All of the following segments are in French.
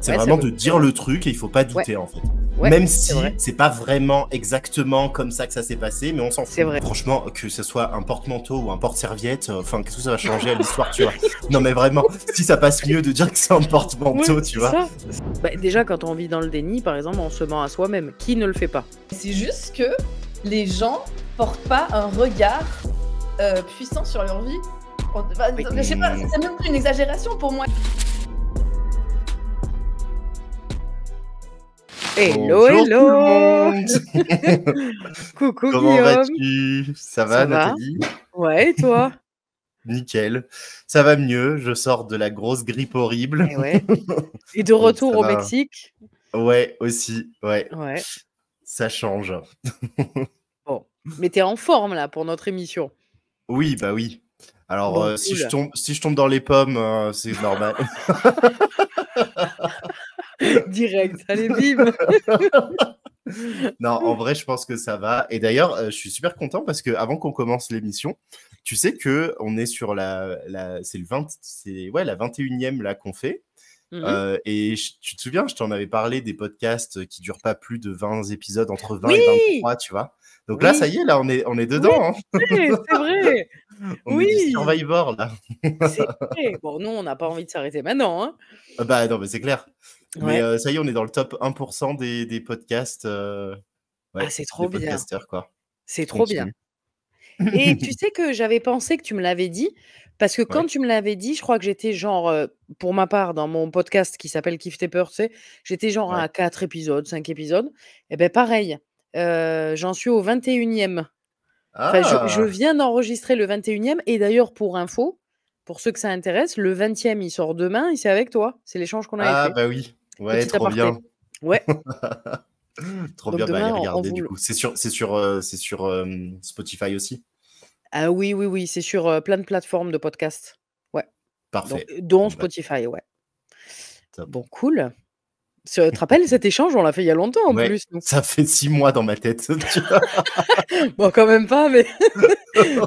C'est Ouais, c'est vraiment vrai. de dire le truc et il faut pas Ouais, douter en fait. ouais, Même c'est si vrai. c'est pas vraiment exactement comme ça que ça s'est passé, mais on s'en C'est fout. vrai. Franchement, que ce soit un porte-manteau ou un porte-serviette, enfin, qu'est-ce que ça va changer à l'histoire, tu vois? Non, mais vraiment, si ça passe mieux de dire que c'est un Ouais, porte-manteau, tu c'est vois? ça. Bah, déjà, quand on vit dans le déni, par exemple, on se ment à soi-même. Qui ne le fait pas? C'est juste que les gens portent pas un regard puissant sur leur vie. Enfin, Oui. je sais pas, c'est même plus une exagération pour moi. Hello, Bonjour tout le hello! monde! Coucou Comment Guillaume! vas-tu? Ça va, Ça va? Nathalie? Ouais, et toi? Nickel. Ça va mieux, je sors de la grosse grippe horrible. Eh ouais. Et de Donc retour ça au va. Mexique? Ouais, aussi, ouais, Ouais. ça change. Bon. Mais t'es en forme là pour notre émission. Oui, bah oui. Alors, Bon, si je cool. tombe dans les pommes, c'est normal. Direct. Allez, bim! Non, en vrai, je pense que ça va. Et d'ailleurs, je suis super content parce que avant qu'on commence l'émission, tu sais que on est sur c'est le 20, c'est ouais, la 21e là qu'on fait. Mhm. Et tu te souviens, je t'en avais parlé des podcasts qui durent pas plus de 20 épisodes, entre 20 et Oui! 23, tu vois. Donc là, ça Oui! y est, là, on est Oui, dedans, hein. c'est vrai! On est du Oui! Survivor, là. C'est vrai! Bon, nous, on n'a pas envie de s'arrêter maintenant, hein? Ah bah non, mais c'est clair. Mais Ouais. ça y est, on est dans le top 1% des podcasts, Ah, ouais, c'est des trop bien. podcasteurs, quoi, C'est qui trop bien. continuent. Et tu sais que j'avais pensé que tu me l'avais dit, parce que quand Ouais, tu me l'avais dit, je crois que j'étais genre, pour ma part, dans mon podcast qui s'appelle Kiffe tes peurs, tu sais, j'étais genre ouais. à 4 épisodes, 5 épisodes. Et ben pareil, j'en suis au 21e. Enfin, je Ah! viens d'enregistrer le 21e et d'ailleurs pour info, pour ceux que ça intéresse, le 20e il sort demain et c'est avec toi. C'est l'échange qu'on avait Ah fait. bah oui. Ouais, Petit trop bien. aparté. Ouais, Trop donc bien, bah allez demain on regarder vous du le coup. C'est sur, Spotify aussi? ah oui, oui, oui, c'est sur, plein de plateformes de podcast. Ouais, donc Parfait. dont Bon bah Spotify, ouais. top. Bon, cool. Tu te rappelles cet échange? On l'a fait il y a longtemps en Ouais, plus, nous. ça fait 6 mois dans ma tête, tu vois? Bon, quand même pas, mais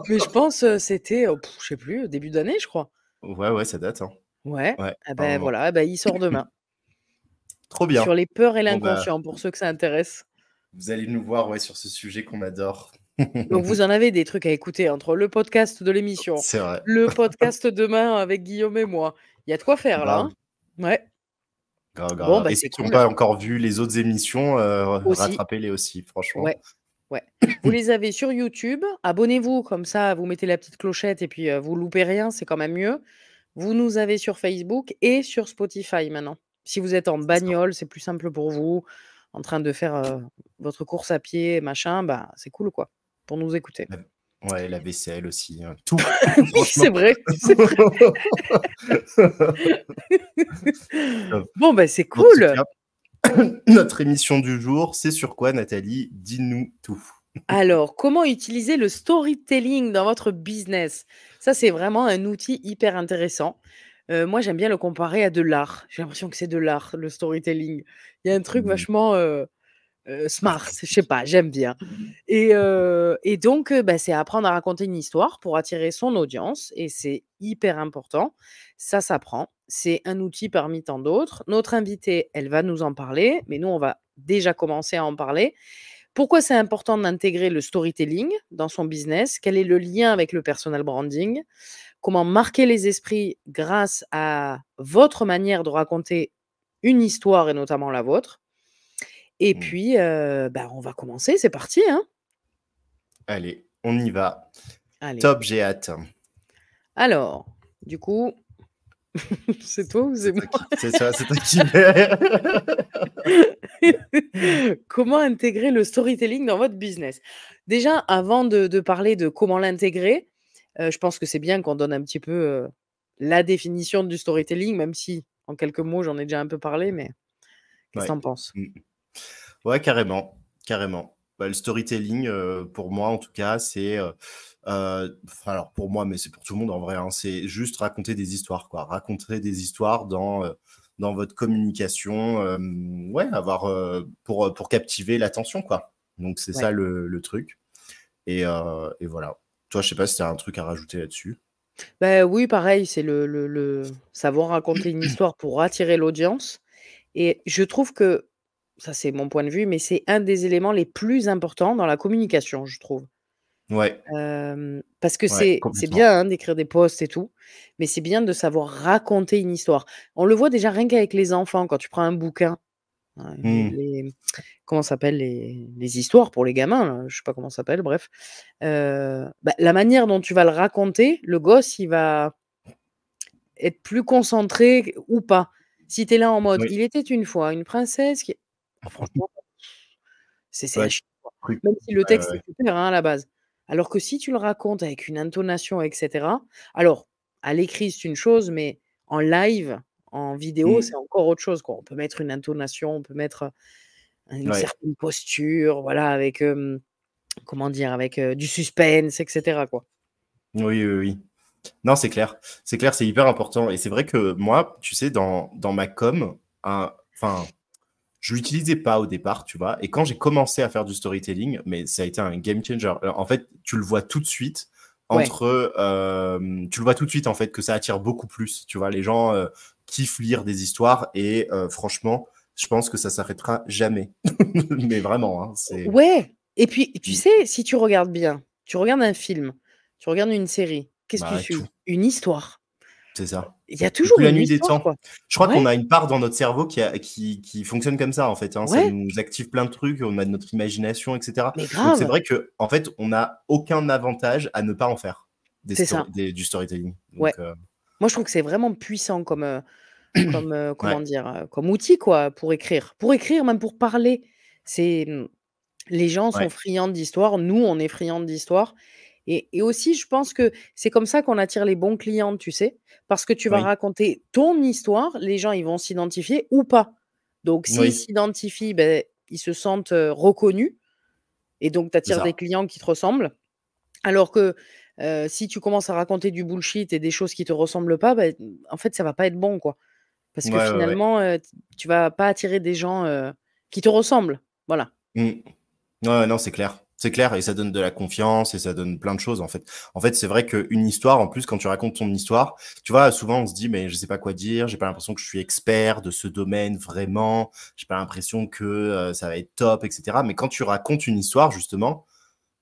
mais je pense, c'était, je sais plus, début d'année, je crois. Ouais, ouais, ça date, hein. Ouais, Ouais, et un ben moment. voilà, eh ben il sort demain. Trop Sur bien. les peurs et Bon bah, l'inconscient, pour ceux que ça intéresse. vous allez nous voir, ouais, sur ce sujet qu'on adore. Donc vous en avez des trucs à écouter entre le podcast de l'émission, C'est vrai. le podcast demain avec Guillaume et moi. Il y a de quoi faire là, Grave, hein? Ouais. grave, Bon, grave. bah, Et c'est ceux qui n'ont cool. pas encore vu les autres émissions, Aussi. rattrapez-les aussi, franchement. Ouais, ouais. Vous les avez sur YouTube, abonnez-vous, comme ça vous mettez la petite clochette et puis, vous loupez rien, c'est quand même mieux. Vous nous avez sur Facebook et sur Spotify maintenant. Si vous êtes en C'est ça. bagnole, c'est plus simple pour vous, en train de faire, votre course à pied, machin, bah, c'est cool quoi, pour nous écouter. La Ouais, la vaisselle aussi, tout, Oui, c'est franchement. vrai, c'est vrai. Top. Bon, bah, c'est En tout cool! cas, notre émission du jour, c'est sur quoi, Nathalie? Dis-nous tout. Alors, comment utiliser le storytelling dans votre business? Ça, c'est vraiment un outil hyper intéressant. Moi, j'aime bien le comparer à de l'art. J'ai l'impression que c'est de l'art, le storytelling. Il y a un truc Mmh. vachement, smart, je sais pas, j'aime bien et donc bah, c'est apprendre à raconter une histoire pour attirer son audience et c'est hyper important. Ça s'apprend. C'est un outil parmi tant d'autres. Notre invitée, elle va nous en parler, mais nous, on va déjà commencer à en parler. Pourquoi c'est important d'intégrer le storytelling dans son business? Quel est le lien avec le personal branding? Comment marquer les esprits grâce à votre manière de raconter une histoire et notamment la vôtre? Et Mmh. puis, bah, on va commencer, c'est parti, hein? Allez, on y va. Allez. Top, j'ai hâte. Alors, du coup, c'est toi ou c'est C'est moi? toi qui c'est ça, c'est toi qui Comment intégrer le storytelling dans votre business? Déjà, avant de parler de comment l'intégrer, je pense que c'est bien qu'on donne un petit peu, la définition du storytelling, même si en quelques mots, j'en ai déjà un peu parlé, mais qu'est-ce que tu Ouais. en penses? Mmh. Ouais, carrément, carrément. Bah, le storytelling, pour moi en tout cas, c'est, enfin alors pour moi, mais c'est pour tout le monde en vrai, hein, c'est juste raconter des histoires, quoi. Raconter des histoires dans votre communication, ouais, avoir, pour captiver l'attention, quoi. Donc c'est Ouais. ça le truc et voilà. Toi, je sais pas si tu as un truc à rajouter là-dessus? Bah, oui, pareil, c'est le savoir raconter une histoire pour attirer l'audience Et je trouve que, ça c'est mon point de vue, mais c'est un des éléments les plus importants dans la communication, je trouve. Ouais, Parce que ouais, c'est bien, complètement. hein, d'écrire des posts et tout, mais c'est bien de savoir raconter une histoire. On le voit déjà rien qu'avec les enfants, quand tu prends un bouquin, hein, Mmh. comment ça s'appelle? Les histoires pour les gamins là, je sais pas comment ça s'appelle, bref. Bah, la manière dont tu vas le raconter, le gosse, il va être plus concentré ou pas. Si tu es là en mode: Oui. «Il était une fois une princesse qui» franchement, c'est à Ouais, chier, quoi. truc. Même si le Ouais, ouais, texte est ouais. super, hein, à la base. Alors que si tu le racontes avec une intonation et cetera, alors à l'écrit, c'est une chose, mais en live, en vidéo, c'est Mmh. encore autre chose, quoi. On peut mettre une intonation, on peut mettre, une Ouais. certaine posture, voilà, avec, comment dire? Avec, du suspense et cetera, quoi. Oui, oui, oui. Non, c'est clair. C'est clair, c'est hyper important et c'est vrai que moi, tu sais, dans ma com, enfin, je l'utilisais pas au départ, tu vois? Et quand j'ai commencé à faire du storytelling, mais ça a été un game changer. En fait, tu le vois tout de suite Ouais, tu le vois tout de suite, en fait, que ça attire beaucoup plus, tu vois? Les gens, kiffent lire des histoires et franchement, je pense que ça s'arrêtera jamais. Mais vraiment, hein, c'est ouais et puis, tu mmh, sais, si tu regardes bien, tu regardes un film, tu regardes une série, qu'est-ce que tu bah, tout, suis? Une histoire. c'est ça. Il y a Depuis toujours la une nuit des histoire, temps. quoi. Je crois qu'on Ouais, a une part dans notre cerveau qui fonctionne comme ça, en fait, hein. Ça ouais, nous active plein de trucs, on a notre imagination et cetera. mais Donc c'est grave, vrai qu'en fait, on n'a aucun avantage à ne pas en faire c'est ça, du storytelling. ouais. Donc Moi, je trouve que c'est vraiment puissant comme, comment ouais, dire? Comme outil, quoi, pour écrire. Pour écrire, même pour parler. C'est, les gens sont ouais, friands d'histoire, nous, on est friands d'histoire et aussi, je pense que c'est comme ça qu'on attire les bons clients, tu sais? Parce que tu vas oui, raconter ton histoire, les gens, ils vont s'identifier ou pas. Donc s'ils oui, s'identifient, beh, ils se sentent, reconnus et donc tu c'est attires des ça. clients qui te ressemblent. Alors que, si tu commences à raconter du bullshit et des choses qui te ressemblent pas, bah, en fait, ça va pas être bon, quoi. Parce Ouais, que ouais, ouais. finalement, tu vas pas attirer des gens, qui te ressemblent. Voilà. Mmh. Ouais, ouais, non, c'est clair. C'est clair et ça donne de la confiance et ça donne plein de choses, en fait. En fait, c'est vrai qu'une histoire, en plus, quand tu racontes ton histoire, tu vois, souvent, on se dit: «Mais je sais pas quoi dire, j'ai pas l'impression que je suis expert de ce domaine vraiment, j'ai pas l'impression que, ça va être top» et cetera. Mais quand tu racontes une histoire, justement,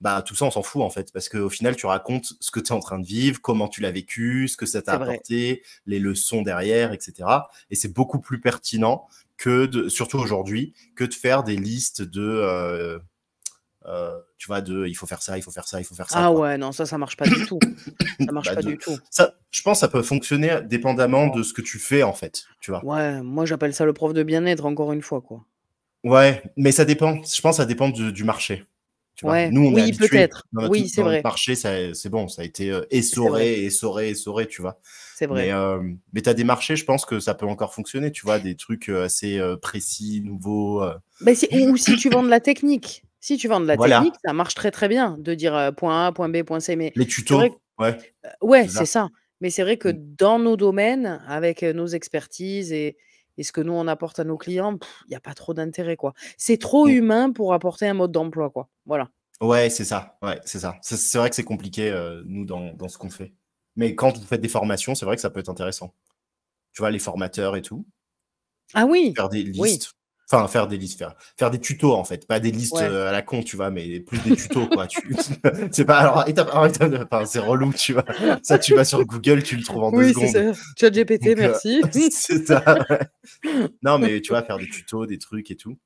bah, tout ça, on s'en fout, en fait, parce qu'au final, tu racontes ce que tu es en train de vivre, comment tu l'as vécu, ce que ça t'a C'est vrai. apporté, les leçons derrière et cetera et c'est beaucoup plus pertinent que de surtout aujourd'hui, que de faire des listes tu vois, de il faut faire ça, il faut faire ça, il faut faire ça, Ah quoi. ouais, non, ça marche pas du tout. Ça marche Bah, pas du tout. ça, je pense, ça peut fonctionner dépendamment Non. de ce que tu fais, en fait, tu vois. Ouais, moi, j'appelle ça le prof de bien-être, encore une fois, quoi. Ouais, mais ça dépend. Je pense que ça dépend du marché, tu vois. Ouais, Nous, on est oui, habitués peut-être. dans Oui, c'est dans notre vrai. marché, c'est bon, ça a été C'est vrai. essoré, essoré, essoré, tu vois. C'est vrai. Mais tu as des marchés, je pense que ça peut encore fonctionner, tu vois, des trucs assez précis, nouveaux. Beh, si ou si tu vends de la technique. Si tu vends de la technique, Voilà, ça marche très, très bien de dire, point A, point B, point C, mais les c'est vrai tutos, ouais, ouais, c'est c'est ça. ça. Mais c'est vrai que Mm, dans nos domaines, avec, nos expertises et ce que nous on apporte à nos clients, il y a pas trop d'intérêt, quoi. C'est trop mm. humain pour apporter un mode d'emploi, quoi. Voilà. Ouais, c'est ça. Ouais, c'est ça. C'est vrai que c'est compliqué, nous, dans ce qu'on fait. Mais quand vous faites des formations, c'est vrai que ça peut être intéressant. Tu vois, les formateurs et tout, Ah oui! faire des Oui, listes, faire des listes, faire des tutos, en fait. Pas des listes ouais. à la con, tu vois, mais plus des tutos, quoi. C'est pas, alors, étape 1, étape 2, enfin, c'est relou, tu vois. Ça, tu vas sur Google, tu le trouves en 2 Oui, c'est secondes. ça. ChatGPT, Donc, merci. c'est ça, ouais. Non, mais tu vois, faire des tutos, des trucs et tout.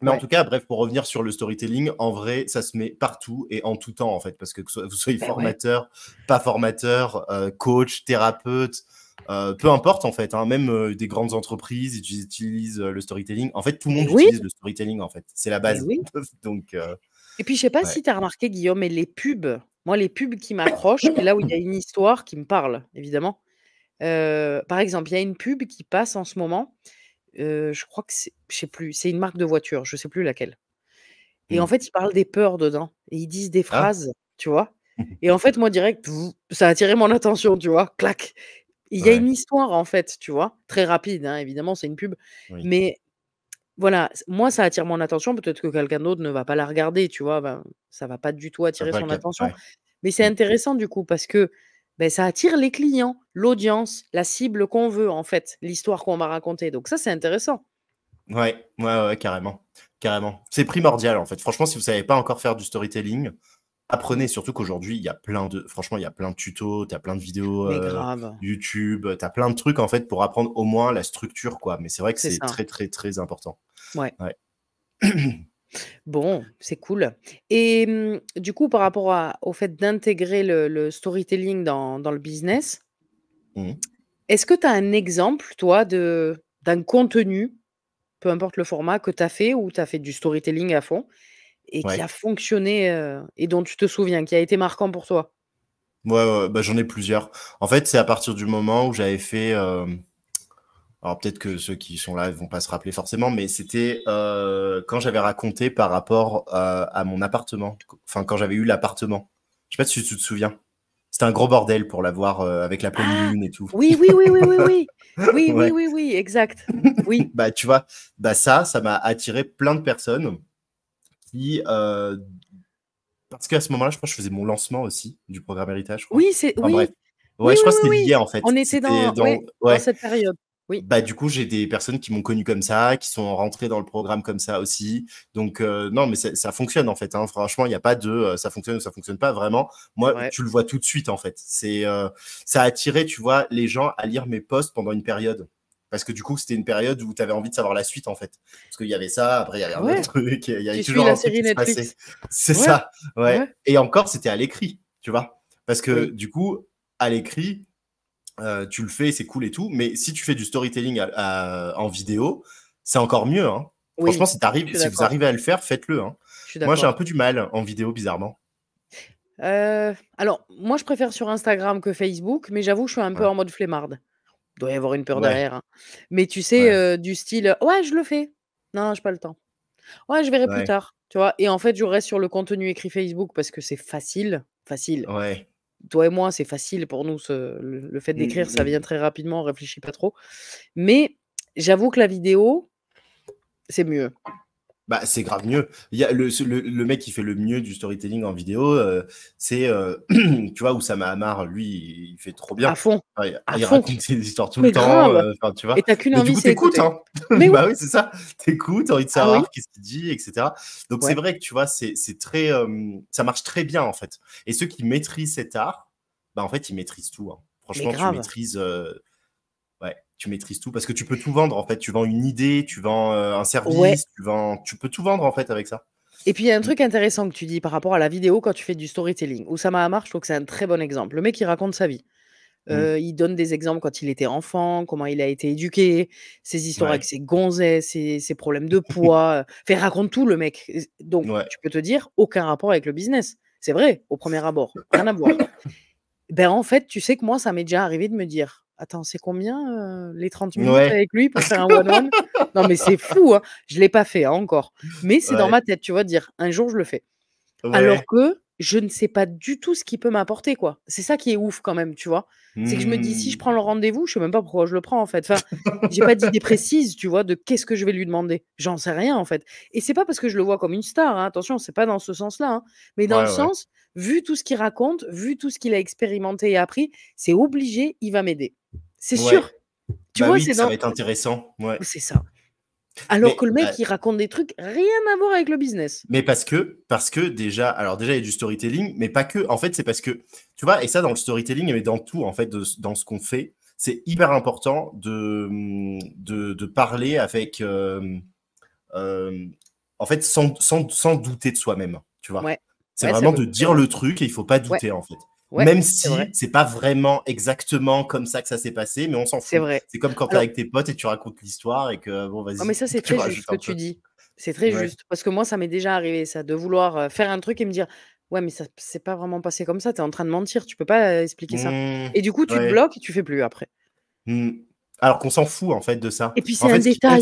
Mais en Ouais. tout cas, bref, pour revenir sur le storytelling, en vrai, ça se met partout et en tout temps, en fait, parce que vous soyez Beh, ouais. formateur, pas formateur, coach, thérapeute, peu importe, en fait, hein, même des grandes entreprises, ils utilisent le storytelling. En fait, tout le Mais monde oui, utilise le storytelling, en fait. C'est la mais base. oui. Donc, Et puis je sais pas ouais. si tu as remarqué Guillaume, mais les pubs, moi les pubs qui m'accrochent, c'est là où il y a une histoire qui me parle, évidemment. Par exemple, il y a une pub qui passe en ce moment, je crois que c'est je sais plus, c'est une marque de voiture, je sais plus laquelle. Et en Mm. fait, ils parlent des peurs dedans et ils disent des Ah, phrases, tu vois? Et en fait, moi direct, ça a attiré mon attention, tu vois? Clac. Il y a une ouais, histoire en fait, tu vois? Très rapide, hein, évidemment, c'est une pub, oui. mais voilà, moi ça attire mon attention, peut-être que quelqu'un d'autre ne va pas la regarder, tu vois? Ben, ça va pas du tout Ça va attirer pas son attention, ouais. mais c'est Mm. intéressant du coup parce que, beh, ça attire les clients, l'audience, la cible qu'on veut en fait, l'histoire qu'on va raconter, donc ça c'est intéressant. Ouais, carrément. Carrément. C'est primordial, en fait. Franchement, si vous savez pas encore faire du storytelling, apprenez. Surtout qu'aujourd'hui, franchement, il y a plein de tutos, tu as plein de vidéos Mais grave, YouTube, tu as plein de trucs, en fait, pour apprendre au moins la structure, quoi. Mais c'est vrai que c'est c'est ça. très, très, très important. Ouais. Ouais. Bon, c'est cool. Et du coup, par rapport au fait d'intégrer le storytelling dans le business, Mhm. est-ce que tu as un exemple, toi, d'un contenu, peu importe le format, que tu as fait, ou tu as fait du storytelling à fond, et qui a Ouais. fonctionné, et dont tu te souviens, qui a été marquant pour toi? Ouais, bah, j'en ai plusieurs. En fait, c'est à partir du moment où j'avais fait. Alors peut-être que ceux qui sont là ne vont pas se rappeler forcément, mais c'était quand j'avais raconté par rapport à mon appartement. Enfin, quand j'avais eu l'appartement. Je sais pas si tu te souviens. C'était un gros bordel pour l'avoir avec la pleine Ah! lune et tout. Oui, oui, oui, oui, oui, oui. Oui, oui, Ouais. oui, oui, exact. Oui. Bah, tu vois, bah ça m'a attiré plein de personnes qui. Parce qu'à ce moment-là, je crois que je faisais mon lancement aussi du programme Héritage, je crois. Oui, c'est Enfin bref. oui. Oui, Ouais, je oui, crois que oui, c'était oui. lié en fait. On était C'était dans dans. ouais, dans Ouais. cette période. Oui. Bah, du coup, j'ai des personnes qui m'ont connu comme ça, qui sont rentrées dans le programme comme ça aussi. Donc, non, mais ça fonctionne en fait. Hein. Franchement, il n'y a pas de ça fonctionne ou ça fonctionne pas. Vraiment, C'est moi, vrai. tu le vois tout de suite en fait. Ça a attiré, tu vois, les gens à lire mes posts pendant une période. Parce que du coup, c'était une période où tu avais envie de savoir la suite en fait. Parce qu'il y avait ça, après, il y avait un autre Ouais. truc, il y avait Tu suis toujours un la truc série qui se passait. Netflix. C'est Ouais, ça, ouais. ouais. Et encore, c'était à l'écrit, tu vois. Parce que Oui. du coup, à l'écrit, tu le fais, c'est cool et tout, mais si tu fais du storytelling en vidéo, c'est encore mieux. Hein. Franchement, Oui, je suis si vous d'accord. arrivez à le faire, faites-le. Hein. Je suis Moi, j'ai un d'accord. peu du mal en vidéo, bizarrement. Alors moi, je préfère sur Instagram que Facebook, mais j'avoue, je suis un peu Ouais, en mode flemmarde. Il doit y avoir une peur ouais, derrière, hein. Mais tu sais, ouais, du style: «Ouais, je le fais. Non, j'ai pas le temps. Ouais, je verrai plus ouais, tard», tu vois? Et en fait, je reste sur le contenu écrit Facebook parce que c'est facile. Facile. ouais. Toi et moi, c'est facile pour nous, le fait Mm, d'écrire, mm, ça vient mm. très rapidement, on réfléchit pas trop. Mais j'avoue que la vidéo, c'est mieux. Bah, c'est grave mieux. Il y a le mec qui fait le mieux du storytelling en vidéo, c'est, tu vois, Oussama Hamar, lui, il fait trop À bien. fond, Enfin, il, à il fond. raconte ses histoires tout le Mais temps, grave! enfin, tu Et vois. tu as qu'une Mais du envie, coup, c'est t'écoutes, écouter. hein. Mais oui! Bah oui, c'est ça. T'écoutes, t'as envie de Ah oui? savoir qu'est-ce qu'il dit, etc. Donc, c'est Ouais. vrai que, tu vois, c'est très, ça marche très bien, en fait. Et ceux qui maîtrisent cet art, bah, en fait, ils maîtrisent tout. Hein. Mais Franchement, grave. ouais, tu maîtrises tout parce que tu peux tout vendre, en fait. Tu vends une idée, tu vends un Ouais. service, tu peux tout vendre, en fait, avec ça. Et puis il y a un Mm. truc intéressant que tu dis par rapport à la vidéo quand tu fais du storytelling. Oussama Hamar, je trouve que c'est un très bon exemple. Le mec, il raconte sa vie. Mm. Il donne des exemples quand il était enfant, comment il a été éduqué, ses histoires avec Ouais. ses gonzesses, ses problèmes de poids, enfin, il raconte tout le mec. Donc Ouais. tu peux te dire: «Aucun rapport avec le business». C'est vrai, au premier abord, rien à voir. Ben, en fait, tu sais que moi, ça m'est déjà arrivé de me dire: «Attends, c'est combien, les 30 minutes Ouais. avec lui pour faire un one one?» Non mais c'est fou, hein. Je l'ai pas fait, hein, encore. Mais c'est dans Ouais. ma tête, tu vois? De dire: «Un jour, je le fais». Alors Ouais. que je ne sais pas du tout ce qu'il peut m'apporter, quoi. C'est ça qui est ouf quand même, tu vois? C'est que je me dis: «Si je Mmh. prends le rendez-vous», je sais même pas pourquoi je le prends, en fait. Enfin, j'ai pas d'idée précise, tu vois, de qu'est-ce que je vais lui demander. J'en sais rien, en fait. Et c'est pas parce que je le vois comme une star, hein, attention, c'est pas dans ce sens-là, hein. Mais dans le Ouais, ouais. sens, vu tout ce qu'il raconte, vu tout ce qu'il a expérimenté et appris, c'est obligé, il va m'aider. C'est sûr. Ouais. Tu Bah vois, oui, c'est ça va dans être intéressant. Ouais. c'est ça. Alors que Mais le bah, mec, il raconte des trucs rien à voir avec le business. mais parce que déjà, alors déjà, il y a du storytelling, mais pas que. En fait, c'est parce que, tu vois, et ça, dans le storytelling, mais dans tout, en fait, dans ce qu'on fait, c'est hyper important de parler avec, euh, en fait, sans douter de soi-même, tu vois. Ouais. C'est Ouais, c'est vraiment vrai, de c'est dire vrai. le truc et il faut pas Ouais, douter, en fait. ouais, Même c'est vrai, si c'est pas vraiment exactement comme ça que ça s'est passé, mais on s'en c'est fout. vrai. C'est comme quand tu es Alors avec tes potes et tu racontes l'histoire et que, bon, non, mais vas-y, ça, c'est tu très juste ce rajoutes que un tu peu. dis. C'est très Ouais. juste parce que moi, ça m'est déjà arrivé ça, de vouloir, faire un truc et me dire: «Ouais, mais ça c'est pas vraiment passé comme ça, tu es en train de mentir, tu peux pas, expliquer ça». Mmh, Et du coup, tu te ouais. bloques et tu fais plus après. Mmh. Alors qu'on s'en fout, en fait, de ça. Et puis En c'est un fait, ce qui compte, détail,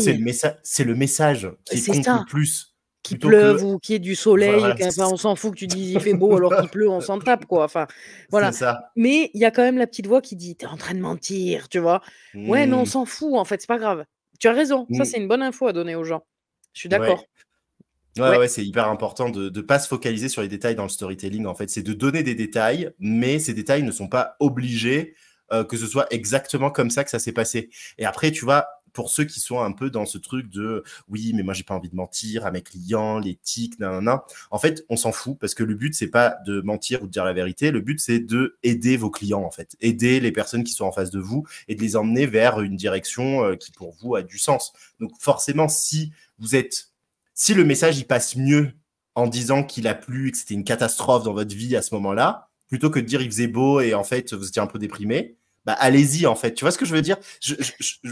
c'est le message qui c'est compte le ça, plus, qu'il plutôt que pleuve ou qu'il y ait du soleil, voilà, qu'enfin on s'en fout que tu dises: «Il fait beau» alors qu'il pleut, on s'en tape quoi, enfin, c'est voilà. ça. Mais il y a quand même la petite voix qui dit: «Tu es en train de mentir», tu vois? Ouais, mais on Mmh, s'en fout en fait, c'est pas grave. Tu as raison, ça c'est mmh, une bonne info à donner aux gens. Je suis ouais. d'accord. Ouais, Ouais, ouais, c'est hyper important de pas se focaliser sur les détails dans le storytelling, en fait. C'est de donner des détails, mais ces détails ne sont pas obligés que ce soit exactement comme ça que ça s'est passé. Et après, tu vois, pour ceux qui sont un peu dans ce truc de oui, mais moi j'ai pas envie de mentir à mes clients, l'éthique, nanana. En fait, on s'en fout parce que le but c'est pas de mentir ou de dire la vérité. Le but c'est de aider vos clients en fait, aider les personnes qui sont en face de vous et de les emmener vers une direction qui pour vous a du sens. Donc forcément, si le message il passe mieux en disant qu'il a plu et que c'était une catastrophe dans votre vie à ce moment-là, plutôt que de dire il faisait beau et en fait vous étiez un peu déprimé. Bah, allez-y, en fait. Tu vois ce que je veux dire?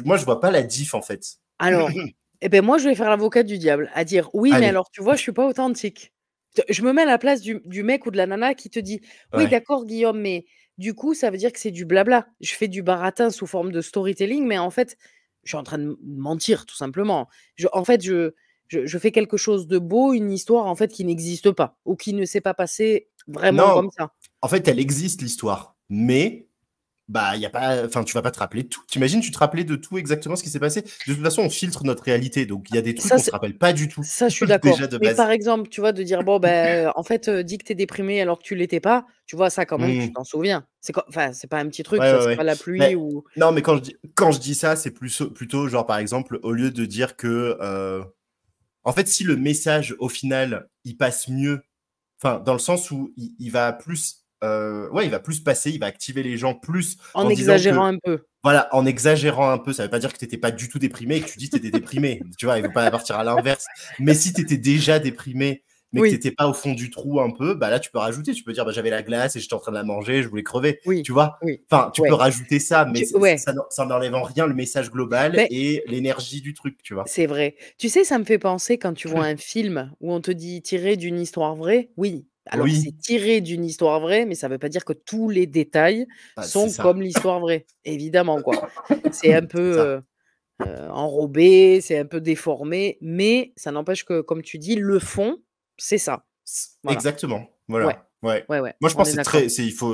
Moi, je vois pas la diff, en fait. Alors, moi, je vais faire l'avocat du diable, à dire oui, mais Allez. alors, tu vois, je suis pas authentique. Je me mets à la place du mec ou de la nana qui te dit oui, Ouais. d'accord, Guillaume, mais du coup, ça veut dire que c'est du blabla. Je fais du baratin sous forme de storytelling, mais en fait, je suis en train de mentir, tout simplement. En fait, je fais quelque chose de beau, une histoire, en fait, qui n'existe pas ou qui ne s'est pas passée vraiment Non, comme ça. en fait, elle existe, l'histoire. Mais, bah, y a pas, enfin, tu vas pas te rappeler de tout. T'imagines, tu te rappelais de tout exactement ce qui s'est passé? De toute façon, on filtre notre réalité. Donc, il y a des trucs Ça, qu'on se c'est rappelle pas du tout. ça, je suis d'accord. Déjà de Mais base. par exemple, tu vois, de dire: «Bon, en fait, dis que tu es déprimé alors que tu l'étais pas», tu vois, ça quand même, tu Mmh. t'en souviens. Enfin, c'est pas un petit truc Ouais, ça, ouais, c'est ouais. pas la pluie Mais ou non, mais quand je dis ça, c'est plutôt genre, par exemple, au lieu de dire que, en fait, si le message, au final, il passe mieux, enfin, dans le sens où il va plus, il va plus passer, il va activer les gens plus en en disant exagérant que, un peu. voilà, en exagérant un peu, ça veut pas dire que tu étais pas du tout déprimé et que tu dis que tu étais déprimé. Tu vois, il faut pas partir à l'inverse. Mais si tu étais déjà déprimé, mais que tu Oui, étais pas au fond du trou un peu, bah là, tu peux rajouter. Tu peux dire, bah, j'avais la glace et j'étais en train de la manger, je voulais crever. oui, Tu vois? oui, Enfin, tu peux ouais. rajouter ça, mais Ouais, ça n'enlève en rien le message global mais et l'énergie du truc, tu vois? c'est vrai. Tu sais, ça me fait penser quand tu vois un film où on te dit: «Tiré d'une histoire vraie», oui, alors c'est Oui, tiré d'une histoire vraie, mais ça veut pas dire que tous les détails bah, c'est sont ça. comme l'histoire vraie, évidemment, quoi. C'est un peu, C'est ça. enrobé, c'est un peu déformé, mais ça n'empêche que, comme tu dis, le fond, c'est ça. Voilà. Exactement, Ouais. voilà, ouais. Ouais, ouais, Moi, je on pense est que d'accord.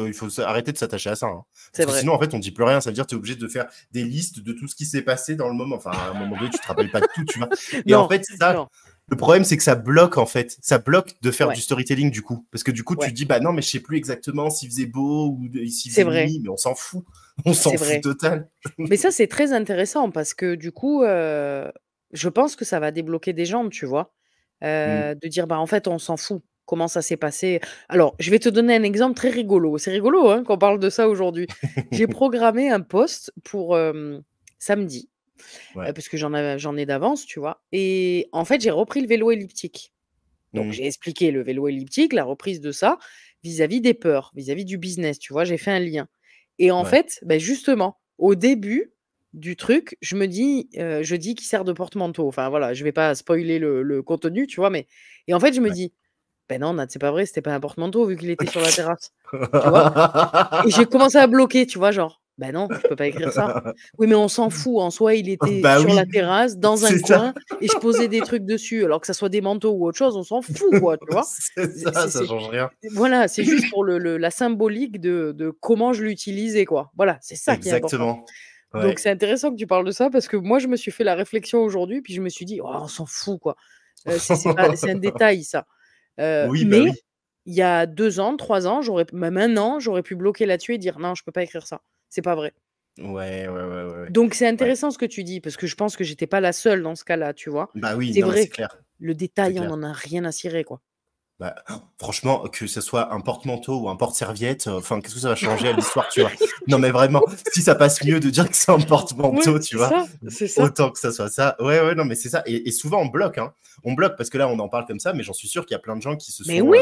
il faut arrêter de s'attacher à ça, hein. Parce C'est que vrai. sinon, en fait, on dit plus rien. Ça veut dire que tu es obligé de faire des listes de tout ce qui s'est passé dans le moment. Enfin, à un moment donné, tu te rappelles pas de tout, tu vois? Et en Non, fait, ça, non. le problème, c'est que ça bloque, en fait. Ça bloque de faire Ouais, du storytelling, du coup. Parce que du coup, tu ouais, te dis: «Bah non, mais je sais plus exactement s'il faisait beau ou s'il c'est faisait vrai, nuit», mais on s'en fout. On s'en c'est fout vrai. total. Mais ça, c'est très intéressant parce que du coup, je pense que ça va débloquer des gens, tu vois? Mmh. De dire: «Bah, en fait, on s'en fout. Comment ça s'est passé?» Alors, je vais te donner un exemple très rigolo. C'est rigolo, hein, qu'on parle de ça aujourd'hui. J'ai programmé un post pour, samedi, Ouais. parce que j'en ai d'avance, tu vois? Et en fait, j'ai repris le vélo elliptique. Donc Mmh. j'ai expliqué le vélo elliptique, la reprise de ça, vis-à-vis des peurs, vis-à-vis du business, tu vois? J'ai fait un lien et en Ouais. fait, justement, au début du truc, je dis qu'il sert de porte-manteau. Enfin voilà, je vais pas spoiler le contenu, tu vois? Mais et en fait, je me Ouais. dis: «Ben non, Nat, c'est pas vrai, c'était pas un porte-manteau vu qu'il était sur la terrasse», tu vois? Et j'ai commencé à bloquer, tu vois? Genre: «Bah non, je peux pas écrire ça». «Oui, mais on s'en fout, en soi, il était Bah sur oui, la terrasse, dans un c'est ça. coin et je posais des trucs dessus». Alors que ça soit des manteaux ou autre chose, on s'en fout, quoi, tu vois? C'est ça, ça change rien. Voilà, c'est juste pour la symbolique de comment je l'utilisais, quoi. Voilà, c'est ça qui est important. Exactement. Donc Ouais. c'est intéressant que tu parles de ça parce que moi, je me suis fait la réflexion aujourd'hui, puis je me suis dit: «Oh, on s'en fout, quoi». C'est un détail ça. Oui, bah Mais oui. il y a 2 ans, 3 ans, même 1 an, j'aurais pu bloquer là-dessus et dire: «Non, je peux pas écrire ça. C'est pas vrai». Ouais, ouais, ouais, ouais, ouais. Donc c'est Ouais. intéressant ce que tu dis parce que je pense que j'étais pas la seule dans ce cas-là, tu vois? Bah oui, C'est non, mais c'est vrai, clair, le c'est détail, on clair. en a rien à cirer, quoi. Bah, franchement, que ce soit un porte-manteau ou un porte-serviette, enfin, qu'est-ce que ça va changer à l'histoire, tu vois? Non, mais vraiment, si ça passe mieux de dire que c'est un Ouais, porte-manteau, tu vois? c'est ça. Autant que ça soit ça. Ouais, ouais, non, mais c'est ça et souvent on bloque, hein. On bloque parce que là, on en parle comme ça, mais j'en suis sûr qu'il y a plein de gens qui se Mais sont, oui,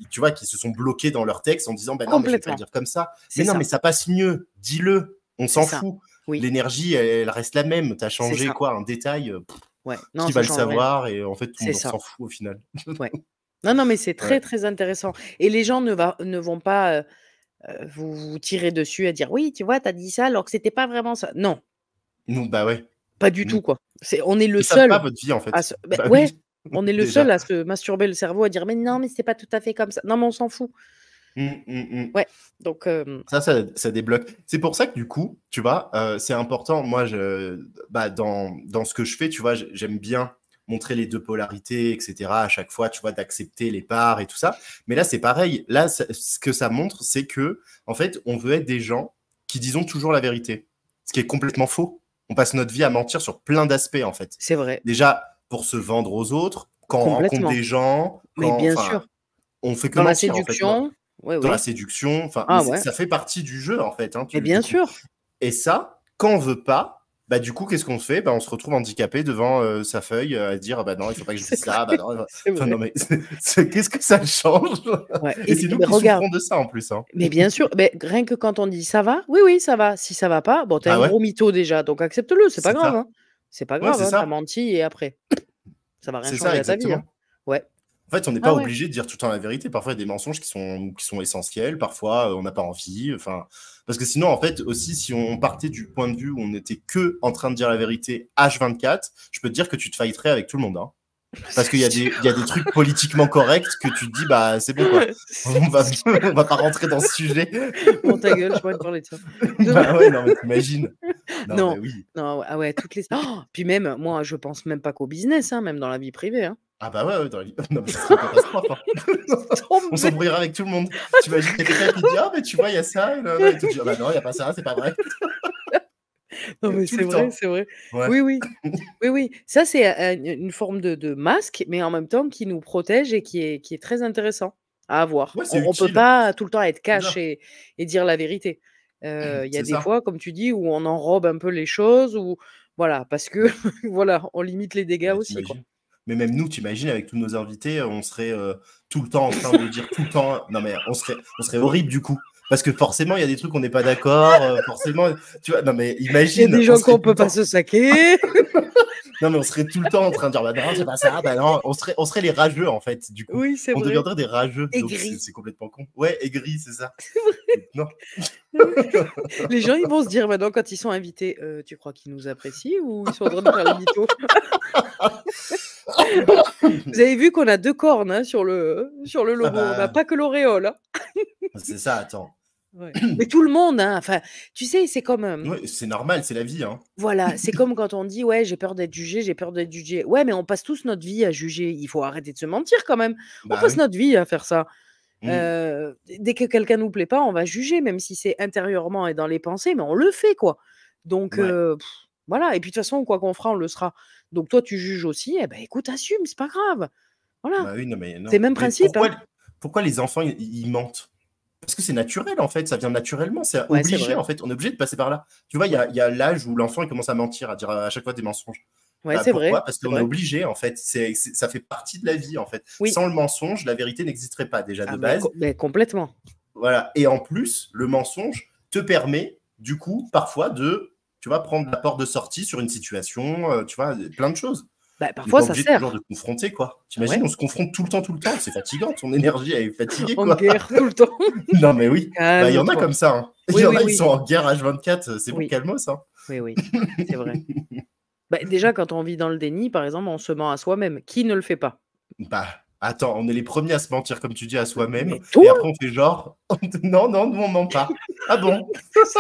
tu vois, qui se sont bloqués dans leur texte en disant: «Bah non, mais je vais pas le complètement. dire comme ça». C'est Mais non, ça, mais ça passe mieux, dis-le, on c'est s'en ça. fout. Oui, L'énergie, elle reste la même. Tu as c'est changé ça. quoi? Un détail, Ouais, non, qui ça va le change rien. savoir et en fait, tout le C'est monde ça, s'en fout au final. ouais. Non, non, mais c'est Ouais. très, très intéressant et les gens ne vont pas, vous tirer dessus à dire: «Oui, tu vois, tu as dit ça alors que c'était pas vraiment ça». Non, Mmh, bah, ouais. pas du Mmh. tout, quoi. On est le Ils savent pas seul votre vie, en à fait. se Bah ouais, oui, on est le seul déjà. à se masturber le cerveau, à dire: «Mais non, mais c'est pas tout à fait comme ça». Non, mais on s'en fout. Mmh, mmh, mmh. Ouais, donc Ça débloque. C'est pour ça que du coup, tu vois, c'est important. Moi, bah, dans ce que je fais, tu vois, j'aime bien montrer les 2 polarités et cetera à chaque fois, tu vois, d'accepter les parts et tout ça. Mais là, c'est pareil. Là, ce que ça montre, c'est que en fait, on veut être des gens qui disons toujours la vérité, ce qui est complètement faux. on passe notre vie à mentir sur plein d'aspects, en fait. C'est vrai. Déjà, pour se vendre aux autres, quand on rencontre Complètement. des gens, Mais bien enfin, sûr. on fait que Dans la mentir, en fait. séduction. Oui, Dans la oui. séduction, enfin, Ah ouais. ça fait partie du jeu, en fait, hein, Mais du bien coup. sûr. Et ça, quand on veut pas, bah du coup, qu'est-ce qu'on fait? Bah, on se retrouve handicapé devant sa feuille à dire bah non, il faut pas que je dise C'est ça, vrai. bah non. C'est Enfin, vrai. non, mais qu'est-ce que ça change? Ouais. Et c'est nous qui regarde. souffrons de ça en plus. Hein. Mais bien sûr, rien que quand on dit ça va, oui, oui, ça va. Si ça va pas, bon, t'es Ah un ouais, gros mytho déjà, donc accepte-le, c'est pas c'est grave, ça. hein. C'est pas Ouais, grave, c'est hein, t'as ça. menti et après, ça va rien C'est ça, changer à ta vie, hein. exactement. Ouais. En fait, on n'est Ah pas ouais. obligé de dire tout le temps la vérité. Parfois, il y a des mensonges qui sont essentiels. Parfois, on n'a pas envie. Enfin, parce que sinon, en fait, aussi, si on partait du point de vue où on n'était que en train de dire la vérité H24, je peux te dire que tu te fighterais avec tout le monde. Hein. Parce qu'il y a des trucs politiquement corrects que tu te dis, bah, c'est bon, quoi. On va pas rentrer dans ce sujet. Bon, ta gueule, j'ai pas envie de parler de ça. Bah ouais, non, mais t'imagines. Non, Non, bah oui. non, ah ouais, toutes les. Oh, puis même, moi, je pense même pas qu'au business, hein, même dans la vie privée, hein. Ah bah ouais, non, mais ça serait une catastrophe. Hein. On Tombé. s'embrouillera avec tout le monde. Tu imagines quelqu'un qui dit, ah, mais tu vois, il y a ça. Et tu dis, ah bah non, il n'y a pas ça, c'est pas vrai. Non, mais Tout c'est le vrai, temps. c'est vrai. Ouais. Oui, oui. Oui, oui. Ça, c'est une forme de masque, mais en même temps qui nous protège et qui est très intéressant à avoir. Ouais, c'est On peut utile. pas tout le temps être C'est cash ça. et dire la vérité. Il y a C'est des ça. fois, comme tu dis, où on enrobe un peu les choses, ou voilà, parce que voilà, on limite les dégâts Bah, aussi, quoi. t'imagines. Mais même nous, t'imagines, avec tous nos invités, on serait tout le temps en train de dire tout le temps. Non, mais on serait horrible du coup. Parce que forcément, il y a des trucs on n'est pas d'accord. Forcément, tu vois, non, mais Il y a imagine, des on gens serait qu'on tout le peut pas temps. se saquer. Non, mais on serait tout le temps en train de dire, bah non, c'est pas ça, bah non. On serait les rageux, en fait, du coup. Oui, c'est On vrai. deviendrait des rageux. Donc, Aigris. c'est complètement con. Ouais, aigris, c'est ça. Non. Les gens, ils vont se dire maintenant, quand ils sont invités, tu crois qu'ils nous apprécient ou ils sont en train de faire les mythos? Vous avez vu qu'on a 2 cornes, hein, sur le Ah logo. On n'a bah, pas que l'auréole, hein. c'est ça, attends. Ouais. Mais tout le monde, hein, enfin, tu sais, c'est comme, Ouais, c'est normal, c'est la vie, hein. voilà, c'est comme quand on dit: «Ouais, j'ai peur d'être jugé, j'ai peur d'être jugé». Ouais, mais on passe tous notre vie à juger. Il faut arrêter de se mentir quand même. On Bah passe oui. notre vie à faire ça. Mm. Dès que quelqu'un nous plaît pas, on va juger, même si c'est intérieurement et dans les pensées, mais on le fait, quoi. Donc Ouais. voilà, et puis de toute façon, quoi qu'on fera, on le sera. Donc toi, tu juges aussi, eh ben, écoute, assume, c'est pas grave. Voilà, Bah oui, non, mais c'est non. le même Mais principe, hein. pourquoi les enfants, ils mentent? Parce que c'est naturel, en fait, ça vient naturellement, c'est Ouais, c'est obligé, vrai. en fait, on est obligé de passer par là. Tu vois, Ouais. il y a l'âge où l'enfant, il commence à mentir, à dire à chaque fois des mensonges. Ouais, Bah c'est vrai, pourquoi? Parce c'est qu'on est vrai. obligé, en fait. Ça fait partie de la vie, en fait. Oui. Sans le mensonge, la vérité n'existerait pas, déjà, Ah de mais base. complètement. Voilà. Et en plus, le mensonge te permet, du coup, parfois de, tu vois, prendre la porte de sortie sur une situation, tu vois, plein de choses. Bah, On n'est parfois pas ça obligé toujours sert. de confronter, quoi. Ah T'imagines, ouais, on se confronte tout le temps. C'est fatigant, ton énergie, elle est fatiguée, en quoi. guerre tout le temps. Non, mais oui. Bah, il y en a Calme-toi. comme ça. Hein. Il Oui, y en oui, a, ils oui. sont en guerre H24. C'est bon, Oui, calmos. Hein. oui, oui, c'est vrai. Bah, déjà, quand on vit dans le déni, par exemple, on se ment à soi-même. Qui ne le fait pas? Bah, attends, on est les premiers à se mentir, comme tu dis, à soi-même. Mais toi? Et après, on fait genre, non, nous, on ment pas. Ah bon? C'est ça,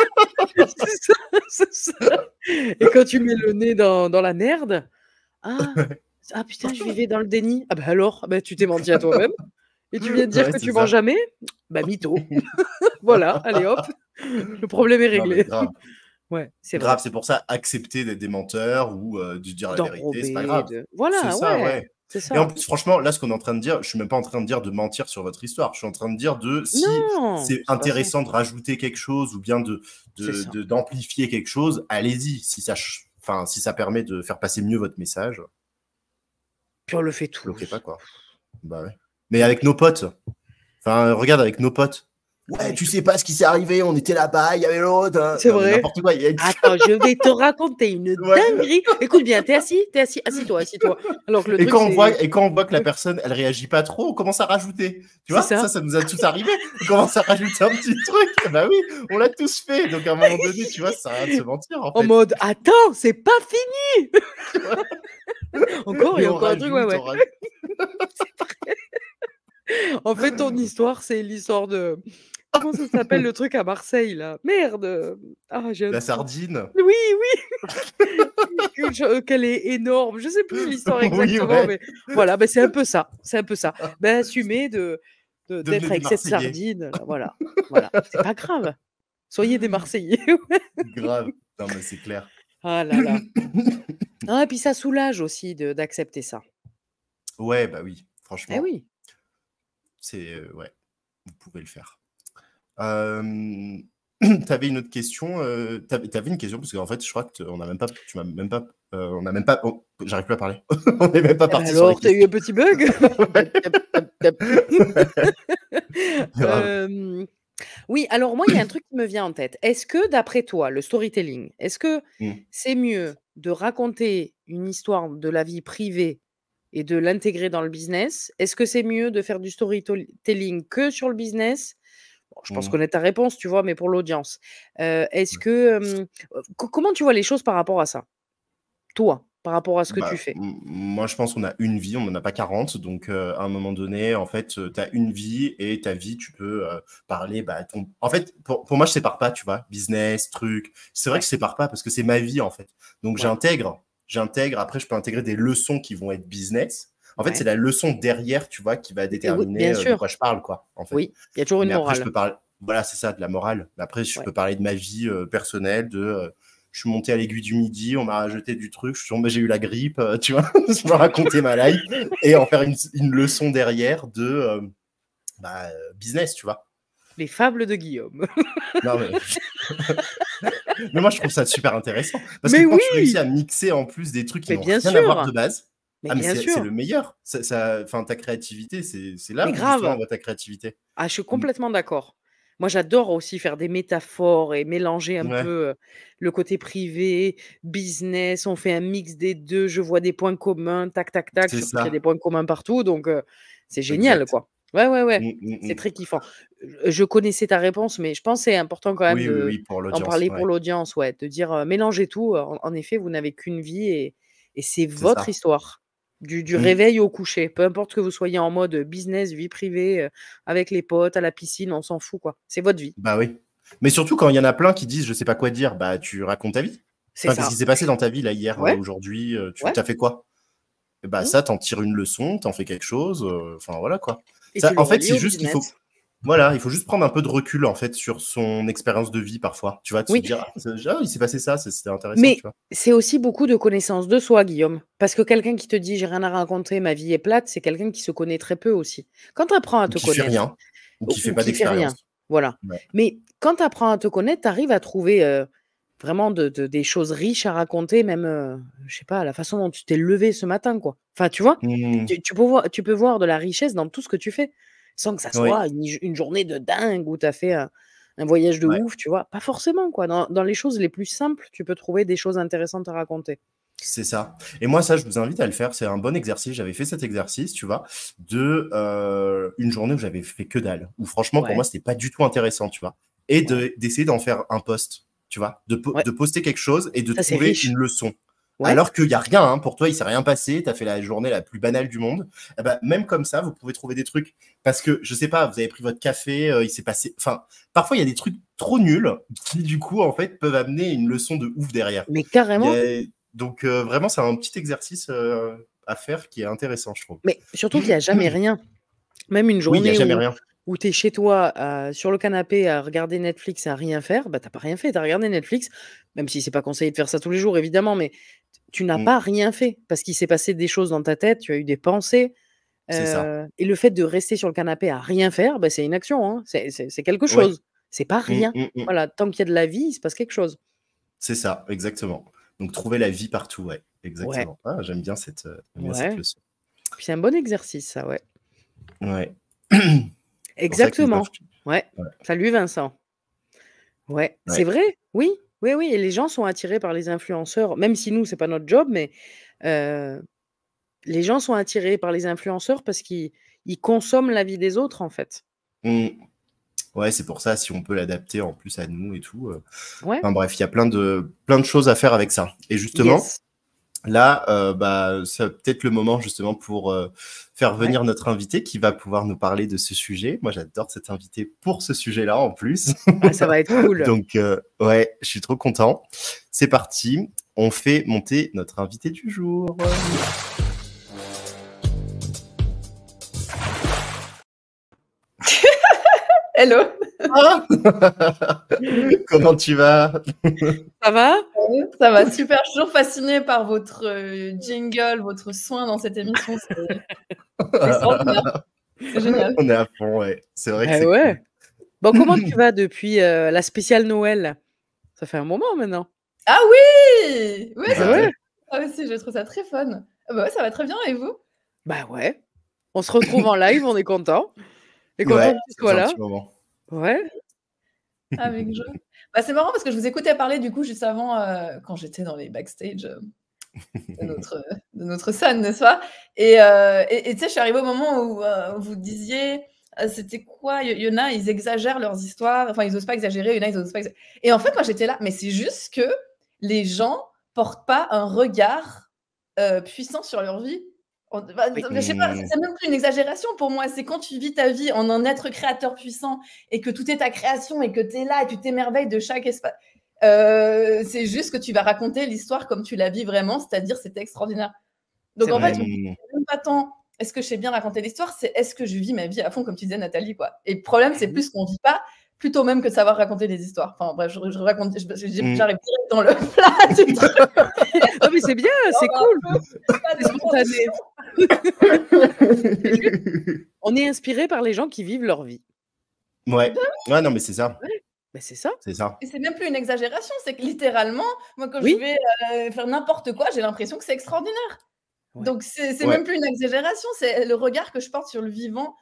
c'est ça. Et quand tu mets le nez dans la merde: «Ah, ah putain, je vivais dans le déni». Ah bah alors? Bah, tu t'es menti à toi-même et tu viens de dire Ouais, que c'est tu mens ça. jamais? Bah, mytho. Voilà, allez hop, le problème est Non, mais réglé. grave. Ouais, c'est Grave, vrai. c'est pour ça, accepter d'être des menteurs ou de dire la vérité, c'est pas D'enrober, grave. de C'est voilà, ça, ouais, ouais. c'est Et en ça. plus, franchement, là, ce qu'on est en train de dire, je suis même pas en train de dire de mentir sur votre histoire. Je suis en train de dire de si Non, c'est c'est pas ça. intéressant de rajouter quelque chose ou bien C'est ça. d'amplifier quelque chose, allez-y. Enfin, si ça permet de faire passer mieux votre message, Puis on le fait bloquez pas, tous. quoi. Bah ouais. Mais avec nos potes. Enfin, regarde avec nos potes. Ah Ouais, mais tu sais pas ce qui s'est arrivé, on était là-bas, il y avait l'autre. Hein. c'est Non, mais vrai. n'importe quoi. Attends, je vais te raconter une Ouais. dinguerie. Écoute bien, t'es assis? Assis-toi, assis-toi. Alors que le Et truc, quand on voit que la personne, elle réagit pas trop, on commence à rajouter. Tu c'est vois, ça. ça nous a tous arrivé. On commence à rajouter un petit truc. Bah oui, on l'a tous fait. Donc à un moment donné, tu vois, ça sert à rien de se mentir en En fait. mode: «Attends, c'est pas fini!» Encore et Et on encore un truc, ouais, rajoute, ouais. on rajoute. En fait, ton histoire, c'est l'histoire de comment ça s'appelle le truc à Marseille là? Merde, ah, j'ai un La trou. sardine. Oui, oui, qu'elle est énorme. Je sais plus l'histoire Oui, exactement, ouais. mais voilà, bah, c'est un peu ça, c'est un peu ça. Bah, assumer d'être Devenez des avec cette Marseillais. sardine là, voilà, c'est pas grave. Soyez des Marseillais, ouais. Grave. Non, mais c'est clair. Ah là là. Ah, et puis ça soulage aussi d'accepter ça. Ouais, bah oui, Eh franchement, oui. c'est ouais, vous pouvez le faire. T'avais une autre question, t'avais une question parce qu'en fait, je crois que on n'a même pas, tu m'as même pas, on n'a même pas, j'arrive plus à parler. On n'est même pas Eh ben parti sur les alors, t'as eu questions. un petit bug? Tap, tap, tap, tap. Grave. Oui, alors moi, il y a un truc qui me vient en tête. Est-ce que d'après toi, le storytelling, est-ce que Mm. c'est mieux de raconter une histoire de la vie privée et de l'intégrer dans le business? Est-ce que c'est mieux de faire du storytelling que sur le business? Bon, je pense Mm. connaître ta réponse, tu vois, mais pour l'audience. Est-ce que, comment tu vois les choses par rapport à ça? Toi, par rapport à ce que tu Bah, fais? moi, je pense qu'on a une vie, on n'en a pas 40. Donc, à un moment donné, en fait, tu as une vie et ta vie, tu peux parler. Bah, En fait, pour moi, je sépare pas, tu vois, business, truc. C'est vrai que Ouais, je sépare pas parce que c'est ma vie, en fait. Donc, ouais, j'intègre. Après, je peux intégrer des leçons qui vont être business. En fait, c'est ouais. la leçon derrière, tu vois, qui va Et oui, déterminer bien de quoi sûr. je parle, quoi, en fait. Oui, il y a toujours une Mais après, je morale. peux parler. Voilà, c'est ça, de la morale. Mais après, je Ouais. peux parler de ma vie personnelle, je suis monté à l'Aiguille du Midi, on m'a rajouté du truc, je suis tombé, j'ai eu la grippe, tu vois, je me raconter ma life et en faire une leçon derrière de business, tu vois. Les fables de Guillaume. Non, mais... mais moi, je trouve ça super intéressant parce que Mais quand tu réussis oui! à mixer en plus des trucs qui Mais n'ont bien rien à voir sûr! de base, Mais ah, mais bien c'est le sûr! meilleur. Enfin, ta créativité, c'est là Mais où justement on grave! voit ta créativité. Ah, je suis Mm. complètement d'accord. Moi, j'adore aussi faire des métaphores et mélanger un Ouais, peu, le côté privé, business, on fait un mix des 2. Je vois des points communs, tac, tac, tac, c'est surtout qu'il y a des ça, points communs partout, donc c'est génial, exact. quoi. Ouais, ouais, ouais, Mm, mm, c'est mm. très kiffant. Je connaissais ta réponse, mais je pense que c'est important quand même Oui, oui, oui, pour d'en l'audience, parler pour ouais, l'audience, ouais, de dire, mélangez tout, en effet, vous n'avez qu'une vie et c'est c'est votre ça. histoire. Du Mm. réveil au coucher, peu importe que vous soyez en mode business, vie privée, avec les potes, à la piscine, on s'en fout, quoi. C'est votre vie. Bah oui. Mais surtout quand il y en a plein qui disent je sais pas quoi dire, bah tu racontes ta vie. C'est Enfin, qu'est-ce qui ça. s'est passé dans ta vie là hier, Ouais, aujourd'hui, tu ouais. as fait quoi? Et bah Mmh. ça, t'en tires une leçon, t'en fais quelque chose, enfin voilà quoi. Et Ça, tu le en fait, relis c'est au juste qu'il faut, business. voilà, il faut juste prendre un peu de recul en fait sur son expérience de vie parfois. Tu vois, de se Oui, dire il s'est passé ça, c'était intéressant, tu mais vois. c'est aussi beaucoup de connaissance de soi, Guillaume. Parce que quelqu'un qui te dit: «J'ai rien à raconter, ma vie est plate», c'est quelqu'un qui se connaît très peu aussi. Quand tu apprends à Ou te qui fait connaître rien, ou qui ou fait pas qui fait rien, d'expérience. voilà. Ouais. Mais quand tu apprends à te connaître, tu arrives à trouver, vraiment des choses riches à raconter, même, je sais pas, la façon dont tu t'es levé ce matin, quoi. Enfin, tu vois? Mmh. Tu peux voir de la richesse dans tout ce que tu fais, sans que ça Oui, soit une journée de dingue où tu as fait un voyage de ouais. ouf, tu vois? Pas forcément, quoi. Dans les choses les plus simples, tu peux trouver des choses intéressantes à raconter. C'est ça. Et moi, ça, je vous invite à le faire. C'est un bon exercice. J'avais fait cet exercice, tu vois, de une journée où j'avais fait que dalle. Où franchement, pour moi, Ouais, c'était pas du tout intéressant, tu vois. Et ouais, d'essayer d'en faire un post, tu vois, ouais, de poster quelque chose et de ça c'est trouver riche. une leçon. Ouais, Alors qu'il n'y a rien, hein, pour toi, il s'est rien passé, tu as fait la journée la plus banale du monde. Eh ben, même comme ça, vous pouvez trouver des trucs. Parce que, je sais pas, vous avez pris votre café, il s'est passé. Enfin, parfois, il y a des trucs trop nuls qui, du coup, en fait, peuvent amener une leçon de ouf derrière. mais Il y carrément. a- Donc, vraiment, c'est un petit exercice à faire qui est intéressant, je trouve. Mais surtout qu'il y a jamais rien. Même une Oui, il n'y a journée jamais où rien. tu es chez toi, sur le canapé à regarder Netflix et à rien faire, bah, tu as pas rien fait. Tu as regardé Netflix, même si c'est pas conseillé de faire ça tous les jours évidemment, mais tu n'as Mm, pas rien fait parce qu'il s'est passé des choses dans ta tête, tu as eu des pensées, c'est ça. et le fait de rester sur le canapé à rien faire, bah, c'est une action, hein. C'est quelque Ouais. chose. C'est pas Mm, rien. mm, mm. Voilà, tant qu'il y a de la vie, il se passe quelque chose. C'est ça, exactement. Donc, trouver la vie partout, ouais. Ouais, Exactement. Ah, j'aime bien cette ouais. leçon. Puis c'est un bon exercice ça, ouais. Ouais. C'est pour ça qu'ils doivent. Exactement. Ouais. Ouais. Salut Vincent. Ouais, c'est Ouais. vrai, oui, oui, oui et les gens sont attirés par les influenceurs, même si nous, c'est pas notre job, mais heu, les gens sont attirés par les influenceurs parce qu'ils consomment la vie des autres, en fait. Mm. Ouais, c'est pour ça, si on peut l'adapter en plus à nous et tout. Ouais, Enfin bref, il y a plein de choses à faire avec ça. Et justement, yes, là, bah, c'est peut-être le moment justement pour faire ouais. venir notre invité qui va pouvoir nous parler de ce sujet. Moi, j'adore cet invité pour ce sujet-là en plus. Ah, ça va être cool. Donc, ouais, je suis trop content. C'est parti. On fait monter notre invité du jour. Hello. Ah Comment tu vas? Ça va? Ça va, super. Je suis toujours fascinée par votre jingle, votre soin dans cette émission. C'est extraordinaire. C'est génial. On est à fond, ouais. C'est vrai que c'est ouais. cool. Bon, comment tu vas depuis la spéciale Noël? Ça fait un moment maintenant. Ah oui! Oui, Bah ouais. Ah oui, si, je trouve ça très fun. Ah bah ouais, ça va très bien, et vous? Bah ouais. On se retrouve en live, on est content. Et content Ouais, que tu ça sois fait un là. petit moment. Ouais. Avec joie. Bah, c'est marrant parce que je vous écoutais parler du coup juste avant, quand j'étais dans les backstage de notre scène, n'est-ce pas? Et tu sais, je suis arrivée au moment où vous disiez, c'était quoi? Il y en a, ils exagèrent leurs histoires, enfin, ils osent pas exagérer, il y en a, ils osent pas exagérer. Et en fait, moi, j'étais là, mais c'est juste que les gens portent pas un regard puissant sur leur vie. Oui. Je sais pas, c'est même plus une exagération pour moi. C'est quand tu vis ta vie en un être créateur puissant et que tout est ta création et que tu es là et tu t'émerveilles de chaque espace. C'est juste que tu vas raconter l'histoire comme tu la vis vraiment, c'est-à-dire c'était extraordinaire. Donc en fait, je me dis, c'est même pas tant est-ce que je sais bien raconter l'histoire, c'est est-ce que je vis ma vie à fond, comme tu disais, Nathalie, quoi. Et le problème, c'est plus qu'on vit pas, plutôt même que de savoir raconter des histoires. Enfin bref, j'arrive direct dans le plat du truc. Ah mais c'est bien, c'est cool. C'est spontané. On est inspiré par les gens qui vivent leur vie. Ouais. Ouais, non, mais c'est ça. Ouais. Ben c'est ça. C'est ça. Et c'est même plus une exagération, c'est que littéralement, moi, quand Oui. je vais faire n'importe quoi, j'ai l'impression que c'est extraordinaire. Ouais. Donc, c'est Ouais. même plus une exagération, c'est le regard que je porte sur le vivant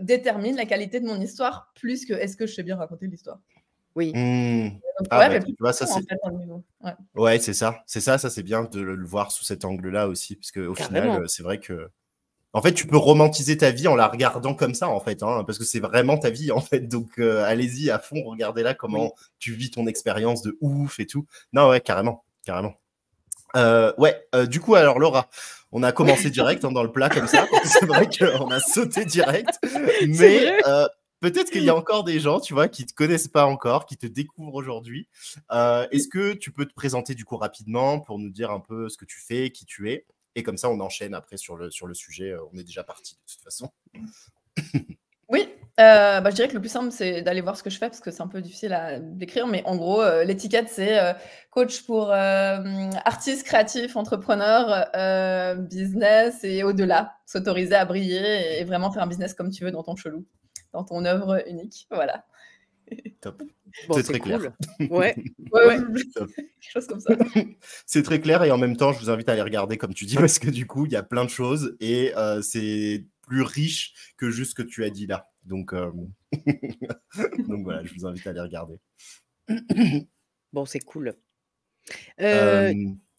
détermine la qualité de mon histoire, plus que est-ce que je sais bien raconter l'histoire. Oui. Donc, Ah, ouais, bah, mais tu plus vois, ça, profond, c'est. en fait, au niveau. Ouais. Ouais, c'est ça. C'est ça, c'est bien de le voir sous cet angle-là aussi. Parce qu'au Carrément. final, c'est vrai que. En fait, tu peux romantiser ta vie en la regardant comme ça, en fait, hein, parce que c'est vraiment ta vie, en fait. Donc, allez-y à fond, regardez-la comment tu vis ton expérience de ouf et tout. Non, ouais, carrément, carrément. Ouais, du coup, alors Laura, on a commencé direct dans le plat comme ça. C'est vrai qu'on a sauté direct, mais peut-être qu'il y a encore des gens, tu vois, qui te connaissent pas encore, qui te découvrent aujourd'hui. Est-ce que tu peux te présenter du coup rapidement pour nous dire un peu ce que tu fais, qui tu es, et comme ça on enchaîne après sur le sujet. On est déjà parti de toute façon. Oui, je dirais que le plus simple, c'est d'aller voir ce que je fais parce que c'est un peu difficile à décrire, mais en gros, l'étiquette, c'est coach pour artistes, créatifs, entrepreneurs, business et au-delà. S'autoriser à briller et vraiment faire un business comme tu veux dans ton chelou, dans ton œuvre unique. Voilà. Top. Bon, c'est très cool. clair. Ouais. Ouais. Top. Quelque chose comme ça. C'est très clair et en même temps, je vous invite à aller regarder comme tu dis parce que du coup, il y a plein de choses et c'est plus riche que juste ce que tu as dit là. Donc, donc voilà, je vous invite à aller regarder. Bon, c'est cool. Euh,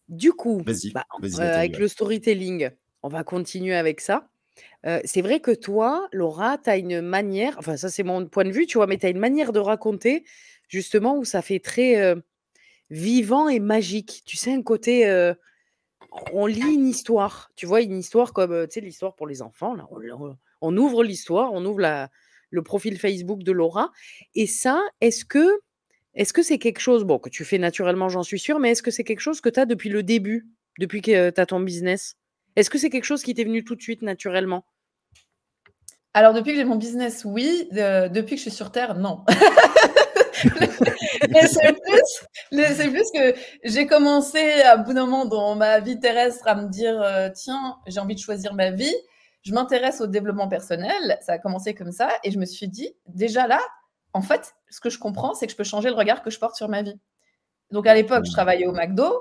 Du coup, Vas-y, Nathalie, avec ouais. le storytelling, on va continuer avec ça. C'est vrai que toi, Laura, tu as une manière, enfin ça c'est mon point de vue, tu vois, mais tu as une manière de raconter justement où ça fait très vivant et magique. Tu sais, un côté, on lit une histoire, tu vois, une histoire comme, tu sais, l'histoire pour les enfants, là, on ouvre l'histoire, on ouvre le profil Facebook de Laura. Et ça, est-ce que c'est quelque chose, bon, que tu fais naturellement, j'en suis sûre, mais est-ce que c'est quelque chose que tu as depuis le début, depuis que tu as ton business? Est-ce que c'est quelque chose qui t'est venu tout de suite naturellement? Alors, depuis que j'ai mon business, oui. Depuis que je suis sur Terre, non. Mais c'est plus que j'ai commencé à bout d'un moment dans ma vie terrestre à me dire tiens, j'ai envie de choisir ma vie. Je m'intéresse au développement personnel. Ça a commencé comme ça. Et je me suis dit, déjà là, en fait, ce que je comprends, c'est que je peux changer le regard que je porte sur ma vie. Donc, à l'époque, je travaillais au McDo.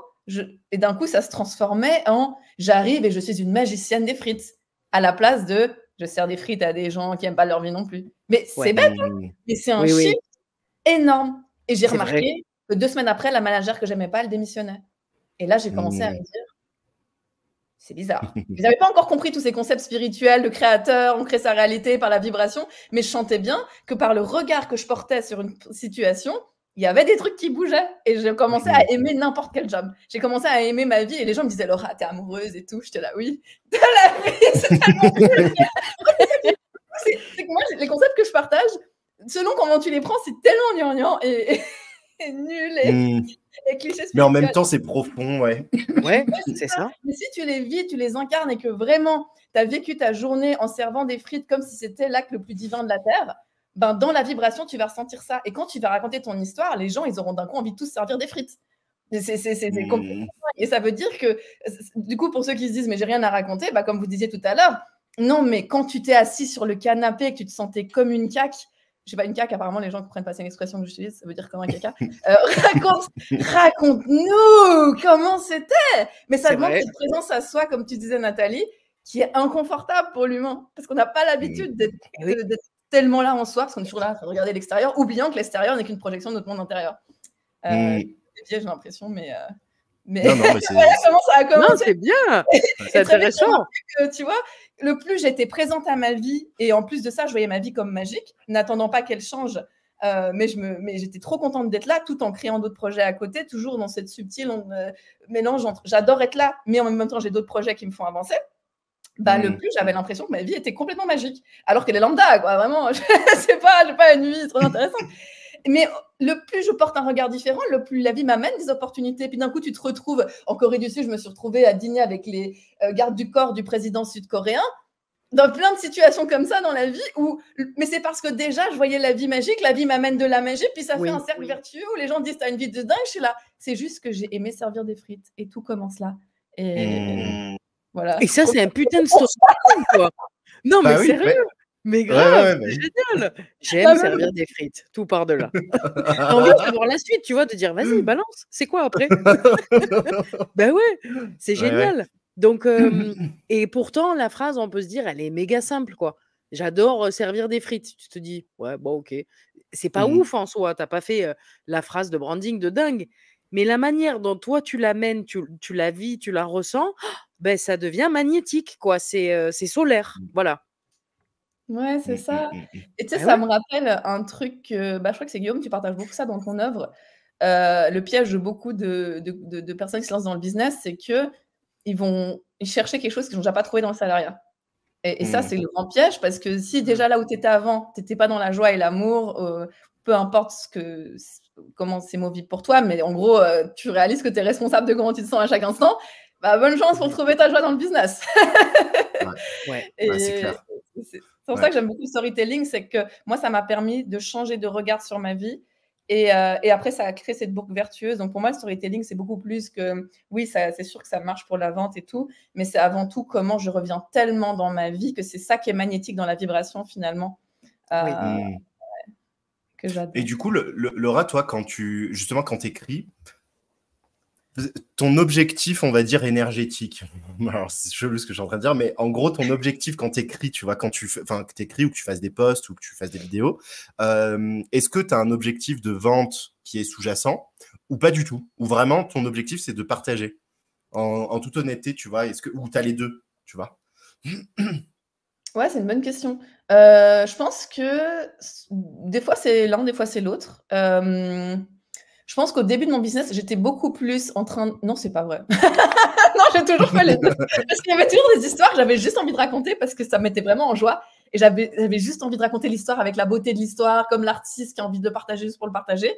Et d'un coup, ça se transformait en j'arrive et je suis une magicienne des frites. À la place de je sers des frites à des gens qui n'aiment pas leur vie non plus. Mais c'est bête, hein, mais c'est un shift énorme. Et j'ai remarqué que 2 semaines après, la manager que j'aimais pas, elle démissionnait. Et là, j'ai commencé à me dire, c'est bizarre. Je n'avais pas encore compris tous ces concepts spirituels de créateur, on crée sa réalité par la vibration, mais je sentais bien que par le regard que je portais sur une situation, il y avait des trucs qui bougeaient. Et j'ai commencé à aimer n'importe quel job. J'ai commencé à aimer ma vie et les gens me disaient, Laura, t'es amoureuse et tout. J'étais là, oui. De la vie, c'est tellement cool. C'est que moi, les concepts que je partage, selon comment tu les prends, c'est tellement gnangnan et nul et cliché spirituel. Mais en même temps, c'est profond, ouais. Ouais, c'est ça. Mais si tu les vis, tu les incarnes et que vraiment, tu as vécu ta journée en servant des frites comme si c'était l'acte le plus divin de la Terre, dans la vibration, tu vas ressentir ça. Et quand tu vas raconter ton histoire, les gens, ils auront d'un coup envie de tous servir des frites. C'est complètement. Et ça veut dire que, du coup, pour ceux qui se disent, mais j'ai rien à raconter, bah, comme vous disiez tout à l'heure, non, mais quand tu t'es assis sur le canapé et que tu te sentais comme une caque, je sais pas, une caque, apparemment, les gens comprennent pas, c'est une expression que j'utilise, ça veut dire comme un caca. Raconte-nous comment c'était. Mais ça demande cette présence à soi, comme tu disais, Nathalie, qui est inconfortable pour l'humain, parce qu'on n'a pas l'habitude d'être tellement là en soi, parce qu'on est toujours là à regarder l'extérieur, oubliant que l'extérieur n'est qu'une projection de notre monde intérieur. J'ai l'impression, mais non, mais c'est... comment ça a commencé. Non, c'est bien, c'est intéressant. Tu vois, le plus j'étais présente à ma vie, et en plus de ça, je voyais ma vie comme magique, n'attendant pas qu'elle change, mais j'étais trop contente d'être là, tout en créant d'autres projets à côté, toujours dans cette subtile mélange entre j'adore être là, mais en même temps, j'ai d'autres projets qui me font avancer. Bah, le plus, j'avais l'impression que ma vie était complètement magique, alors qu'elle est lambda, quoi, vraiment, j'ai pas une vie trop intéressante. Mais le plus je porte un regard différent, le plus la vie m'amène des opportunités. Puis d'un coup, tu te retrouves en Corée du Sud. Je me suis retrouvée à dîner avec les gardes du corps du président sud-coréen, dans plein de situations comme ça dans la vie. Mais c'est parce que déjà, je voyais la vie magique, la vie m'amène de la magie, puis ça fait un cercle vertueux où les gens disent t'as une vie de dingue. Je suis là. C'est juste que j'ai aimé servir des frites et tout commence là. Et voilà. Et ça, c'est un putain de story, quoi. Non, mais sérieux. Mais grave, c'est génial. J'aime servir des frites, tout par de là. T'as envie de savoir la suite, tu vois, de dire vas-y, balance. C'est quoi après? Ben ouais, c'est génial. Donc, et pourtant, la phrase, on peut se dire, elle est méga simple, quoi. J'adore servir des frites. Tu te dis, ouais, bon, ok. C'est pas ouf en soi. T'as pas fait la phrase de branding de dingue. Mais la manière dont toi, tu l'amènes, tu la vis, tu la ressens, ben, ça devient magnétique, quoi. C'est solaire. Voilà. Ouais, c'est ça. Et tu sais, ça me rappelle un truc, je crois que c'est Guillaume, tu partages beaucoup ça dans ton œuvre. Le piège de beaucoup de personnes qui se lancent dans le business, c'est qu'ils vont chercher quelque chose qu'ils n'ont déjà pas trouvé dans le salariat. Et ça, c'est le grand piège, parce que si déjà là où tu étais avant, tu n'étais pas dans la joie et l'amour, peu importe comment ces mots vivent pour toi, mais en gros, tu réalises que tu es responsable de comment tu te sens à chaque instant, bah, bonne chance pour trouver ta joie dans le business. C'est clair. C'est pour ça que j'aime beaucoup le storytelling, c'est que moi, ça m'a permis de changer de regard sur ma vie. Et après, ça a créé cette boucle vertueuse. Donc, pour moi, le storytelling, c'est beaucoup plus que... Oui, c'est sûr que ça marche pour la vente et tout, mais c'est avant tout comment je reviens tellement dans ma vie que c'est ça qui est magnétique dans la vibration, finalement. Que j'adore. Et du coup, Laura, toi, quand tu écris, ton objectif, on va dire, énergétique. Alors, c'est chelou ce que je suis en train de dire, mais en gros, ton objectif quand tu écris, tu vois, que tu écris ou que tu fasses des posts ou que tu fasses des vidéos, est-ce que tu as un objectif de vente qui est sous-jacent ou pas du tout? Ou vraiment, ton objectif, c'est de partager? En toute honnêteté, tu vois, ou tu as les deux, tu vois? Ouais, c'est une bonne question. Je pense que des fois, c'est l'un, des fois, c'est l'autre. Je pense qu'au début de mon business, j'étais beaucoup plus en train de... Non, c'est pas vrai. Non, j'ai toujours fait les deux. Parce qu'il y avait toujours des histoires que j'avais juste envie de raconter parce que ça me mettait vraiment en joie. Et j'avais juste envie de raconter l'histoire avec la beauté de l'histoire, comme l'artiste qui a envie de le partager juste pour le partager.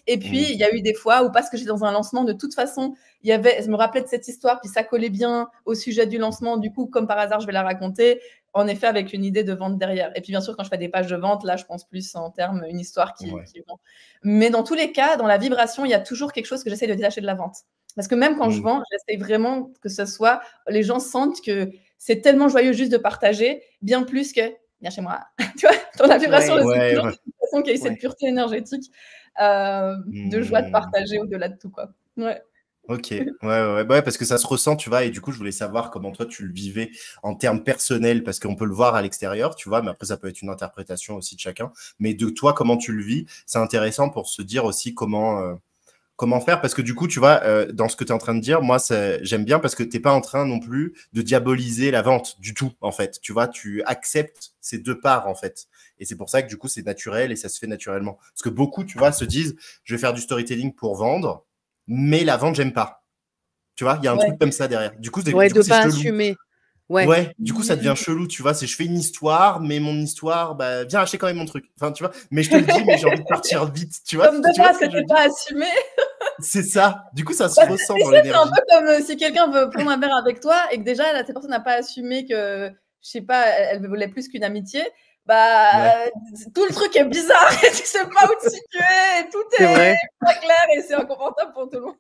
Et puis, il y a eu des fois où, parce que j'étais dans un lancement, de toute façon, je me rappelais de cette histoire, puis ça collait bien au sujet du lancement. Du coup, comme par hasard, je vais la raconter, en effet, avec une idée de vente derrière. Et puis, bien sûr, quand je fais des pages de vente, là, je pense plus en termes une histoire qui vend. Mais dans tous les cas, dans la vibration, il y a toujours quelque chose que j'essaie de détacher de la vente. Parce que même quand je vends, j'essaie vraiment que ce soit... Les gens sentent que c'est tellement joyeux juste de partager, bien plus que... Viens chez moi. Tu vois, dans la vibration, c'est toujours une façon qu'il y ait cette pureté énergétique de joie de partager au-delà de tout, quoi. Ouais. Ok, ouais, parce que ça se ressent, tu vois, et du coup, je voulais savoir comment toi, tu le vivais en termes personnels, parce qu'on peut le voir à l'extérieur, tu vois, mais après, ça peut être une interprétation aussi de chacun, mais de toi, comment tu le vis, c'est intéressant pour se dire aussi comment faire, parce que du coup, tu vois, dans ce que tu es en train de dire, moi, j'aime bien parce que tu n'es pas en train non plus de diaboliser la vente du tout, en fait, tu vois, tu acceptes ces deux parts, en fait, et c'est pour ça que du coup, c'est naturel et ça se fait naturellement, parce que beaucoup, tu vois, se disent, je vais faire du storytelling pour vendre, mais la vente, j'aime pas. Tu vois, il y a un truc comme ça derrière. Du coup, de pas assumer. Ouais, du coup, ça devient chelou, tu vois. Je fais une histoire, mais mon histoire, bah, viens acheter quand même mon truc. Enfin, tu vois, mais je te le dis, mais j'ai envie de partir vite, tu vois. Comme de base, que t'es pas assumé. C'est ça. Du coup, ça se ressent dans l'énergie. C'est un peu comme si quelqu'un veut prendre un verre avec toi et que déjà, cette personne n'a pas assumé que, je sais pas, elle voulait plus qu'une amitié. Bah, tout le truc est bizarre et tu sais pas où te situer et tout est pas clair et c'est inconfortable pour tout le monde.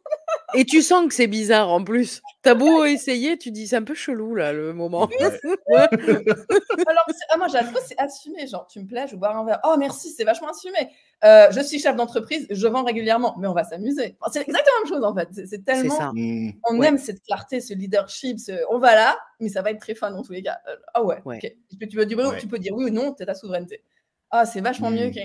Et tu sens que c'est bizarre en plus. T'as beau essayer, tu dis c'est un peu chelou là le moment. Ouais. Ouais. Alors, moi, j'adore, c'est assumé. Genre, tu me plais, je vais boire un verre. Oh, merci, c'est vachement assumé. Je suis chef d'entreprise, je vends régulièrement, mais on va s'amuser. Enfin, c'est exactement la même chose en fait. C'est C'est tellement. ça. On Ouais. aime cette clarté, ce leadership, on va là, mais ça va être très fun dans tous les cas. Ah ouais, Ouais. ok. Tu peux dire oui, Ouais. tu peux dire oui ou non, c'est ta souveraineté. Ah, c'est vachement mieux que.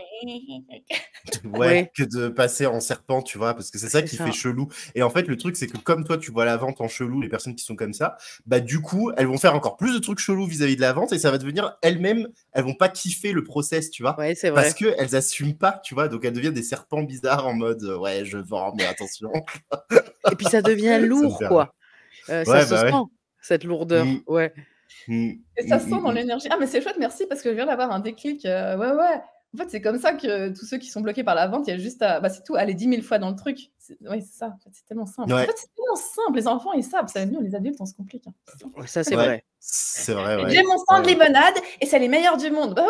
Ouais, Ouais. que de passer en serpent, tu vois, parce que c'est ça C'est qui ça. fait chelou. Et en fait, le truc, c'est que comme toi, tu vois la vente en chelou, les personnes qui sont comme ça, bah du coup, elles vont faire encore plus de trucs chelous vis-à-vis de la vente et ça va devenir elles-mêmes, elles vont pas kiffer le process, tu vois, Ouais, c'est parce vrai. que elles assument pas, tu vois, donc elles deviennent des serpents bizarres en mode ouais, je vends, mais attention. Et puis ça devient Ça me lourd, fait rire. quoi. Ça Ouais, se bah ouais. sent, cette lourdeur. Mm, Ouais. mm, Et ça se sent dans l'énergie. Ah, mais c'est chouette, merci, parce que je viens d'avoir un déclic. Ouais, ouais. En fait, c'est comme ça que tous ceux qui sont bloqués par la vente, il y a juste à. Bah, c'est tout, aller 10 000 fois dans le truc. Oui, c'est ça. En fait, c'est tellement simple. En Ouais, fait, c'est tellement simple. Les enfants, ils savent. Ça, nous, les adultes, on se complique. Hein. Ouais, ça, c'est ouais, vrai. c'est vrai, ouais. J'ai mon stand de Ouais. limonade et c'est les meilleurs du monde. Bah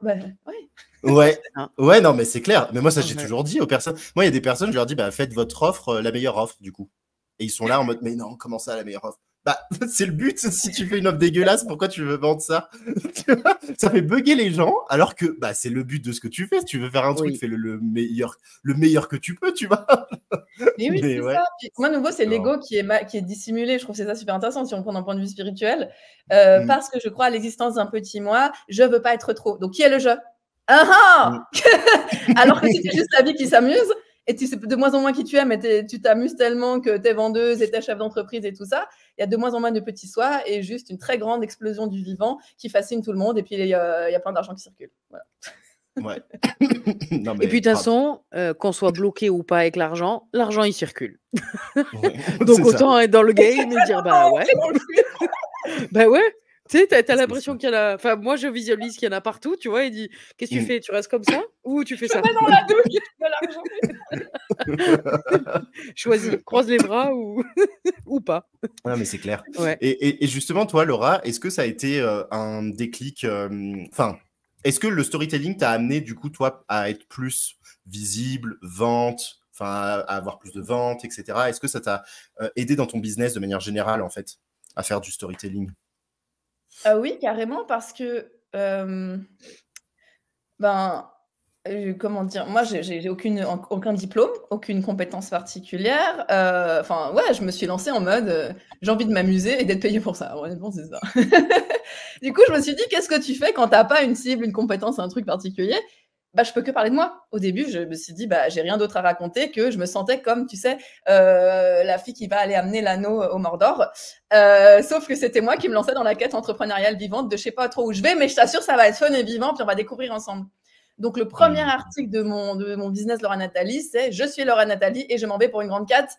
voilà. Bah, ouais. Ouais. Hein. Ouais, non, mais c'est clair. Mais moi, ça, j'ai Ouais. toujours dit aux personnes. Moi, il y a des personnes, je leur dis, bah, faites votre offre, la meilleure offre, du coup. Et ils sont là en mode, mais non, comment ça, la meilleure offre? Bah, c'est le but. Si tu fais une offre dégueulasse, pourquoi tu veux vendre ça? Tu vois, ça fait bugger les gens, alors que, bah, c'est le but de ce que tu fais. Si tu veux faire un truc, Oui. fais le meilleur que tu peux, tu vois. Mais oui, Mais c'est ouais. ça. Puis, moi, nouveau, c'est Non. l'ego qui est dissimulé. Je trouve que c'est ça super intéressant si on prend d'un point de vue spirituel. Mm, Parce que je crois à l'existence d'un petit moi, je veux pas être trop. Donc, qui est le je? Ah mm. Alors que si c'est juste la vie qui s'amuse, et tu sais de moins en moins qui tu es, mais tu t'amuses tellement que tu es vendeuse et tu es chef d'entreprise et tout ça, il y a de moins en moins de petits soi et juste une très grande explosion du vivant qui fascine tout le monde et puis il y a plein d'argent qui circule. Voilà. Ouais. Non, Et puis, mais de toute façon, qu'on soit bloqué ou pas avec l'argent, il circule. ouais, Donc, c'est ça. autant être dans le game et dire, bah ouais. Bah ouais. Tu sais, t'as C'est l'impression ça. qu'il y en a. Enfin, moi, je visualise qu'il y en a partout, tu vois. Il dit, qu'est-ce que tu Mm. fais? Tu restes comme ça ou tu fais Je ça? mets dans la douche de l'argent. Choisis, croise les bras ou, ou pas. Ah, mais c'est clair. Ouais. Et justement, toi, Laura, est-ce que ça a été un déclic enfin, est-ce que le storytelling t'a amené, du coup, toi, à être plus visible, vente, enfin, à avoir plus de ventes, etc. Est-ce que ça t'a aidé dans ton business de manière générale, en fait, à faire du storytelling? Oui, carrément, parce que, ben, comment dire? Moi, j'ai aucun diplôme, aucune compétence particulière. Enfin, ouais, je me suis lancée en mode, j'ai envie de m'amuser et d'être payée pour ça. Honnêtement, c'est ça. Du coup, je me suis dit: «Qu'est-ce que tu fais quand tu as pas une cible, une compétence, un truc particulier?» Bah, je peux que parler de moi. Au début, je me suis dit: «Bah, j'ai rien d'autre à raconter que je me sentais comme, tu sais, la fille qui va aller amener l'anneau au Mordor». Sauf que c'était moi qui me lançais dans la quête entrepreneuriale vivante de je sais pas trop où je vais, mais je t'assure, ça va être fun et vivant, puis on va découvrir ensemble. Donc, le premier article de mon business Laura Nathalie, c'est: je suis Laura Nathalie et je m'en vais pour une grande quête.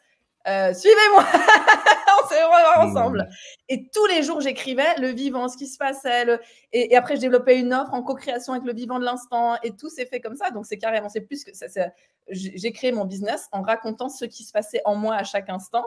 Suivez-moi, on se revoit ensemble. Et tous les jours, j'écrivais le vivant, ce qui se passait. Et après, je développais une offre en co-création avec le vivant de l'instant. Et tout s'est fait comme ça. Donc, c'est carrément, c'est plus que ça. J'ai créé mon business en racontant ce qui se passait en moi à chaque instant.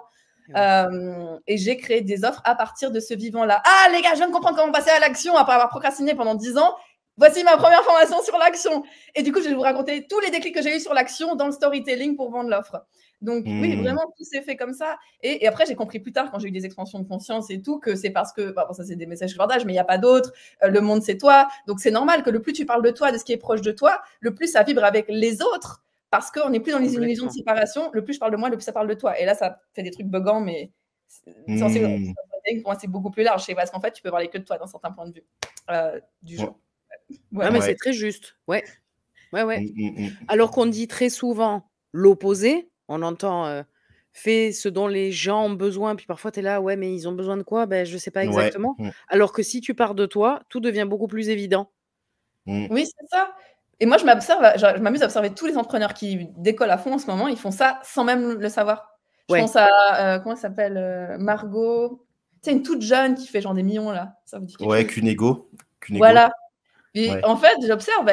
Et j'ai créé des offres à partir de ce vivant-là. Ah, les gars, je viens de comprendre comment passer à l'action après avoir procrastiné pendant 10 ans. Voici ma première formation sur l'action. Et du coup, je vais vous raconter tous les déclics que j'ai eu sur l'action dans le storytelling pour vendre l'offre. Donc, oui, vraiment, tout s'est fait comme ça. Et après, j'ai compris plus tard, quand j'ai eu des expansions de conscience et tout, que c'est parce que, bon, ça, c'est des messages que je partage, mais il n'y a pas d'autres. Le monde, c'est toi. Donc, c'est normal que le plus tu parles de toi, de ce qui est proche de toi, le plus ça vibre avec les autres. Parce qu'on n'est plus dans les illusions de séparation. Le plus je parle de moi, le plus ça parle de toi. Et là, ça fait des trucs buggants, mais pour moi, c'est beaucoup plus large. Parce qu'en fait, tu peux parler que de toi dans certains points de vue du jeu. Ouais, mais c'est très juste. Ouais. Alors qu'on dit très souvent l'opposé. On entend fais ce dont les gens ont besoin. Puis parfois, tu es là, ouais, mais ils ont besoin de quoi? Ben, je ne sais pas exactement. Alors que si tu pars de toi, tout devient beaucoup plus évident. Oui, c'est ça. Et moi, je m'amuse à observer tous les entrepreneurs qui décollent à fond en ce moment. Ils font ça sans même le savoir. Je pense à, comment elle s'appelle, Margot. Tu sais, une toute jeune qui fait genre des millions, là. Ça vous dit quelque chose? Cunego. Voilà. Et en fait, j'observe,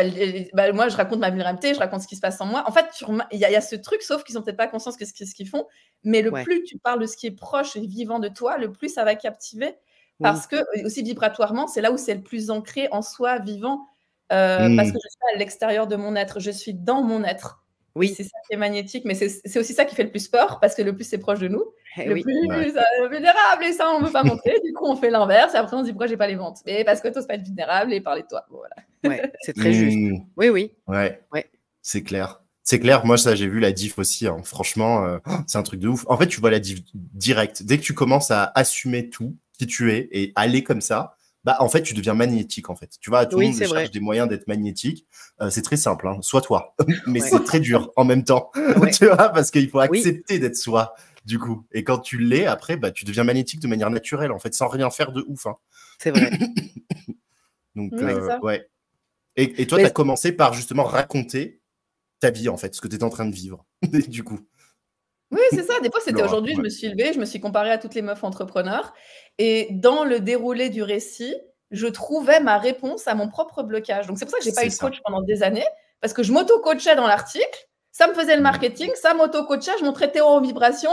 moi, je raconte ma vulnérabilité, je raconte ce qui se passe en moi. En fait, il y a ce truc, sauf qu'ils n'ont peut-être pas conscience de ce qu'ils font. Mais le plus tu parles de ce qui est proche et vivant de toi, le plus ça va captiver. Parce que, aussi vibratoirement, c'est là où c'est le plus ancré en soi, vivant. Parce que je suis à l'extérieur de mon être, je suis dans mon être. Oui. C'est ça qui est magnétique, mais c'est aussi ça qui fait le plus peur, parce que le plus c'est proche de nous, le Oui. plus vulnérable, et ça on veut pas montrer. Du coup, on fait l'inverse, et après on se dit pourquoi j'ai pas les ventes. Mais parce que t'oses pas être vulnérable et parler de toi. Bon, voilà. Ouais, c'est très juste. Oui, oui. Ouais. Ouais. C'est clair. C'est clair, moi ça j'ai vu la diff aussi, hein. Franchement, c'est un truc de ouf. En fait, tu vois la diff direct. Dès que tu commences à assumer tout, qui tu es, et aller comme ça, bah en fait tu deviens magnétique en fait. Tu vois, tout le Oui, monde c'est vrai. cherche des moyens d'être magnétique. C'est très simple, hein. Sois toi. Mais Ouais. c'est très dur en même temps. Ouais. Tu vois, parce qu'il faut Oui. accepter d'être soi, du coup. Et quand tu l'es, après, bah tu deviens magnétique de manière naturelle, en fait, sans rien faire de ouf, hein. C'est vrai. Donc, Oui, c'est ça. ouais. Et toi, Mais- tu as commencé par justement raconter ta vie, en fait, ce que tu es en train de vivre, du coup. Oui, c'est ça. Des fois, c'était Laura, aujourd'hui, je ouais. me suis levée, je me suis comparée à toutes les meufs entrepreneurs. Et dans le déroulé du récit, je trouvais ma réponse à mon propre blocage. Donc, c'est pour ça que j'ai pas eu de C'est ça. coach pendant des années, parce que je m'auto-coachais dans l'article, ça me faisait le Mm. marketing, ça m'auto-coachait, je montrais Théo en vibration.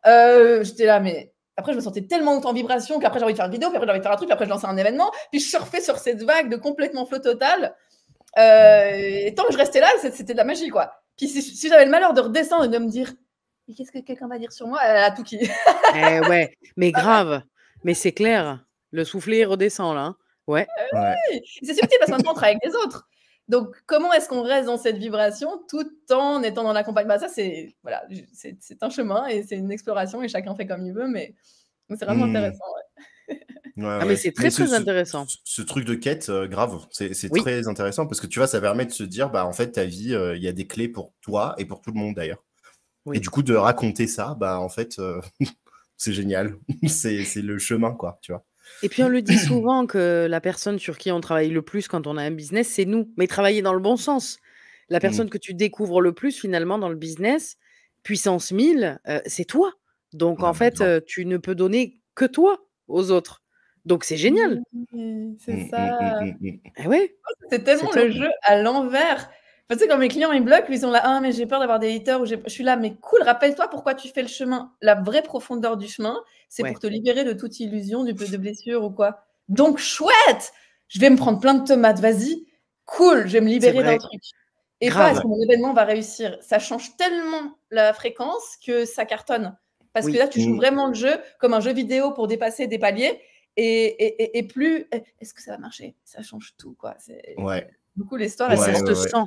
J'étais là, mais après, je me sentais tellement haute en vibration qu'après, j'ai envie de faire une vidéo, puis après, j'ai envie de faire un truc, puis après, je lançais un événement, puis je surfais sur cette vague de complètement flow total. Et tant que je restais là, c'était de la magie, quoi. Puis si j'avais le malheur de redescendre et de me dire, mais qu'est-ce que quelqu'un va dire sur moi? Elle a tout qui. Ouais, mais grave. Mais c'est clair. Le soufflet redescend là. Hein. Ouais. Ouais. C'est subtil parce que maintenant on travaille avec des autres. Donc comment est-ce qu'on reste dans cette vibration tout en étant dans l'accompagnement? Ça c'est voilà, c'est un chemin et c'est une exploration et chacun fait comme il veut, mais c'est vraiment intéressant. Ouais. Ah, mais c'est très, très intéressant. Ce truc de quête, grave, c'est Oui. très intéressant parce que tu vois, ça permet de se dire, bah en fait, ta vie, il y a des clés pour toi et pour tout le monde d'ailleurs. Oui. Et du coup, de raconter ça, bah en fait, c'est génial. C'est le chemin, quoi, tu vois. Et puis on le dit souvent que la personne sur qui on travaille le plus quand on a un business, c'est nous, mais travailler dans le bon sens. La personne que tu découvres le plus finalement dans le business, puissance 1000, c'est toi. Donc en fait, tu ne peux donner que toi aux autres. Donc c'est génial. Oui, c'est ça. Eh ouais. C'est tellement le jeu à l'envers. Enfin, tu sais, quand mes clients ils bloquent, ils sont là, ah, mais j'ai peur d'avoir des haters. Ou je suis là, mais cool, rappelle-toi pourquoi tu fais le chemin. La vraie profondeur du chemin, c'est pour te libérer de toute illusion, de blessure ou quoi. Donc, chouette, je vais me prendre plein de tomates, vas-y, cool, je vais me libérer d'un truc. Et pas est-ce que mon événement va réussir. Ça change tellement la fréquence que ça cartonne. Parce que là, tu joues vraiment le jeu comme un jeu vidéo pour dépasser des paliers. Et plus, est-ce que ça va marcher? Ça change tout, quoi. Ouais. Du coup, l'histoire, ça se sent.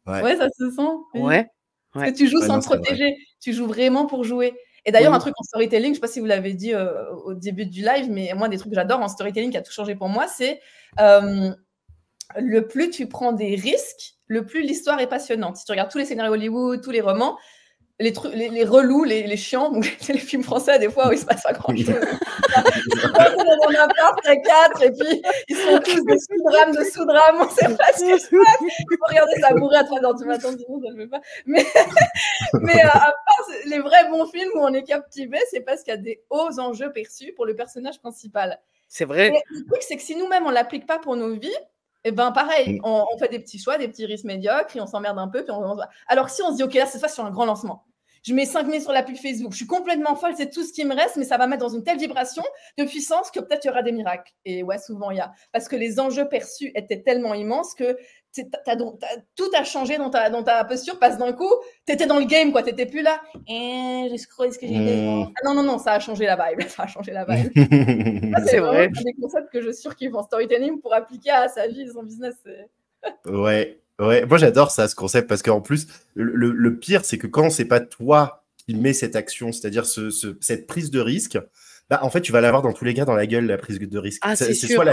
Ouais, ça se sent. Oui. Ouais. Parce que tu joues sans te protéger. Tu joues vraiment pour jouer. Et d'ailleurs, un truc en storytelling, je ne sais pas si vous l'avez dit au début du live, mais moi, des trucs que j'adore en storytelling qui a tout changé pour moi, c'est le plus tu prends des risques, le plus l'histoire est passionnante. Si tu regardes tous les scénarios Hollywood, tous les romans, les relous, les chiants, donc c'est les films français des fois où il se passe pas grand-chose. Dans un appart à 4 et puis ils sont tous des sous-drames de sous-drames, on sait pas ce qui se passe. Il faut regarder ça bourré à 3h du matin, sinon ça ne le fait pas. Mais à part les vrais bons films où on est captivé, c'est parce qu'il y a des hauts enjeux perçus pour le personnage principal. C'est vrai. Et le truc, c'est que si nous-mêmes on l'applique pas pour nos vies, et ben pareil, on fait des petits choix, des petits risques médiocres, et on s'emmerde un peu. Puis alors que si on se dit, ok, là, c'est ça sur un grand lancement. Je mets 5 000 sur la pub Facebook. Je suis complètement folle, c'est tout ce qui me reste, mais ça va mettre dans une telle vibration de puissance que peut-être il y aura des miracles. Et ouais, souvent il y a. Parce que les enjeux perçus étaient tellement immenses que tout a changé dans ta posture, parce que d'un coup, tu étais dans le game, quoi. Tu n'étais plus là. Je scroll ce que j'ai dit. Ah non, ça a changé la vibe. Ça a changé la vibe. C'est vrai. Des concepts que je surkiffe en storytelling pour appliquer à sa vie et son business. Ouais. Moi j'adore ça, ce concept, parce qu'en plus, le pire, c'est que quand c'est pas toi qui mets cette action, c'est-à-dire cette prise de risque, bah, en fait, tu vas l'avoir dans tous les cas dans la gueule, la prise de risque. Ah, c'est soit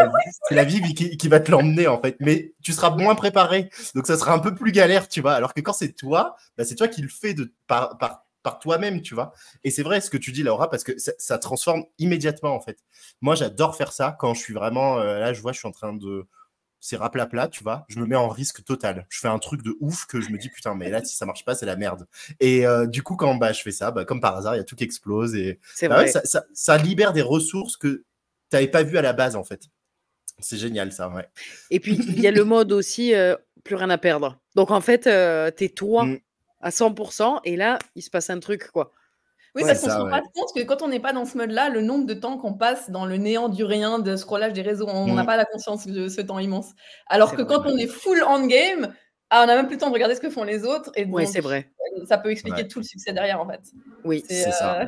la vie qui va te l'emmener, en fait, mais tu seras moins préparé, donc ça sera un peu plus galère, tu vois. Alors que quand c'est toi, bah, c'est toi qui le fais par toi-même, tu vois. Et c'est vrai ce que tu dis, Laura, parce que ça transforme immédiatement, en fait. Moi, j'adore faire ça quand je suis vraiment, là, je suis en train de... C'est raplapla, tu vois, je me mets en risque total. Je fais un truc de ouf que je me dis, putain, mais là, si ça marche pas, c'est la merde. Et du coup, quand je fais ça, comme par hasard, il y a tout qui explose. Et vrai. Ouais, ça libère des ressources que tu n'avais pas vues à la base, en fait. C'est génial, ça, ouais. Et puis, il y a le mode aussi, plus rien à perdre. Donc, en fait, t'es toi à 100%, et là, il se passe un truc, quoi. Oui, parce qu'on se rend pas compte que quand on n'est pas dans ce mode-là, le nombre de temps qu'on passe dans le néant du rien, de scrollage des réseaux, on n'a pas la conscience de ce temps immense. Alors que quand on est full on game, Ah, on a même plus le temps de regarder ce que font les autres et Ouais, donc c'est vrai. ça peut expliquer Ouais, tout le succès derrière, en fait. Oui. c'est ça.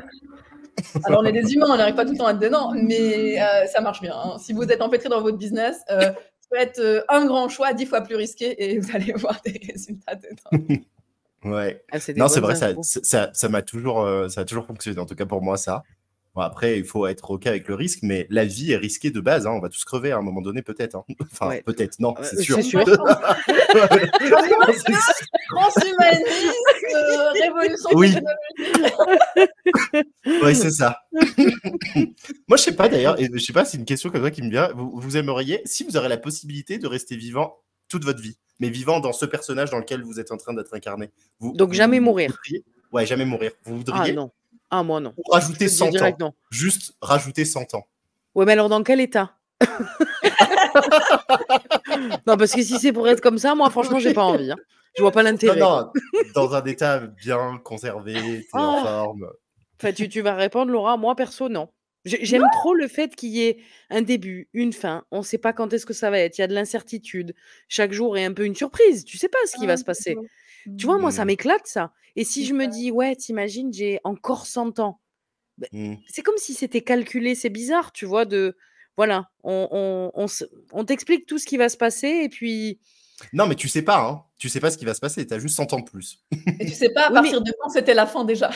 Alors on est des humains, on n'arrive pas tout le temps à être dedans, mais ça marche bien, hein. Si vous êtes empêtré dans votre business, faites un grand choix 10 fois plus risqué et vous allez voir des résultats dedans. Ouais. Ah, c'est des Non, c'est bonnes vrai, infos. ça a toujours fonctionné, en tout cas pour moi, ça. Bon, après, il faut être OK avec le risque, mais la vie est risquée de base, hein. On va tous crever à un moment donné, peut-être, hein. Enfin, Ouais. peut-être, non, c'est sûr. C'est sûr. Transhumanisme, révolution Oui. technologique. Ouais, c'est ça. Moi, je sais pas d'ailleurs, et je sais pas, c'est une question comme ça qui me vient. Vous aimeriez, si vous aurez la possibilité de rester vivant toute votre vie, mais vivant dans ce personnage dans lequel vous êtes en train d'être incarné, Donc jamais mourir. voudriez Ouais, jamais mourir. Vous Ah voudriez non. Ah moi non. ou rajouter Je te dis 100 ans? direct non. Juste rajouter 100 ans. Ouais, mais alors dans quel état? Non, parce que si c'est pour être comme ça, moi franchement, j'ai pas envie, hein. Je vois pas l'intérêt. Non, dans un état bien conservé, t'es en forme. Enfin, tu vas répondre, Laura. Moi, perso, non. J'aime trop le fait qu'il y ait un début, une fin. On ne sait pas quand est-ce que ça va être. Il y a de l'incertitude. Chaque jour est un peu une surprise. Tu sais pas ce qui va se passer. Tu vois, moi, ça m'éclate, ça. Et si je me dis, ouais, t'imagines, j'ai encore 100 ans. C'est comme si c'était calculé. C'est bizarre, tu vois, voilà, on t'explique tout ce qui va se passer et puis... Non, mais tu sais pas, hein. Tu sais pas ce qui va se passer. T'as juste 100 ans de plus. Et tu sais pas à partir de quand c'était la fin déjà.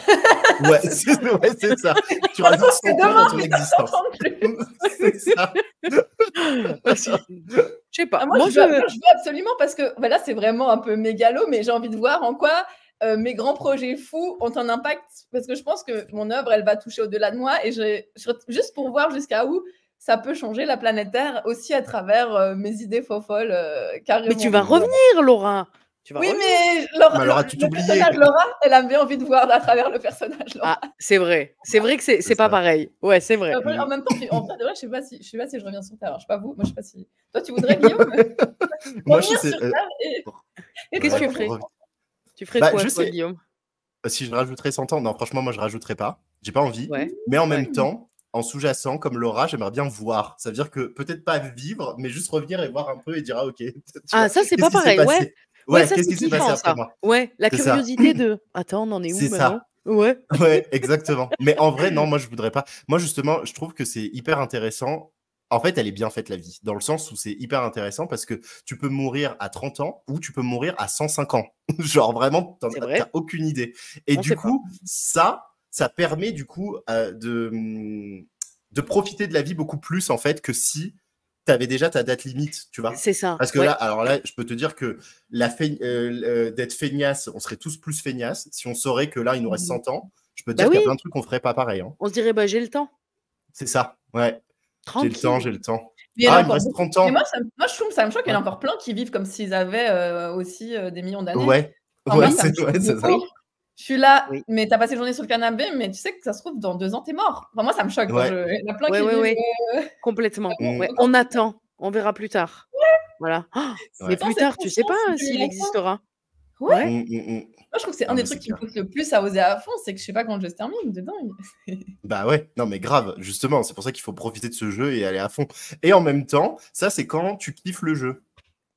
Ouais, c'est ça. Tu rajoutes 100 ans dans ton existence. C'est ça. Je sais pas. Moi, je veux absolument parce que là, c'est vraiment un peu mégalo, mais j'ai envie de voir en quoi mes grands projets fous ont un impact. Parce que je pense que mon œuvre, elle va toucher au-delà de moi. Et juste pour voir jusqu'à où ça peut changer la planète Terre aussi à travers mes idées folles, carrément. Mais tu vas revenir, Laura. Mais Laura, tu le t'oubliais. personnage Laura, elle a bien envie de voir à travers le personnage Laura. Ah, c'est vrai. C'est vrai que c'est pas pareil. Ouais, c'est vrai. En même temps, en vrai, je sais pas si je reviens sur Terre. Alors, je sais pas vous. Moi, je sais pas si. Toi, tu voudrais, Guillaume? Moi, je sais. Qu'est-ce que tu ferais? Tu ferais quoi, toi, Guillaume? Si je rajouterais 100 ans, non, franchement, moi, je rajouterais pas. J'ai pas envie. Ouais. Mais en même temps, en sous-jacent, comme Laura, j'aimerais bien voir. Ça veut dire que peut-être pas vivre, mais juste revenir et voir un peu et dire, ah, ok. Ah, ça, c'est pas pareil, ouais. Ouais, qu'est-ce qui s'est passé après moi? Ouais, la curiosité de. Attends, on en est où maintenant? C'est ça. Ouais. Ouais, exactement. Mais en vrai, non, moi, je voudrais pas. Moi, justement, je trouve que c'est hyper intéressant. En fait, elle est bien faite, la vie, dans le sens où c'est hyper intéressant parce que tu peux mourir à 30 ans ou tu peux mourir à 105 ans. Genre, vraiment, t'as aucune idée. Et du coup, ça permet, du coup, de profiter de la vie beaucoup plus, en fait, que si tu avais déjà ta date limite, tu vois. C'est ça. Parce que là, alors là, je peux te dire que d'être feignasse, on serait tous plus feignasses. Si on saurait que là, il nous reste 100 ans, je peux te dire qu'il y a plein de trucs qu'on ferait pas pareil. Hein. On se dirait, j'ai le temps. C'est ça, ouais. Tranquille. J'ai le temps. Il me reste 30 ans. Mais moi, je trouve ça me choque qu'il y en a encore plein qui vivent comme s'ils avaient aussi des millions d'années. Ouais, c'est ça. Je suis là, mais t'as passé la journée sur le canapé, mais tu sais que ça se trouve, dans 2 ans, t'es mort. Enfin, moi, ça me choque. Il y en a plein qui vivent... Complètement. On attend. On verra plus tard. Voilà. Mais plus tard, tu sais pas s'il existera. Ouais. Moi, je trouve que c'est un des trucs qui me pousse le plus à oser à fond, c'est que je sais pas quand je se termine, dedans. Bah ouais, non mais grave, justement, c'est pour ça qu'il faut profiter de ce jeu et aller à fond. Et en même temps, ça, c'est quand tu kiffes le jeu.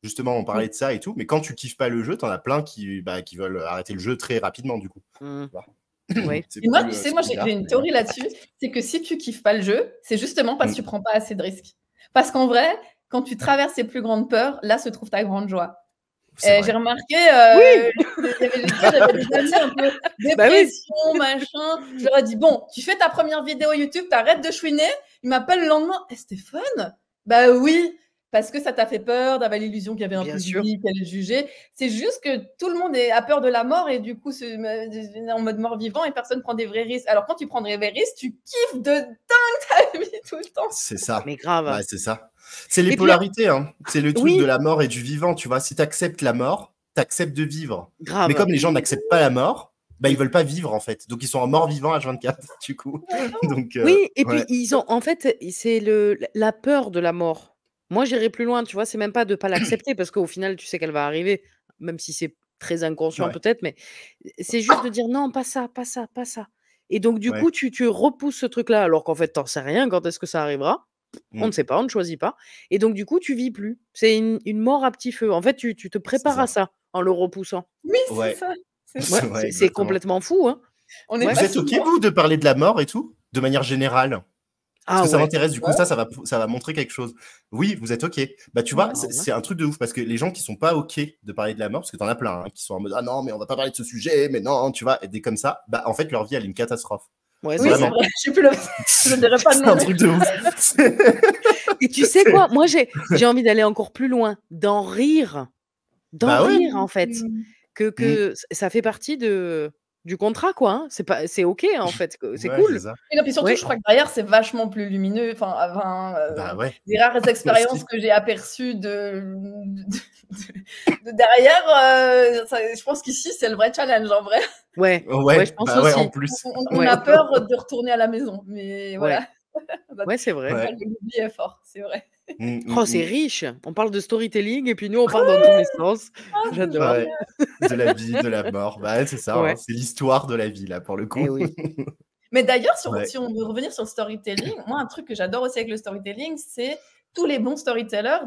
Justement, on parlait de ça et tout, mais quand tu kiffes pas le jeu, t'en as plein qui veulent arrêter le jeu très rapidement, du coup. Ouais. Et moi, tu sais, j'ai une théorie là-dessus, c'est que si tu kiffes pas le jeu, c'est justement parce que tu prends pas assez de risques. Parce qu'en vrai, quand tu traverses tes plus grandes peurs, là se trouve ta grande joie. J'ai remarqué, j'avais des amis un peu dépression, machin. Je leur ai dit, bon, tu fais ta première vidéo YouTube, t'arrêtes de chouiner. Ils m'appellent le lendemain. Stéphane? Bah oui, parce que ça t'a fait peur, t'avais l'illusion qu'il y avait un public, qu'elle allait juger. C'est juste que tout le monde a peur de la mort et du coup, c'est en mode mort-vivant et personne prend des vrais risques. Alors, quand tu prends des vrais risques, tu kiffes de dingue ta vie tout le temps. C'est ça. Mais grave. Ouais, c'est ça. C'est les polarités, hein. C'est le truc de la mort et du vivant, tu vois. Si tu acceptes la mort, tu acceptes de vivre. Grave. Mais comme les gens n'acceptent pas la mort, bah, ils veulent pas vivre, en fait. Donc, ils sont en mort-vivant H24, du coup. Donc, oui, et puis, ils ont... En fait, c'est la peur de la mort. Moi, j'irais plus loin, tu vois. C'est même pas de pas l'accepter, parce qu'au final, tu sais qu'elle va arriver, même si c'est très inconscient peut-être, mais c'est juste de dire non, pas ça, pas ça, pas ça. Et donc, du coup, tu repousses ce truc-là, alors qu'en fait, t'en sais rien quand est-ce que ça arrivera. On ne sait pas, on ne choisit pas. Et donc, du coup, tu vis plus. C'est une mort à petit feu. En fait, tu te prépares à ça. en le repoussant. Oui, Ouais. c'est ça. C'est Ouais, ça. Ouais, c'est exactement. complètement fou, hein. On est Ouais. Vous êtes OK, facilement. vous, de parler de la mort et tout, de manière générale? Parce Ah que ça ouais. m'intéresse, du coup, Ouais. ça va montrer quelque chose. Oui, vous êtes OK. Bah, tu vois, Ouais. Ah ouais. c'est un truc de ouf, parce que les gens qui sont pas OK de parler de la mort, parce que t'en as plein, hein, qui sont en mode, ah non, mais on va pas parler de ce sujet, mais non, tu vois, et des comme ça, bah, en fait, leur vie, elle est une catastrophe. Ouais, Oui, c'est c'est Vraiment. vrai. vrai. Je sais plus le. Je ne dirais pas de C'est nom. un mais- truc de ouf. Et tu sais quoi? Moi, j'ai envie d'aller encore plus loin, d'en rire. D'en Bah ouais. rire, en fait. Mm. Que ça fait partie du contrat, quoi, hein. C'est OK, en fait, c'est Ouais, c'est cool. ça. Et non, puis surtout, Ouais. je crois que derrière, c'est vachement plus lumineux. Enfin, Bah ouais. des rares expériences Aussi. que j'ai aperçues de derrière, je pense qu'ici, c'est le vrai challenge, en vrai. Ouais, Ouais, je pense bah ouais, en aussi. plus. On Ouais. a peur de retourner à la maison, mais Ouais. voilà. Ouais, c'est vrai. Ouais. L'oubli est fort, c'est vrai. Oh, c'est riche. On parle de storytelling et puis nous, on part dans tous les sens. Ah, c'est J'adore. Ouais. De la vie, de la mort. Bah ouais, c'est ça, Ouais. hein, c'est l'histoire de la vie, là, pour le coup. Eh oui. Mais d'ailleurs, Ouais. si on veut revenir sur le storytelling, moi, un truc que j'adore aussi avec le storytelling, c'est tous les bons storytellers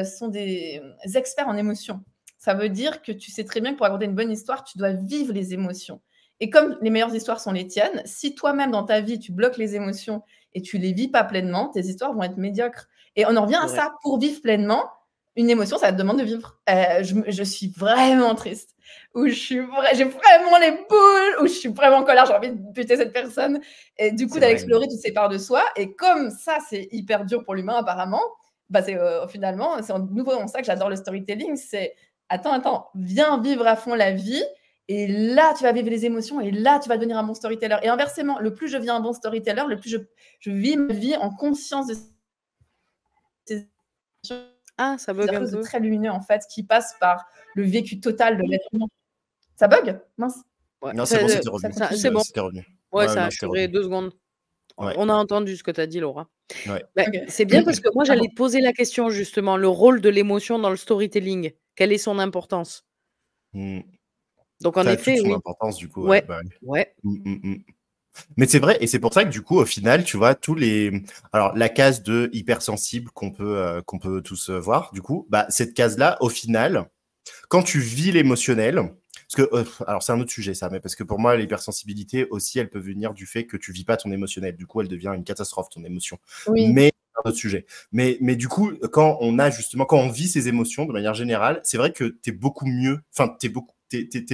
sont des experts en émotions. Ça veut dire que tu sais très bien que pour raconter une bonne histoire, tu dois vivre les émotions. Et comme les meilleures histoires sont les tiennes, si toi-même dans ta vie, tu bloques les émotions et tu les vis pas pleinement, tes histoires vont être médiocres. Et on en revient à C'est vrai. ça, pour vivre pleinement, une émotion, ça te demande de vivre. Je suis vraiment triste, où j'ai vraiment les boules, où je suis vraiment en colère, j'ai envie de buter cette personne. Et du coup, C'est d'aller vrai. explorer toutes ces parts de soi. Et comme ça, c'est hyper dur pour l'humain, apparemment, bah c'est finalement, c'est de nouveau dans ça que j'adore le storytelling. C'est attends, viens vivre à fond la vie. Et là, tu vas vivre les émotions. Et là, tu vas devenir un bon storyteller. Et inversement, le plus je deviens un bon storyteller, le plus je vis ma vie en conscience de ces émotions. Ah, ça C'est bug quelque un chose de peu. très lumineux, en fait, qui passe par le vécu total de l'être humain. Ça bug? Mince. Ouais. Non, c'est bon, c'était revenu. continue. C'est bon. C'était revenu. Ouais, Ouais, ça a non, c'était assuré revenu. 2 secondes. Ouais. On a entendu ce que tu as dit, Laura. Ouais. Bah, Ok. c'est bien parce que moi, Ah j'allais bon. te poser la question, justement, le rôle de l'émotion dans le storytelling. Quelle est son importance? Donc, en Ça a toute effet, son oui. importance, du coup. Ouais. Bah, Ouais. Mais c'est vrai, et c'est pour ça que du coup, au final, tu vois, alors la case de hypersensible qu'on peut tous voir, du coup, bah cette case-là, au final, quand tu vis l'émotionnel, parce que alors c'est un autre sujet ça, mais parce que pour moi, l'hypersensibilité aussi, elle peut venir du fait que tu vis pas ton émotionnel. Du coup, elle devient une catastrophe ton émotion. Oui. Mais c'est un autre sujet. Mais du coup, quand on vit ces émotions de manière générale, c'est vrai que t'es beaucoup mieux, enfin t'es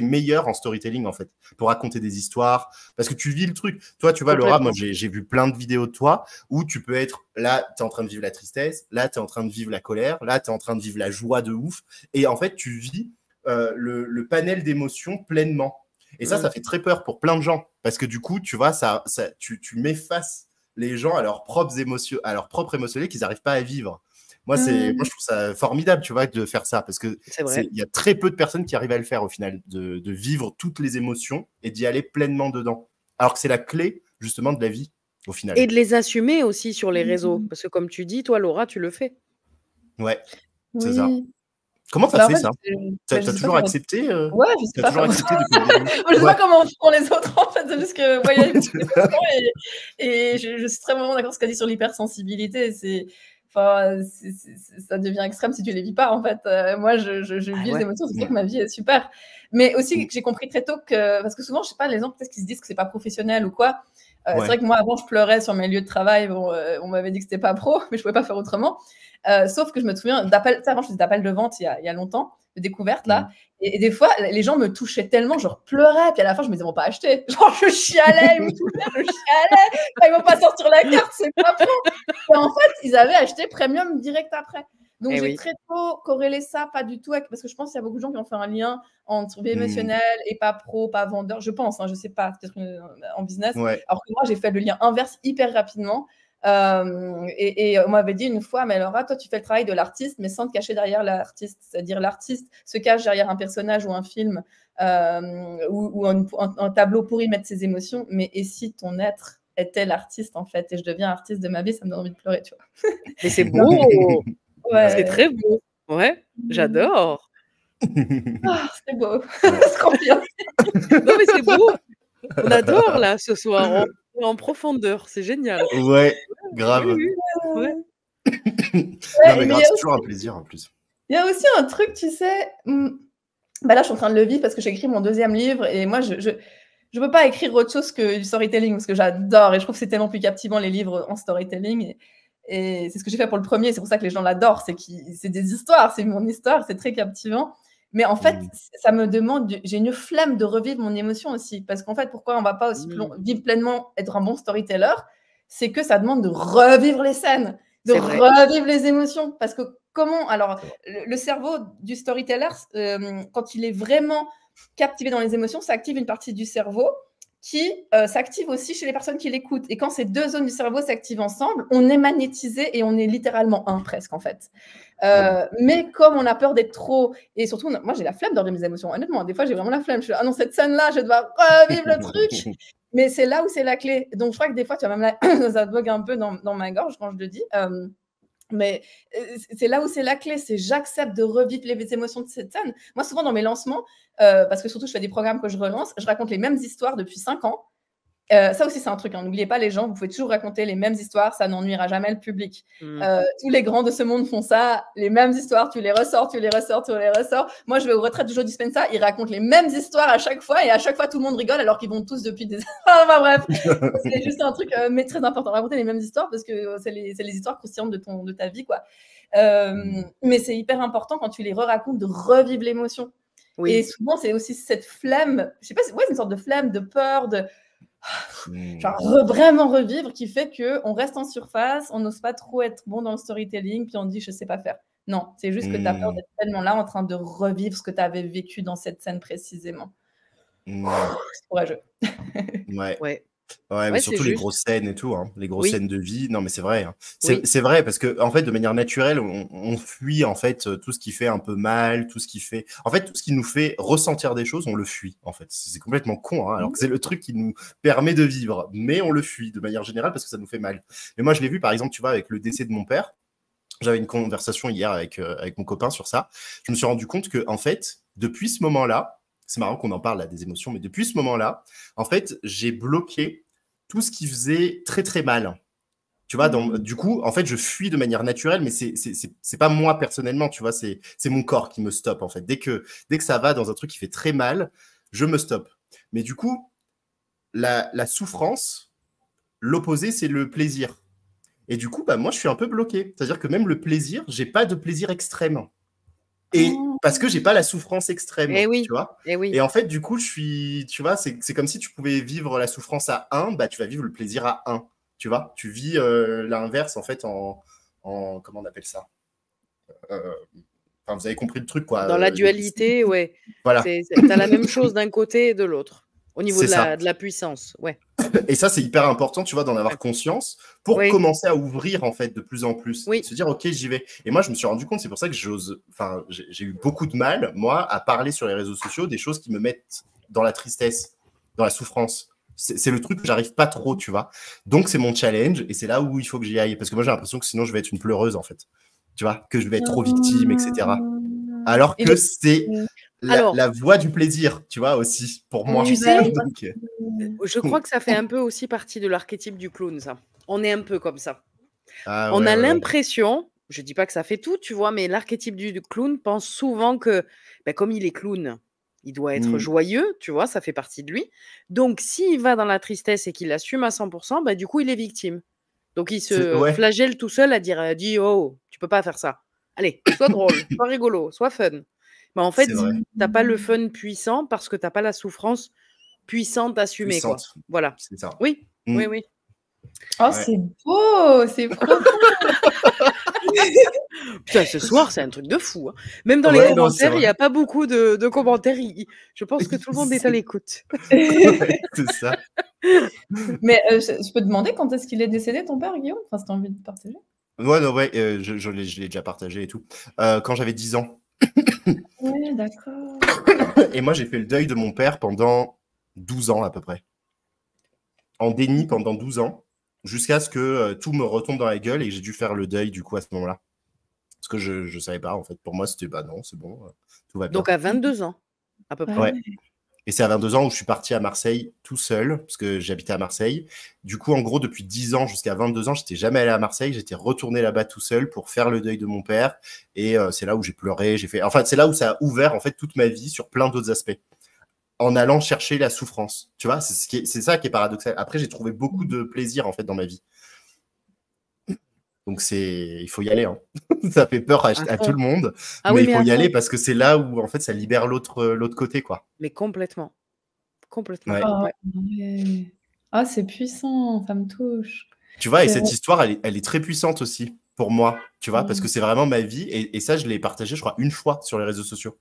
meilleur en storytelling en fait, pour raconter des histoires, parce que tu vis le truc. Toi, tu vois, Laura, moi j'ai vu plein de vidéos de toi où tu peux être là, t'es en train de vivre la tristesse, là t'es en train de vivre la colère, là t'es en train de vivre la joie de ouf, et en fait tu vis le panel d'émotions pleinement. Et ça fait très peur pour plein de gens, parce que du coup, tu vois, tu mets face les gens à leurs propres émotions, à leur propre émotionnel qu'ils n'arrivent pas à vivre. Moi, je trouve ça formidable, tu vois, de faire ça, parce que il y a très peu de personnes qui arrivent à le faire au final, de vivre toutes les émotions et d'y aller pleinement dedans. Alors que c'est la clé, justement, de la vie, au final. Et de les assumer aussi sur les réseaux. Parce que comme tu dis, toi, Laura, tu le fais. Ouais, c'est Oui. ça. Comment t'as fait ça? T'as toujours accepté Ouais, je sais pas. Toujours accepté depuis le début. Je sais pas comment font les autres, en fait. C'est juste que, voyez, et je suis très vraiment d'accord avec ce qu'a dit sur l'hypersensibilité. Ça devient extrême si tu les vis pas, en fait. Moi, je vis les émotions, c'est pour ça que ma vie est super. Mais aussi, j'ai compris très tôt que, parce que souvent, je sais pas, les gens peut-être qu'ils se disent que c'est pas professionnel ou quoi. C'est vrai que moi, avant, je pleurais sur mes lieux de travail. Bon, on m'avait dit que c'était pas pro, mais je pouvais pas faire autrement. Sauf que je me souviens d'appels, avant, je faisais d'appels de vente il y a longtemps, de découverte, là. Et des fois, les gens me touchaient tellement, je pleurais, puis à la fin, je me disais, ils vont pas acheter. Genre, je chialais, ils me touchaient, je chialais. Ils vont pas sortir la carte, c'est pas pro. Et en fait, ils avaient acheté Premium direct après. Donc, j'ai très tôt corrélé ça, pas du tout, parce que je pense qu'il y a beaucoup de gens qui ont fait un lien entre vie émotionnelle et pas pro, pas vendeur. Je pense, je sais pas, peut-être en business. Alors que moi, j'ai fait le lien inverse hyper rapidement. Et on m'avait dit une fois, mais Laura, toi, tu fais le travail de l'artiste, mais sans te cacher derrière l'artiste. C'est-à-dire, l'artiste se cache derrière un personnage ou un film ou un tableau pour y mettre ses émotions. Mais et si ton être était l'artiste, en fait, et je deviens artiste de ma vie, ça me donne envie de pleurer, tu vois. Mais c'est beau. Ouais. C'est très beau. Ouais, j'adore. C'est beau. C'est trop bien. Non, mais c'est beau. On adore, là, ce soir. On est en profondeur. C'est génial. Ouais, grave. Oui. Ouais. Non, mais grave, c'est toujours un plaisir, en plus. Il y a aussi un truc, tu sais, Bah là, je suis en train de le vivre parce que j'écris mon 2e livre et moi, je peux pas écrire autre chose que du storytelling parce que j'adore et je trouve que c'est tellement plus captivant les livres en storytelling et c'est ce que j'ai fait pour le premier, c'est pour ça que les gens l'adorent, c'est des histoires, c'est mon histoire, c'est très captivant. Mais en fait, ça me demande, j'ai une flemme de revivre mon émotion aussi parce qu'en fait, pourquoi on va pas aussi vivre pleinement, être un bon storyteller, c'est que ça demande de revivre les scènes, de revivre les émotions parce que comment, alors, le cerveau du storyteller, quand il est vraiment captivé dans les émotions, ça active une partie du cerveau qui s'active aussi chez les personnes qui l'écoutent. Et quand ces 2 zones du cerveau s'activent ensemble, on est magnétisé et on est littéralement un presque, en fait. Mais comme on a peur d'être trop... Et surtout, moi, j'ai la flemme de mes émotions. Honnêtement, des fois, j'ai vraiment la flemme. Je suis là, ah non, cette scène-là, je dois revivre le truc. Mais c'est là où c'est la clé. Donc, je crois que des fois, tu vois, même là, ça bug un peu dans ma gorge quand je le dis. Mais c'est là où c'est la clé, c'est j'accepte de revivre les émotions de cette scène. Moi, souvent dans mes lancements, parce que surtout je fais des programmes que je relance, je raconte les mêmes histoires depuis 5 ans. Ça aussi, c'est un truc, hein. N'oubliez pas les gens, vous pouvez toujours raconter les mêmes histoires, ça n'ennuiera jamais le public. Tous les grands de ce monde font ça, les mêmes histoires, tu les ressors, tu les ressors, tu les ressors. Moi, je vais aux retraites du Joe Dispenza, ils racontent les mêmes histoires à chaque fois et à chaque fois, tout le monde rigole alors qu'ils vont tous depuis des... Enfin bref, c'est juste un truc mais très important, raconter les mêmes histoires parce que c'est les histoires croustillantes de ta vie, quoi. Mais c'est hyper important quand tu les racontes de revivre l'émotion. Et souvent, c'est aussi cette flemme, je sais pas, c'est une sorte de flemme, de peur, de... Genre vraiment revivre qui fait qu'on reste en surface, on n'ose pas trop être bon dans le storytelling, puis on dit je sais pas faire. Non, c'est juste que tu as peur d'être tellement là en train de revivre ce que tu avais vécu dans cette scène précisément. C'est courageux. Ouais, mais surtout les grosses scènes et tout, hein, les grosses scènes de vie. Non, mais c'est vrai. Hein. C'est vrai parce que en fait, de manière naturelle, on fuit en fait tout ce qui fait un peu mal, tout ce qui fait, en fait, tout ce qui nous fait ressentir des choses, on le fuit. En fait, c'est complètement con, hein, alors que c'est le truc qui nous permet de vivre, mais on le fuit de manière générale parce que ça nous fait mal. Mais moi, je l'ai vu par exemple, tu vois, avec le décès de mon père. J'avais une conversation hier avec mon copain sur ça. Je me suis rendu compte que en fait, depuis ce moment-là. C'est marrant qu'on en parle là, des émotions, mais depuis ce moment-là, en fait, j'ai bloqué tout ce qui faisait très très mal. Tu vois, du coup, en fait, je fuis de manière naturelle, mais c'est pas moi personnellement, tu vois, c'est mon corps qui me stoppe, en fait. Dès que ça va dans un truc qui fait très mal, je me stoppe. Mais du coup, la souffrance, l'opposé, c'est le plaisir. Et du coup, bah, moi, je suis un peu bloqué. C'est-à-dire que même le plaisir, j'ai pas de plaisir extrême. Et parce que j'ai pas la souffrance extrême, tu vois. Et en fait, du coup, tu vois, c'est comme si tu pouvais vivre la souffrance à 1, bah, tu vas vivre le plaisir à 1, tu vois. Tu vis l'inverse, en fait, en comment on appelle ça vous avez compris le truc, quoi. Dans la dualité, ouais. Voilà. T'as la même chose d'un côté et de l'autre, au niveau de la puissance, ouais. Et ça, c'est hyper important, tu vois, d'en avoir conscience pour commencer à ouvrir, en fait, de plus en plus. Se dire, OK, j'y vais. Et moi, je me suis rendu compte, c'est pour ça que j'ai eu beaucoup de mal, moi, à parler sur les réseaux sociaux des choses qui me mettent dans la tristesse, dans la souffrance. C'est le truc que j'arrive pas trop, tu vois. Donc, c'est mon challenge et c'est là où il faut que j'y aille. Parce que moi, j'ai l'impression que sinon, je vais être une pleureuse, en fait. Tu vois, que je vais être trop victime, etc. Alors que c'est... La voie du plaisir, tu vois, aussi, pour moi. Tu sais, je crois que ça fait un peu aussi partie de l'archétype du clown, ça. On est un peu comme ça. On a l'impression, je dis pas que ça fait tout, tu vois, mais l'archétype du clown pense souvent que, comme il est clown, il doit être joyeux, tu vois, ça fait partie de lui. Donc, s'il va dans la tristesse et qu'il assume à 100%, du coup, il est victime. Donc, il se flagelle tout seul à dire, oh, tu peux pas faire ça. Allez, sois drôle, sois rigolo, sois fun. Mais en fait, t'as pas le fun puissant parce que t'as pas la souffrance puissante assumée, quoi. Voilà. C'est ça. Oui. Oh, c'est beau, c'est profond. Putain, ce soir, c'est un truc de fou. Hein. Même dans les commentaires, il n'y a pas beaucoup de commentaires. Je pense que tout le monde est à l'écoute. C'est ça. Mais je peux te demander quand est-ce qu'il est décédé, ton père, Guillaume? Enfin, si tu as envie de partager. Je l'ai déjà partagé et tout. Quand j'avais 10 ans. Ouais, d'accord. Et moi, j'ai fait le deuil de mon père pendant 12 ans à peu près. En déni pendant 12 ans, jusqu'à ce que tout me retombe dans la gueule et que j'ai dû faire le deuil du coup à ce moment-là. Parce que je ne savais pas, en fait. Pour moi, c'était non, c'est bon, tout va bien. Donc à 22 ans, à peu près. Ouais. Et c'est à 22 ans où je suis parti à Marseille tout seul, parce que j'habitais à Marseille. Du coup, en gros, depuis 10 ans jusqu'à 22 ans, j'étais jamais allé à Marseille. J'étais retourné là-bas tout seul pour faire le deuil de mon père. Et c'est là où j'ai pleuré. Enfin, c'est là où ça a ouvert en fait toute ma vie sur plein d'autres aspects, en allant chercher la souffrance. Tu vois, c'est ça qui est paradoxal. Après, j'ai trouvé beaucoup de plaisir en fait dans ma vie. Donc il faut y aller. Hein. Ça fait peur à tout le monde, mais il faut y aller parce que c'est là où en fait ça libère l'autre côté, quoi. Mais complètement. Ouais. Ouais. Ah, c'est puissant, ça me touche. Tu vois, et cette histoire, elle est très puissante aussi pour moi, tu vois, parce que c'est vraiment ma vie. Et ça, je l'ai partagé, je crois, une fois sur les réseaux sociaux.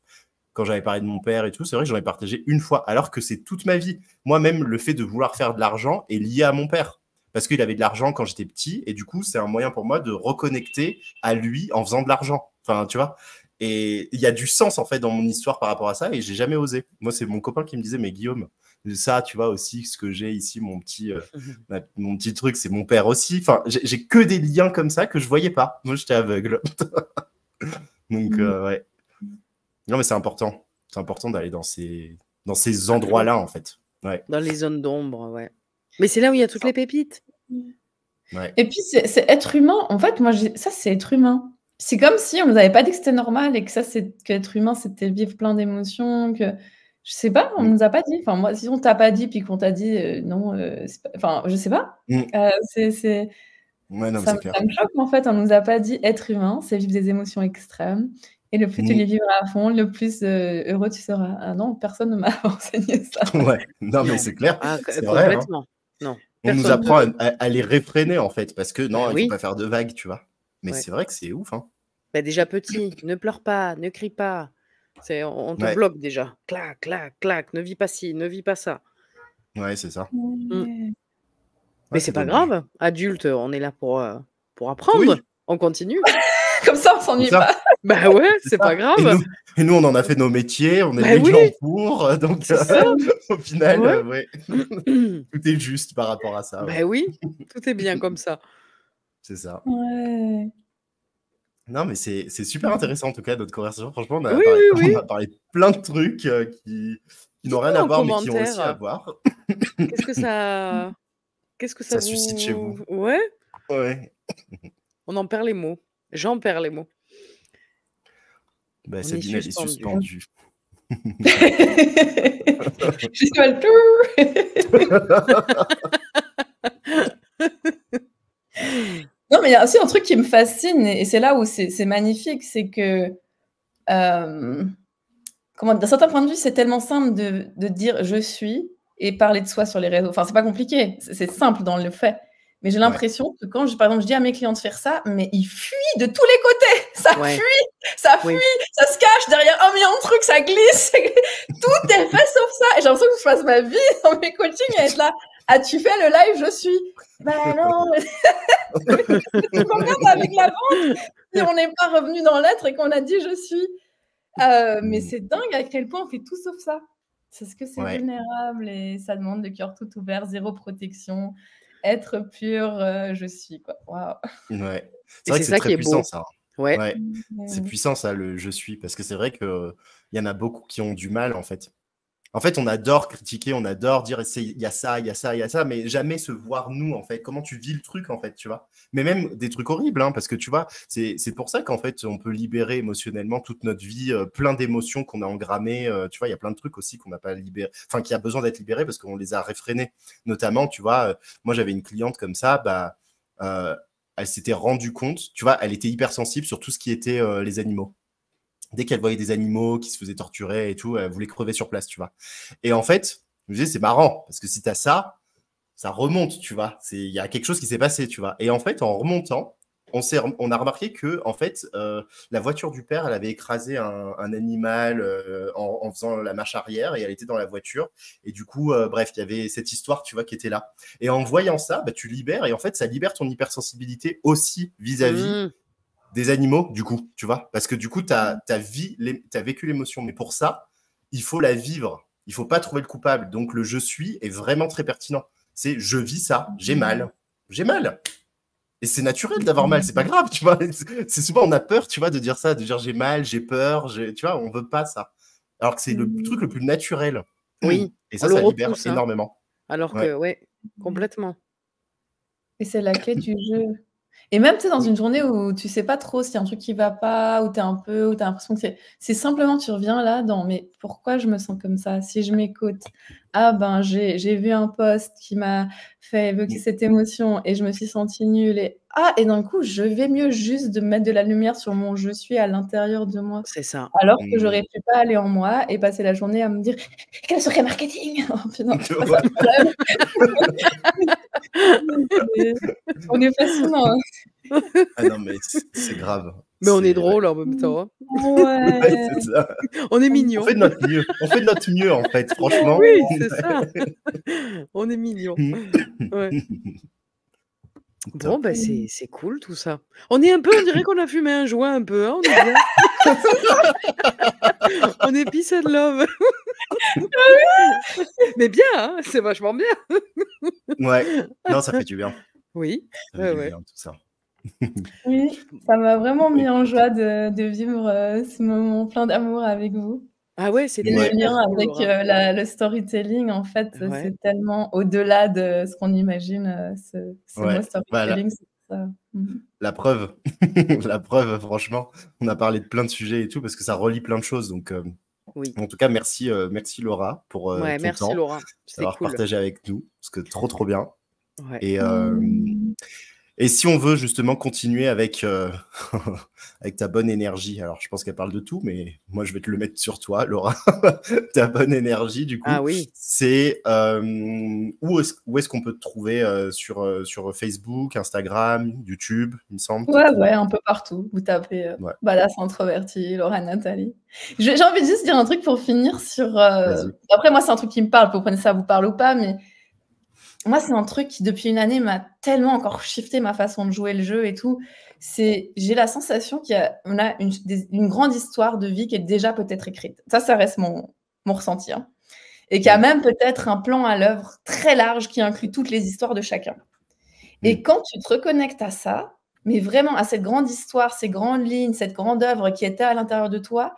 Quand j'avais parlé de mon père et tout, c'est vrai que j'en ai partagé une fois, alors que c'est toute ma vie. Moi-même, le fait de vouloir faire de l'argent est lié à mon père. Parce qu'il avait de l'argent quand j'étais petit, et du coup, c'est un moyen pour moi de reconnecter à lui en faisant de l'argent. Enfin, tu vois. Et il y a du sens, en fait, dans mon histoire par rapport à ça, et j'ai jamais osé. Moi, c'est mon copain qui me disait, mais Guillaume, ça, tu vois, aussi, ce que j'ai ici, mon petit truc, c'est mon père aussi. Enfin, j'ai que des liens comme ça que je voyais pas. Moi, j'étais aveugle. Donc, ouais. Non, mais c'est important. C'est important d'aller dans ces endroits-là, en fait. Ouais. Dans les zones d'ombre, ouais. Mais c'est là où il y a toutes les pépites. Ouais. Et puis, c'est être humain. En fait, moi, ça, c'est être humain. C'est comme si on nous avait pas dit que c'était normal et qu'être humain, c'était vivre plein d'émotions, que... Je sais pas, on nous a pas dit. Enfin, moi, si on t'a pas dit, puis qu'on t'a dit non, enfin, je sais pas. Ouais, non, ça me choque, en fait. On nous a pas dit être humain, c'est vivre des émotions extrêmes. Et le plus tu les vivras à fond, le plus heureux tu seras. Ah non, personne ne m'a enseigné ça. Ouais, non, mais c'est clair. C'est vrai, complètement. Hein. Non. On nous apprend à les réfréner, en fait, parce que non, il faut pas faire de vagues, tu vois. Mais Ouais. c'est vrai que c'est ouf. Hein. Bah, déjà petit, ne pleure pas, ne crie pas. On te bloque déjà. Clac, clac, clac. Ne vis pas ci, ne vis pas ça. Ouais, c'est ça. Mais c'est pas grave. Adulte, on est là pour apprendre. Oui. On continue. Comme ça, on s'ennuie pas. Bah ouais, c'est pas grave. Et nous, on en a fait nos métiers, on est des gens pour. Donc, au final, ouais. Tout est juste par rapport à ça. Bah oui, tout est bien comme ça. C'est ça. Ouais. Non, mais c'est super intéressant en tout cas notre conversation. Franchement, on a parlé plein de trucs qui n'ont rien à voir, mais qui ont aussi à voir. Qu'est-ce que ça suscite chez vous? Ouais. Ouais. On en perd les mots. J'en perds les mots. Bah, Sabine, elle est suspendue. Je suis mal Non, mais il y a aussi un truc qui me fascine, et c'est là où c'est magnifique, c'est que, d'un certain point de vue, c'est tellement simple de dire « je suis » et parler de soi sur les réseaux. Enfin, c'est pas compliqué, c'est simple dans le fait. Mais j'ai l'impression que quand, par exemple, je dis à mes clients de faire ça, mais ils fuient de tous les côtés. Ça fuit, ça se cache derrière un million de trucs, ça glisse. Tout est fait sauf ça. Et j'ai l'impression que je passe ma vie dans mes coachings à être là. Ah, tu fais le live, je suis. Ben non. Tu m'emmerdes avec la vente si on n'est pas revenu dans l'être et qu'on a dit je suis. Mais c'est dingue à quel point on fait tout sauf ça. C'est ce que c'est vulnérable et ça demande le cœur tout ouvert, zéro protection. Être pur, je suis, quoi. Waouh. Ouais. C'est vrai que c'est très puissant, ça. Ouais. C'est puissant, ça, le je suis. Parce que c'est vrai qu'il y en a beaucoup qui ont du mal, en fait. En fait, on adore critiquer, on adore dire il y a ça, il y a ça, il y a ça, mais jamais se voir nous, en fait. Comment tu vis le truc, en fait, tu vois. Mais même des trucs horribles, hein, parce que tu vois, c'est pour ça qu'en fait, on peut libérer émotionnellement toute notre vie, plein d'émotions qu'on a engrammées. Tu vois, il y a plein de trucs aussi qu'on n'a pas libéré, enfin, qui a besoin d'être libérés parce qu'on les a réfrénés. Notamment, tu vois, moi, j'avais une cliente comme ça, elle s'était rendue compte, tu vois, elle était hypersensible sur tout ce qui était les animaux. Dès qu'elle voyait des animaux qui se faisaient torturer et tout, elle voulait crever sur place, tu vois. Et en fait, je me disais, c'est marrant, parce que si tu as ça remonte, tu vois. Il y a quelque chose qui s'est passé, tu vois. Et en fait, en remontant, on a remarqué que, en fait, la voiture du père, elle avait écrasé un animal en faisant la marche arrière, et elle était dans la voiture. Et du coup, bref, il y avait cette histoire, tu vois, qui était là. Et en voyant ça, tu libères, et en fait, ça libère ton hypersensibilité aussi vis-à-vis des animaux, du coup, tu vois. Parce que du coup, t'as vécu l'émotion. Mais pour ça, il faut la vivre. Il faut pas trouver le coupable. Donc, le « je suis » est vraiment très pertinent. C'est « je vis ça, j'ai mal. J'ai mal. » Et c'est naturel d'avoir mal, c'est pas grave, tu vois. C'est souvent, on a peur, tu vois, de dire ça, de dire « j'ai mal, j'ai peur », tu vois, on veut pas ça. Alors que c'est le truc le plus naturel. Oui, Et on ça, le ça libère repousse, hein, énormément. alors Ouais. que ouais, complètement. Et c'est la clé du jeu. Et même, tu sais, dans Mmh. une journée où tu sais pas trop s'il y a un truc qui va pas, où tu as l'impression que c'est simplement tu reviens là dans: «Mais pourquoi je me sens comme ça?» Si je m'écoute, ah ben, j'ai vu un post qui m'a fait évoquer Mmh. cette émotion et je me suis sentie nulle et d'un coup, je vais mieux juste de mettre de la lumière sur mon «je suis» à l'intérieur de moi. C'est ça. Alors que Mmh. j'aurais pu pas aller en moi et passer la journée à me dire: «Quel secret marketing?» Oh putain, c'est pas ça Ouais. le problème. Mais on est fascinant, hein. Ah non, mais c'est grave. Mais on est C'est ouais. drôle en même temps, hein. Ouais. Ouais, c'est ça. On est On mignons. fait de notre mieux. On fait de notre mieux, en fait, franchement. Oui, c'est ça. On est mignons. Ouais. Bon, Top. bah, c'est cool tout ça. On dirait qu'on a fumé un joint un peu, hein, on est bien. On est peace and love. Mais bien, hein, c'est vachement bien. Ouais. Non, ça fait du bien. Oui, Ça fait ouais, du ouais. bien, tout ça. Oui, ça m'a vraiment Bah, mis en écoute. joie de vivre, ce moment plein d'amour avec vous Ah ouais, et c'était le Ouais. super lien cool, avec, Laura. le storytelling, en fait, Ouais, c'est tellement au-delà de ce qu'on imagine, ce mot Ouais. Voilà. storytelling, c'est ça. Mmh. La preuve. La preuve, franchement. On a parlé de plein de sujets et tout parce que ça relie plein de choses. Donc, oui. en tout cas, merci Laura pour Ouais, ton merci temps, Laura, c'était d'avoir cool. partagé avec nous, parce que trop bien. Ouais. Et, Mmh. et si on veut justement continuer avec, avec ta bonne énergie, alors je pense qu'elle parle de tout, mais moi je vais te le mettre sur toi, Laura, ta bonne énergie, du Ah coup, oui. c'est où est-ce qu'on peut te trouver sur Facebook, Instagram, YouTube, il me semble, Ouais, tout. ouais, un peu partout. Vous tapez, Ouais, Badass Introvertie, Laura Nathalie. J'ai envie de juste dire un truc pour finir sur, vas-y. après moi c'est un truc qui me parle, vous prenez ça vous parle ou pas, mais moi c'est un truc qui depuis une année m'a tellement encore shifté ma façon de jouer le jeu et tout. J'ai la sensation on a une grande histoire de vie qui est déjà peut-être écrite. Ça reste mon ressenti, hein, et qu'il y a Mm, même peut-être un plan à l'œuvre très large qui inclut toutes les histoires de chacun. Et mm, quand tu te reconnectes à ça, mais vraiment à cette grande histoire, ces grandes lignes, cette grande œuvre qui était à l'intérieur de toi,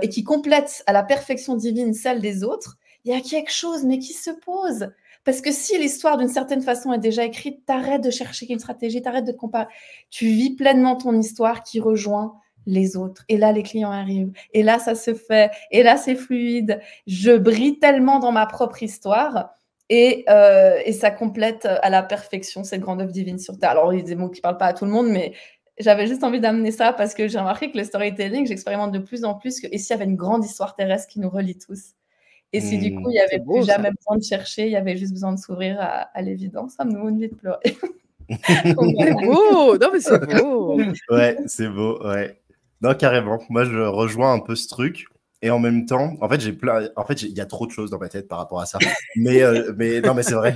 et qui complète à la perfection divine celle des autres, il y a quelque chose, mais qui se pose. Parce que si l'histoire, d'une certaine façon, est déjà écrite, t'arrêtes de chercher une stratégie, t'arrêtes de te comparer. Tu vis pleinement ton histoire qui rejoint les autres. Et là, les clients arrivent. Et là, ça se fait. Et là, c'est fluide. Je brille tellement dans ma propre histoire. Et ça complète à la perfection cette grande œuvre divine sur Terre. Alors, il y a des mots qui ne parlent pas à tout le monde, mais j'avais juste envie d'amener ça parce que j'ai remarqué que le storytelling, j'expérimente de plus en plus que et s'il y avait une grande histoire terrestre qui nous relie tous? Et si du coup, mm. il n'y C'est avait plus beau ça. jamais besoin de chercher, il y avait juste besoin de s'ouvrir à l'évidence, ça me donne envie de pleurer. Donc C'est voilà. beau! Non, mais c'est beau! Ouais, c'est beau, ouais. Non, carrément. Moi, je rejoins un peu ce truc. Et en même temps, en fait, il y a trop de choses dans ma tête par rapport à ça. Mais non, mais c'est vrai.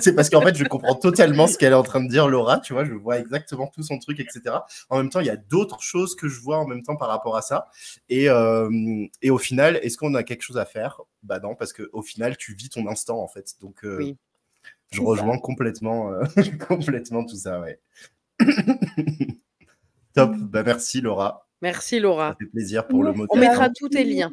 C'est parce qu'en fait, je comprends totalement ce qu'elle est en train de dire, Laura. Tu vois, je vois exactement tout son truc, etc. En même temps, il y a d'autres choses que je vois en même temps par rapport à ça. Et au final, est-ce qu'on a quelque chose à faire? Bah non, parce qu'au final, tu vis ton instant, en fait. Donc, Oui. je C'est ça. rejoins complètement, complètement tout ça, ouais. Top. Mmh. Bah, merci, Laura. Merci Ça Laura. fait plaisir pour le mot Merci On de la à mettra fin. tous tes vous. liens.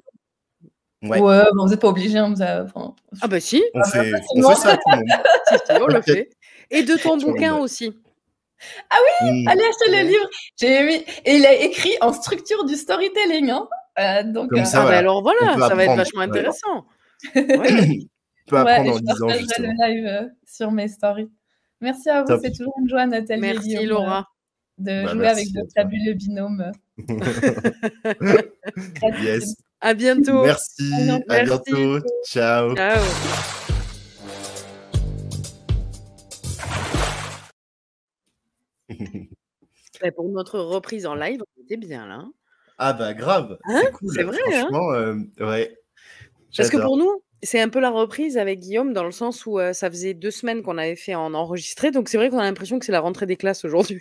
Ouais, Ouais, bon, vous êtes pas obligés, hein, enfin, Ah bah si, on fait facilement. ça à tout le monde. si, on le T'inquiète, fait. Et de ton tout le bouquin monde. aussi. Mmh. Allez acheter le Ouais. livre. J'ai mis et il est écrit en structure du storytelling, hein. Donc Comme ça, Ah bah voilà, alors on voilà, peut ça va être apprendre. vachement Ouais. intéressant. Ouais. On peut ouais, apprendre et en je lisant, partagerai justement. le live, sur mes stories. Merci à vous, Top. c'est toujours une joie, Nathalie et Merci Guillaume, Laura. de Bah, jouer avec merci à votre toi. fabuleux binôme. Gratitude. Yes. À bientôt. Merci. À Merci. bientôt. Ciao. Ciao. Bah, pour notre reprise en live, on était bien là, hein. Ah bah, grave, Hein? c'est C'est cool. vrai, hein? Franchement, ouais, Parce que pour j'adore. nous, c'est un peu la reprise avec Guillaume dans le sens où, ça faisait 2 semaines qu'on avait fait en enregistré, donc c'est vrai qu'on a l'impression que c'est la rentrée des classes aujourd'hui.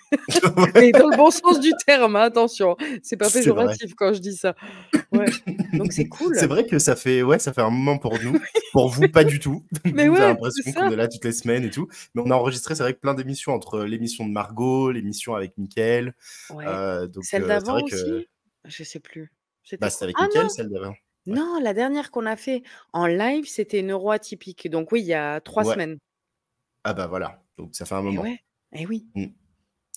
Mais dans le bon sens du terme, hein, attention. C'est pas C'est vrai. péjoratif quand je dis ça. Ouais, donc c'est C'est cool. vrai que ça fait un moment pour nous. Pour vous, pas du tout. Mais Vous, j'ai ouais, c'est l'impression qu'on ça. est là toutes les semaines et tout. Mais on a enregistré, c'est vrai que plein d'émissions entre l'émission de Margot, l'émission avec Mickaël. Ouais. Donc, Celle c'est d'avant vrai que aussi? Je sais plus. bah, C'était c'était quoi? avec Ah Mickaël, non! celle d'avant. Ouais. Non, la dernière qu'on a fait en live, c'était neuroatypique. Donc oui, il y a 3 Ouais. semaines. Ah bah voilà, donc ça fait un Eh moment. ouais, eh oui. Mmh.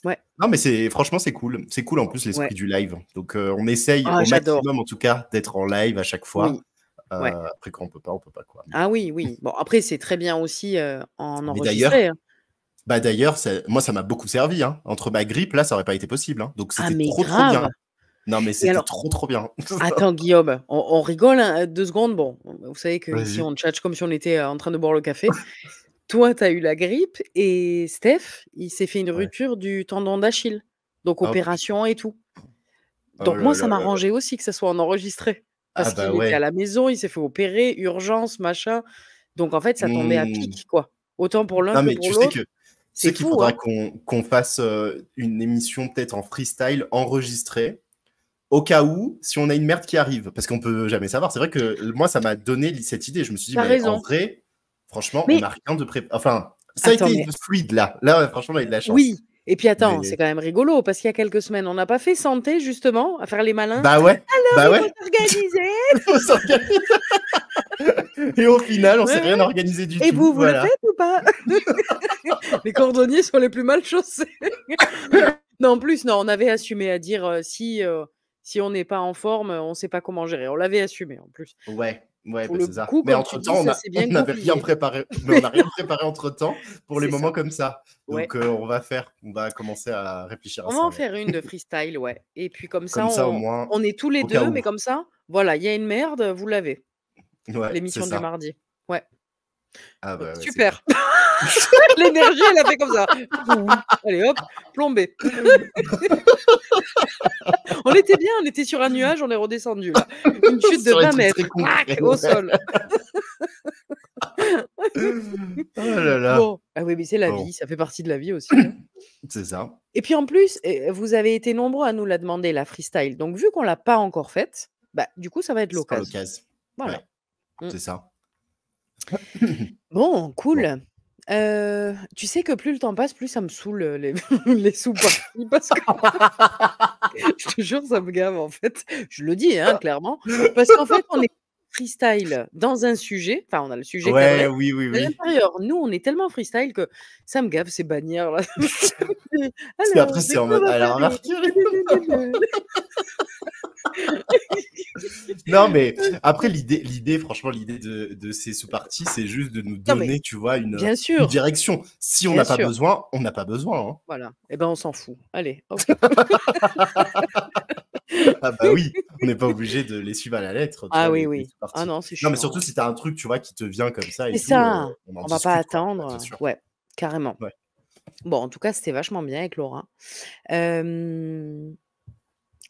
Ouais, Non, mais franchement, c'est cool. C'est cool en plus ouais. l'esprit du live. Donc, on essaye Ah, au j'adore. maximum, en tout cas, d'être en live à chaque fois. Oui, ouais. Après, quand on peut pas, quoi. Ah oui, oui. Bon, après, c'est très bien aussi en Mais d'ailleurs, enregistré, hein. moi, ça m'a beaucoup servi. Hein. Entre ma grippe, là, ça aurait pas été possible. Hein. Donc, Ah, c'était mais trop, trop bien. grave. Non, mais Et c'était alors, trop, trop bien. attends, Guillaume, on rigole 2 secondes. Bon, vous savez qu'ici, Vas-y. on tchatche comme si on était en train de boire le café. Toi, tu as eu la grippe et Steph, il s'est fait une Ouais. rupture du tendon d'Achille. Donc, Oh, putain. opération et tout. Oh Donc, moi, là ça là là là. m'arrangeait aussi que ça soit en enregistré. Ah Parce bah qu'il était à ouais. la maison, il s'est fait opérer, urgence, machin. Donc, en fait, ça tombait à Mmh. pic, quoi. Autant pour l'un Non, que mais pour l'autre. tu C'est sais qu'il fou, faudra hein? qu'on fasse une émission peut-être en freestyle enregistrée au cas où, si on a une merde qui arrive, parce qu'on peut jamais savoir. C'est vrai que moi, ça m'a donné cette idée. Je me suis dit, Tu mais en raison. vrai, franchement, on Mais n'a rien de pré. Enfin, ça a attends, été mais fluide là. Là, franchement, on a eu de la chance. oui. Et puis attends, c'est Mais quand même rigolo parce qu'il y a quelques semaines, on n'a pas fait santé justement, à faire les malins. bah ouais, Alors, bah il faut ouais. s'organiser. Il faut s'organiser. Et au final, on s'est Ouais, rien ouais. organisé du Et tout. vous le Voilà. faites ou pas? Les cordonniers sont les plus mal chaussés. Non, en plus, non, on avait assumé à dire si on n'est pas en forme, on ne sait pas comment gérer. On l'avait assumé en plus. Ouais, ouais, Pour bah, le c'est ça. coup, Mais comme tu dis, entre-temps, ça s'est on bien n'avait rien goupillé. préparé. Mais on n'a rien préparé entre-temps pour les C'est moments ça. comme ça. Ouais. Donc, on va commencer à réfléchir à On va ça. en Ouais. faire une de freestyle, ouais. Et puis comme ça, Comme ça, au moins, on est tous les au cas deux, où. mais comme ça, voilà, il y a une merde, vous l'avez. Ouais, c'est L'émission du ça. mardi. Ouais. Ah bah ouais, c'est Super. clair. L'énergie, elle a fait comme ça. Allez hop, plombé. On était bien, on était sur un nuage, on est redescendu là. Une chute de Sur les 20 trucs très mètres. concrets. Clac, au sol. Oh là là. Bon, ah oui, mais c'est la Bon, vie, ça fait partie de la vie aussi, hein. c'est ça. Et puis en plus, vous avez été nombreux à nous la demander, la freestyle. Donc vu qu'on l'a pas encore faite, bah, du coup, ça va être Ce sera l'occasion. l'occasion. Voilà. Ouais, Mmh. c'est ça. Bon, Bon. cool. Tu sais que plus le temps passe, plus ça me saoule, les les sous-parties parce que je te jure, ça me gave, en fait. Je le dis, hein, clairement, parce qu'en fait, on est freestyle dans un sujet, enfin, on a le sujet Ouais, cadré. oui, oui, À oui. l'intérieur, nous, on est tellement freestyle que ça me gave ces bannières là. Parce Alors, qu'après, de c'est en quoi on mode, va alors parler? Mercure. Non, mais après, franchement, l'idée de ces sous-parties, c'est juste de nous Non mais donner, tu vois, bien une sûr, direction. Si on bien n'a pas sûr. besoin, on n'a pas besoin. Hein. Voilà. Et ben, on s'en fout. Allez, hop. Ah bah oui, on n'est pas obligé de les suivre à la lettre, tu Ah vois, oui, les oui. Ah sous-parties. non, c'est Non, mais chiant, surtout ouais. si tu as un truc, tu vois, qui te vient comme ça et C'est tout, ça, on en on va pas discute, quoi. attendre, Bien sûr. ouais, carrément. Ouais. Bon, en tout cas, c'était vachement bien avec Laura. Hem,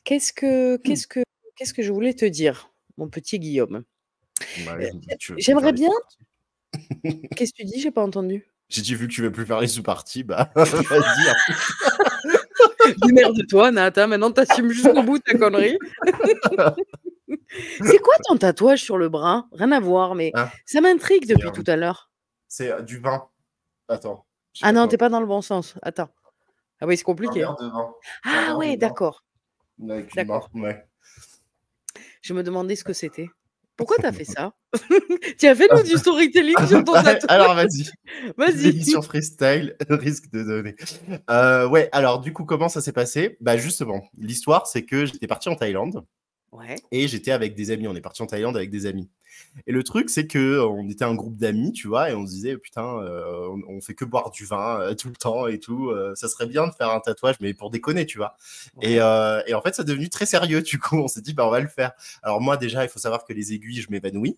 qu'est-ce que Hmm. qu'est-ce que qu'est-ce que je voulais te dire, mon petit Guillaume? Bah oui, vu que tu veux plus faire J'aimerais les bien sous-parties. qu'est-ce que tu dis? J'ai pas entendu. J'ai dit, vu que tu veux plus faire les sous-parties, bah vas-y. Hein. Démerde-toi, Nat, hein, maintenant tu assumes jusqu'au bout ta connerie. C'est quoi ton tatouage sur le bras? Rien à voir, mais Hein, ça m'intrigue c'est depuis tout à l'heure. du vin. Attends, je sais Ah pas non, comment. tu es pas dans le bon sens. Attends. Ah oui, c'est Un compliqué, hein. verre de vin. C'est un Ah verre de ouais, vin d'accord, avec une main. d'accord. Ouais. Je me demandais ce que c'était. Pourquoi tu as fait ça? Tiens, fais-nous du storytelling sur ton tatouage. Alors vas-y. Vas-y. L'émission freestyle risque de donner. Ouais, alors du coup, comment ça s'est passé? Bah justement, l'histoire, c'est que j'étais parti en Thaïlande Ouais. et j'étais avec des amis. On est parti en Thaïlande avec des amis. Et le truc, c'est que on était un groupe d'amis, tu vois, et on se disait, putain, on fait que boire du vin tout le temps et tout. Ça serait bien de faire un tatouage, mais pour déconner, tu vois. Ouais. Et en fait, ça est devenu très sérieux. Du coup, on s'est dit, bah on va le faire. Alors moi, déjà, il faut savoir que les aiguilles, je m'évanouis.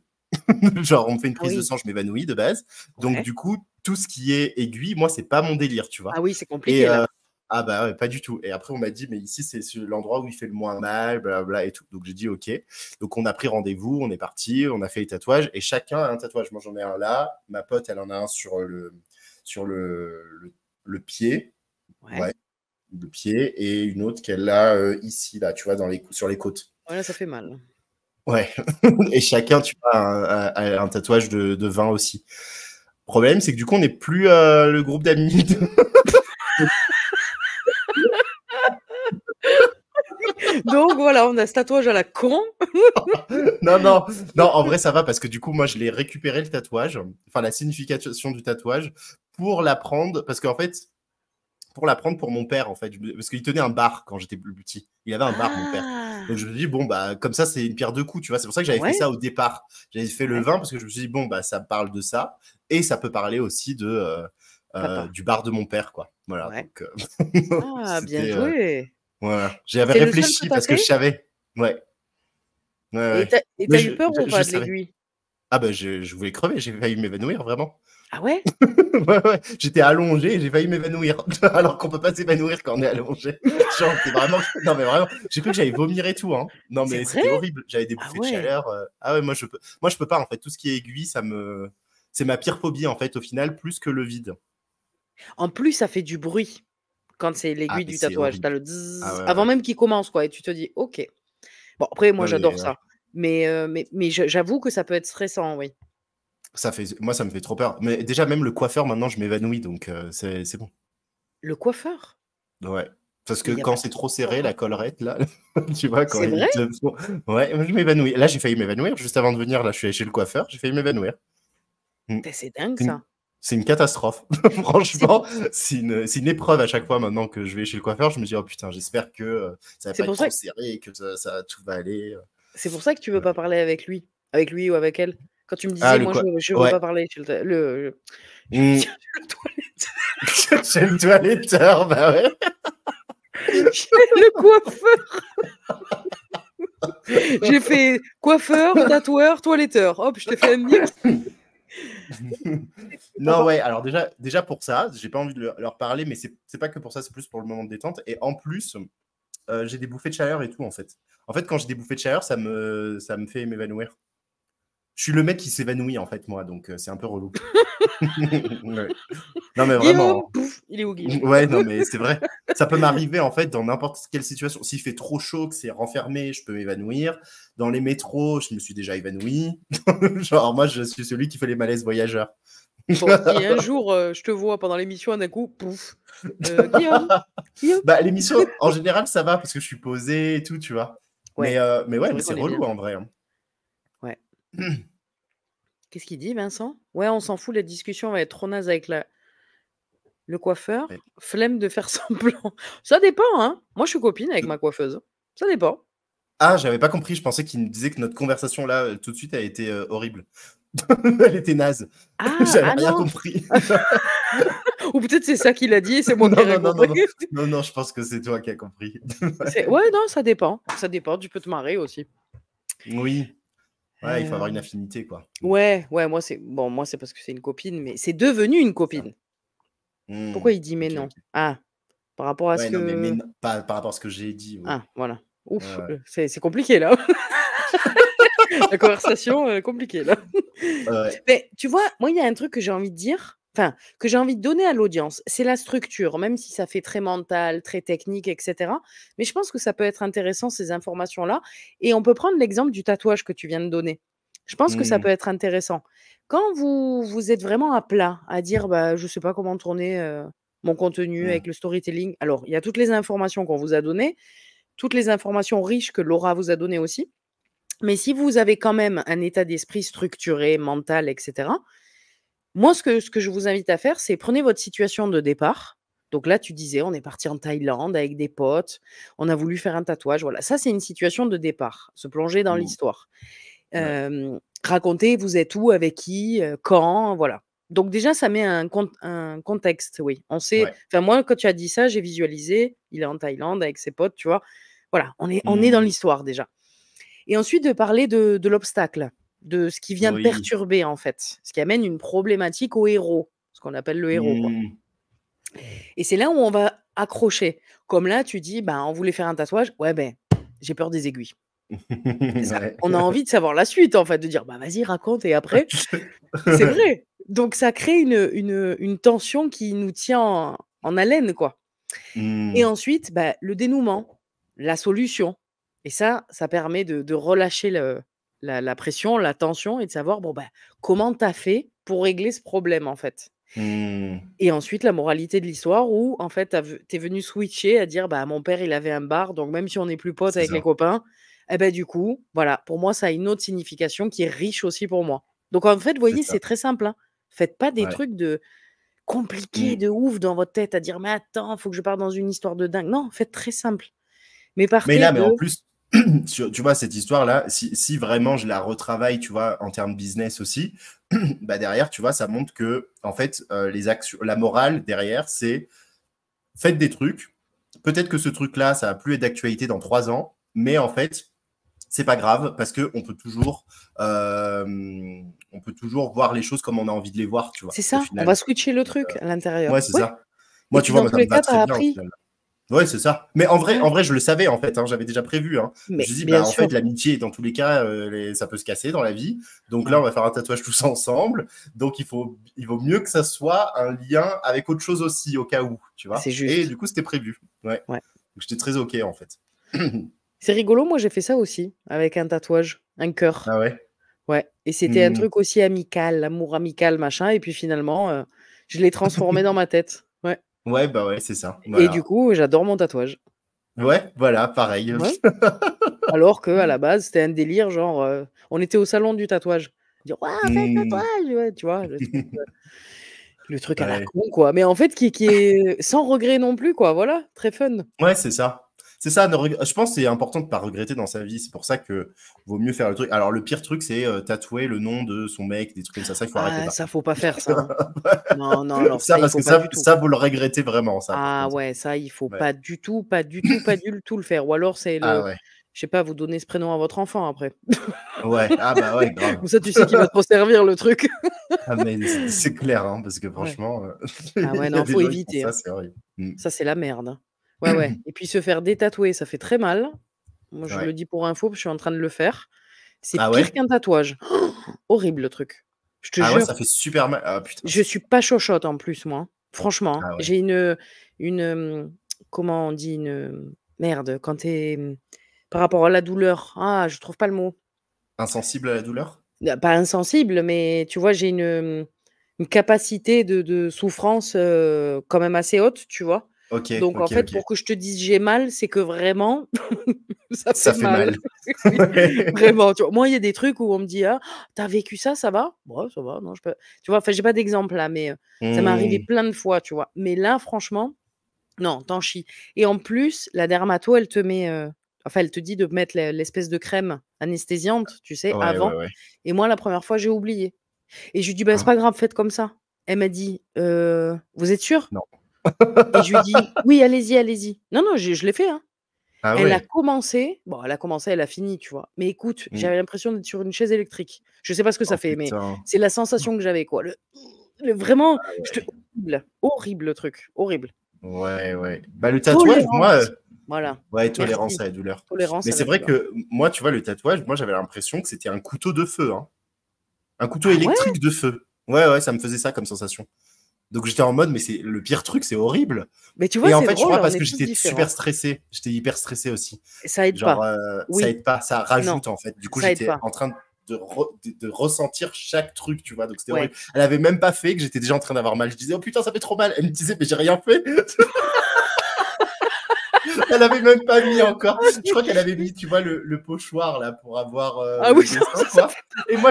Genre, on me fait une Ah prise de oui. sang, je m'évanouis de base. Donc, Ouais. du coup, tout ce qui est aiguille, moi, c'est pas mon délire, tu vois. Ah oui, c'est Et compliqué là. ah bah ouais, pas du tout. Et après, on m'a dit, mais ici, c'est l'endroit où il fait le moins mal, blablabla et tout. Donc, j'ai dit, ok. Donc, on a pris rendez-vous, on est parti, on a fait les tatouages et chacun a un tatouage. Moi, j'en ai un là. Ma pote, elle en a un sur le pied. Ouais. Ouais, le pied. Et une autre qu'elle a ici, là, tu vois, sur les côtes. Ouais, là, ça fait mal. Ouais. Et chacun, tu vois, a un tatouage de vin aussi. Le problème, c'est que du coup, on n'est plus le groupe d'amis. Donc voilà, on a ce tatouage à la con. Non, non, non, en vrai, ça va parce que du coup, moi, je l'ai récupéré le tatouage, enfin, la signification du tatouage pour l'apprendre, parce qu'en fait, pour l'apprendre pour mon père, en fait, parce qu'il tenait un bar quand j'étais plus petit. Il avait un bar, mon père. Donc, Ah! je me dis, bon, bah, comme ça, c'est une pierre deux coups, tu vois. C'est pour ça que j'avais fait Ouais, ça au départ. J'avais fait le ouais, vin parce que je me suis dit, bon, bah, ça parle de ça et ça peut parler aussi papa. du bar de mon père, quoi. Voilà, Ouais. donc, Ah, bien c'était. joué! Voilà. J'avais C'est le seul que réfléchi tu as parce que je fait? savais. Ouais, ouais, Et ouais. tu Mais eu peur ou je pas de savais. l'aiguille? Ah, bah, je voulais crever, j'ai failli m'évanouir, vraiment. Ah ouais? Ouais, ouais. J'étais allongé et j'ai failli m'évanouir. Alors qu'on peut pas s'évanouir quand on est allongé. Genre, c'est vraiment. Non, mais vraiment, j'ai cru que j'allais vomir et tout. Hein. Non, C'est mais vrai? c'était horrible. J'avais des Ah bouffées de ouais. chaleur. Ah ouais, moi, je peux pas, en fait. Tout ce qui est aiguille, ça me. C'est ma pire phobie, en fait, au final, plus que le vide. En plus, ça fait du bruit quand c'est Ah, l'aiguille mais du c'est tatouage. Tu as horrible. le Ah «dzz» ouais, avant ouais. même qu'il commence, quoi, et tu te dis: «OK». Bon, après, moi, Non, mais j'adore ça. Mais j'avoue que ça peut être stressant, oui. moi, ça me fait trop peur. Mais déjà, même le coiffeur, maintenant, je m'évanouis. Donc, c'est bon. Le coiffeur? Ouais. Parce que Mais il y a quand pas de c'est trop coiffeur. serré, la collerette, là, tu vois, quand C'est vrai? ils te font. Ouais, moi, je m'évanouis. Là, j'ai failli m'évanouir. Juste avant de venir, là, je suis allé chez le coiffeur, j'ai failli m'évanouir. Mm. C'est dingue C'est une... ça. c'est une catastrophe. C'est pour Franchement, c'est une épreuve à chaque fois maintenant que je vais chez le coiffeur. Je me dis, oh putain, j'espère que ça va c'est pas être pour ça trop serré et que tout va aller. c'est pour ça que tu veux Ouais. pas parler avec lui ou avec elle? Quand tu me Ah, disais: «Moi, je veux Ouais. pas parler chez je veux Mm. dire chez le toilette Chez le toiletteur, bah ouais. chez le coiffeur». J'ai fait coiffeur, tatoueur, toiletteur. Hop, je t'ai fait un mix. Pour Non, pas ouais, alors déjà pour ça, j'ai pas envie de leur parler, mais c'est pas que pour ça, c'est plus pour le moment de détente. Et en plus, j'ai des bouffées de chaleur et tout, en fait. En fait, quand j'ai des bouffées de chaleur, ça me fait m'évanouir. Je suis le mec qui s'évanouit, en fait, moi, donc c'est un peu relou. Ouais. Non, mais Guillaume, vraiment. pouf, il est où Guillaume? Ouais, non, mais c'est vrai. Ça peut m'arriver, en fait, dans n'importe quelle situation. S'il fait trop chaud, que c'est renfermé, je peux m'évanouir. Dans les métros, je me suis déjà évanoui. Genre, moi, je suis celui qui fait les malaises voyageurs. Bon, si un jour, je te vois pendant l'émission, d'un coup, pouf, Guillaume, Guillaume. Bah, l'émission, en général, ça va parce que je suis posé et tout, tu vois. Ouais, Mais c'est ouais, mais vrai c'est qu'on est bien. relou en vrai. Hein. Ouais. Qu'est-ce qu'il dit Vincent? Ouais, on s'en fout, la discussion va être trop naze avec le Ouais. coiffeur. Flemme de faire semblant. Ça dépend, hein. Moi, je suis copine avec ma coiffeuse. Ça dépend. Ah, j'avais pas compris. Je pensais qu'il me disait que notre conversation là, tout de suite, a été horrible. Elle était naze. Ah, J'avais ah rien non. compris. Ou peut-être c'est ça qu'il a dit et c'est moi qui ai Non, rien non, non, non, compris. non. Non, non, je pense que c'est toi qui as compris. Ouais, non, ça dépend. Ça dépend, tu peux te marrer aussi. Oui. Ouais, il faut avoir une Hem, affinité, quoi. ouais, moi c'est parce que c'est une copine, mais c'est devenu une Ça. copine. Pourquoi il dit: «Mais Ok, non»? ok. Ah, par rapport à ce Ouais, non, mais que pas par rapport à ce que j'ai dit, oui. ah, voilà. Ouais, Ouf, ouais. c'est compliqué là. La conversation, compliquée là. Ouais. Mais tu vois, moi, il y a un truc que j'ai envie de dire, enfin, que j'ai envie de donner à l'audience, c'est la structure, même si ça fait très mental, très technique et cetera. Mais je pense que ça peut être intéressant ces informations-là et on peut prendre l'exemple du tatouage que tu viens de donner. Je pense que ça Hmm, peut être intéressant. Quand vous êtes vraiment à plat, à dire: «Bah, je sais pas comment tourner, mon contenu hmm. avec le storytelling». Alors, il y a toutes les informations qu'on vous a données, toutes les informations riches que Laura vous a données aussi. Mais si vous avez quand même un état d'esprit structuré, mental et cetera, moi, ce que je vous invite à faire, c'est prenez votre situation de départ. Donc là, tu disais, on est parti en Thaïlande avec des potes, on a voulu faire un tatouage. Voilà, ça, c'est une situation de départ, se plonger dans Hmm. l'histoire. Ouais. Raconter, vous êtes où, avec qui, quand, voilà. Donc déjà, ça met un contexte, oui. On sait, Ouais. enfin moi, quand tu as dit ça, j'ai visualisé, il est en Thaïlande avec ses potes, tu vois. Voilà, on est dans Hmm. l'histoire déjà. Et ensuite de parler de l'obstacle, de ce qui vient Oui. perturber en fait, ce qui amène une problématique au héros, ce qu'on appelle le héros, quoi. Hmm. Et c'est là où on va accrocher. Comme là, tu dis: «Ben, on voulait faire un tatouage». Ouais, ben, j'ai peur des aiguilles. C'est ça. Ouais. On a envie de savoir la suite en fait, de dire: «Bah, vas-y raconte» et après c'est vrai. Donc ça crée une tension qui nous tient en haleine, quoi. Et Hmm. ensuite, bah, le dénouement, la solution et ça permet de relâcher la pression, la tension et de savoir, bon, bah, comment tu as fait pour régler ce problème, en fait? Hmm. Et ensuite, la moralité de l'histoire où, en fait, tu es venu switcher à dire: «Bah, mon père, il avait un bar, donc même si on n'est plus potes C'est avec les ça. copains, Et ben du coup, voilà, pour moi, ça a une autre signification qui est riche aussi pour moi. Donc en fait, vous C'est voyez, ça. c'est très simple, hein. Faites pas des Ouais. trucs compliqués Mmh. de ouf dans votre tête à dire: «Mais attends, faut que je parte dans une histoire de dingue». Non, faites très simple. Mais Mais partez là, mais de en plus, tu vois, cette histoire-là, si vraiment je la retravaille, tu vois, en termes business aussi, bah derrière, tu vois, ça montre que, en fait, les actions, la morale derrière, c'est faites des trucs. Peut-être que ce truc-là, ça va plus être d'actualité dans 3 ans, mais en fait, c'est pas grave parce que euh, on peut toujours voir les choses comme on a envie de les voir, tu vois, c'est au ça, on va final. switcher le truc à l'intérieur. Ouais, c'est Ouais, ça. et Moi, tu puis vois, dans moi, tous ça me les va cas, tu très as bien au appris. final. Ouais, c'est ça. Mais Ouais, en vrai, je le savais en fait, hein, j'avais déjà prévu. Hein. Je me mais suis dit, bien bah en sûr, fait, l'amitié, dans tous les cas, ça peut se casser dans la vie. Donc là, on ouais, va faire un tatouage tous ensemble. Donc il vaut mieux que ça soit un lien avec autre chose aussi, au cas où, tu c'est vois. Et juste. du coup, c'était prévu. Ouais. Ouais. Donc j'étais très OK en fait. C'est rigolo, moi j'ai fait ça aussi avec un tatouage, un cœur. Ah ouais. Ouais, et c'était un Hmm. truc aussi amical, l'amour amical, machin, et puis finalement, je l'ai transformé dans ma tête. Ouais, Ouais, bah ouais, c'est ça. et du Voilà. coup, j'adore mon tatouage. Ouais, voilà, pareil. Ouais, alors qu'à la base, c'était un délire genre, on était au salon du tatouage. Dire: «Ouais, fais un Hmm. tatouage!» Ouais, tu vois? Le truc à la Ouais. con, quoi, mais en fait qui est sans regret non plus, quoi, voilà, très fun. Ouais, c'est ça. C'est ça, je pense que c'est important de ne pas regretter dans sa vie. C'est pour ça que vaut mieux faire le truc. Alors, le pire truc, c'est tatouer le nom de son mec, des trucs comme ça. Ça, il faut arrêter Ah, par ça, contre. faut pas faire ça, hein. Non, non, alors Ça, ça, il parce faut que pas du tout. ça, vous le regrettez vraiment, ça, par Ah contre. ouais, ça, il faut Ouais. pas du tout, pas du tout, pas du tout le faire, ou alors c'est Ah le ouais. je sais pas, vous donnez ce prénom à votre enfant après. Ouais. Ah bah ouais, grave. Comme ça, tu sais qu'il va te resservir le truc. Ah, mais c'est clair, hein, parce que Ouais. franchement, Ah ouais, il y a non, des faut gens qui font éviter, ça, hein. c'est horrible. Mm. Ça, c'est la merde, hein. Ouais, ouais, et puis se faire détatouer, ça fait très mal. Moi, je le Ouais. dis pour info, parce que je suis en train de le faire. C'est Ah pire ouais? qu'un tatouage. Horrible le truc. Je te Ah ouais, jure. ça fait super mal. Ah putain, Je c'est suis chaud. pas chochotte en plus moi, hein. Franchement, hein. Ah ouais. J'ai comment on dit? Merde, quand tu es, par rapport à la douleur, ah, je trouve pas le mot. Insensible à la douleur? Pas insensible, mais tu vois, j'ai une capacité de souffrance, quand même assez haute, tu vois? Ok, Donc en ok, fait, ok. pour que je te dise: «J'ai mal», c'est que vraiment ça Ça fait fait mal. mal. Oui, vraiment, tu vois? Moi, il y a des trucs où on me dit: «Ah, tu as vécu ça, ça va?» «Ouais, ça va, non, je peux», tu vois? Enfin, j'ai pas d'exemple là, mais ça m'est arrivé Hmm. plein de fois, tu vois? Mais là, franchement, non, tu en chies, et en plus, la dermato, elle te met, enfin, elle te dit de mettre l'espèce de crème anesthésiante, tu sais, Ouais, ouais, avant, ouais. et moi, la première fois, j'ai oublié, et je lui dis: «Bah, c'est pas grave, faites comme ça». Elle m'a dit: Vous êtes sûre?» Non. Et je lui dis: «Oui, allez-y, allez-y». Non, non, je l'ai fait, hein. Ah Elle a ouais. commencé, bon, elle a commencé, elle a fini, tu vois? Mais écoute, Mm. j'avais l'impression d'être sur une chaise électrique. Je sais pas ce que ça Oh fait, mais putain. c'est la sensation que j'avais, quoi. Le vraiment, Ah je te ouais. horrible, horrible le truc, horrible. Ouais, ouais. Bah, le tatouage, moi, Tolérance, voilà, ouais, tolérance merci. à la douleur. Tolérance Mais à la c'est vrai douleur. que moi, tu vois, le tatouage, moi, j'avais l'impression que c'était un couteau de feu, hein. Un couteau Ah ouais? électrique de feu. Ouais, ouais, ça me faisait ça comme sensation. Donc j'étais en mode, mais c'est le pire truc, c'est horrible. Mais tu vois, Et en c'est fait, je drôle, crois on parce est que tous j'étais super différents. stressé. J'étais hyper stressé aussi. Ça aide Genre, pas. ça Oui, aide pas, ça non, rajoute en fait. Du coup, ça aide j'étais pas. en train de ressentir chaque truc, tu vois. Donc c'était Ouais. horrible. Elle avait même pas fait que j'étais déjà en train d'avoir mal. Je disais, oh putain, ça fait trop mal. Elle me disait, mais j'ai rien fait. Elle avait même pas mis encore. Ah, Je tu crois qu'elle avait mis, tu vois, le pochoir là pour avoir ah le oui, dessin, ça quoi. fait Et moi,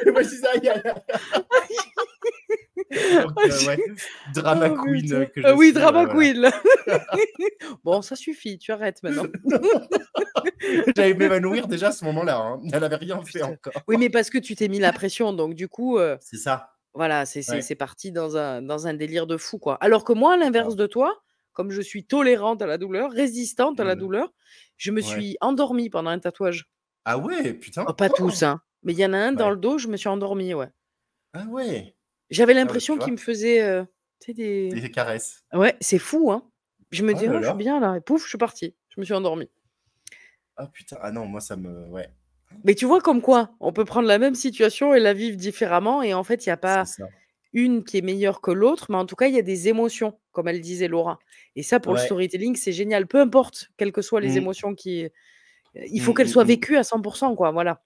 et moi, je disais, aïe, aïe, aïe. Donc, ouais, drama oh queen putain. que je Ah oui, suis, ouais, drama voilà. queen, là. Bon, ça suffit, tu arrêtes maintenant. J'allais m'évanouir déjà à ce moment-là. Hein. Elle avait rien fait Putain. encore. Oui, mais parce que tu t'es mis la pression, donc du coup, C'est ça. voilà, c'est c'est Ouais. c'est parti dans un délire de fou, quoi. Alors que moi, à l'inverse Grave. de toi, comme je suis tolérante à la douleur, résistante à la Mm. douleur, je me Ouais. suis endormie pendant un tatouage. Ah ouais, Oh, putain. pas tous, Oh. hein, mais il y en a un dans Ouais. le dos, je me suis endormie, ouais. Ah ouais. J'avais Ah bah l'impression tu qu'il vois, me faisait, tu sais, des des caresses. ouais, c'est fou, hein. Je me Oh dis: là «Oh, je suis là. bien là», et pouf, je suis partie. Je me suis endormie. Ah putain. Ah non, moi ça me. Ouais. Mais tu vois comme quoi, on peut prendre la même situation et la vivre différemment, et en fait, il y a C'est pas ça. une qui est meilleure que l'autre, mais en tout cas, il y a des émotions, comme elle disait Laura, et ça, pour le Ouais. storytelling, c'est génial. Peu importe, quelles que soient les Mm. émotions il faut Mm, qu'elles mm, soient mm. vécues à 100%, quoi, voilà.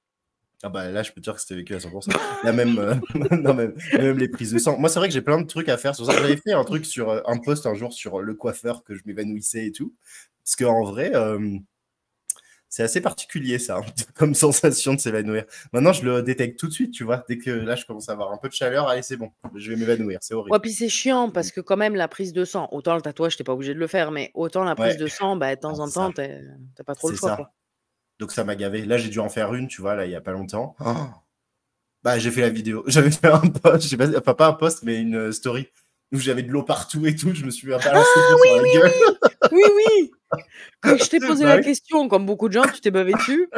Ah bah là, je peux te dire que c'était vécu à 100%. Là même, non, même les prises de sang. Moi, c'est vrai que j'ai plein de trucs à faire sur ça. J'avais fait un truc sur un post un jour sur le coiffeur que je m'évanouissais et tout. Parce qu'en vrai, C'est assez particulier, ça, hein, comme sensation de s'évanouir. Maintenant, je le détecte tout de suite, tu vois. Dès que là, je commence à avoir un peu de chaleur, allez, c'est bon, je vais m'évanouir, c'est horrible. Ouais, puis c'est chiant parce que quand même la prise de sang, autant le tatouage, t'es pas obligé de le faire, mais autant la prise Ouais, de sang, bah, de temps alors, en c'est ça. temps, t'as pas trop le C'est choix, quoi. ça. Donc, ça m'a gavé. Là, j'ai dû en faire une, tu vois, là, il y a pas longtemps. Oh. Bah, j'ai fait la vidéo. J'avais fait un post, je sais pas, enfin, pas un post, mais une story où j'avais de l'eau partout et tout. Je me suis Ah balancé de l'eau sur la oui, gueule. oui, oui, oui. Quand je t'ai posé Bah la oui. question, comme beaucoup de gens, tu t'es bavé dessus.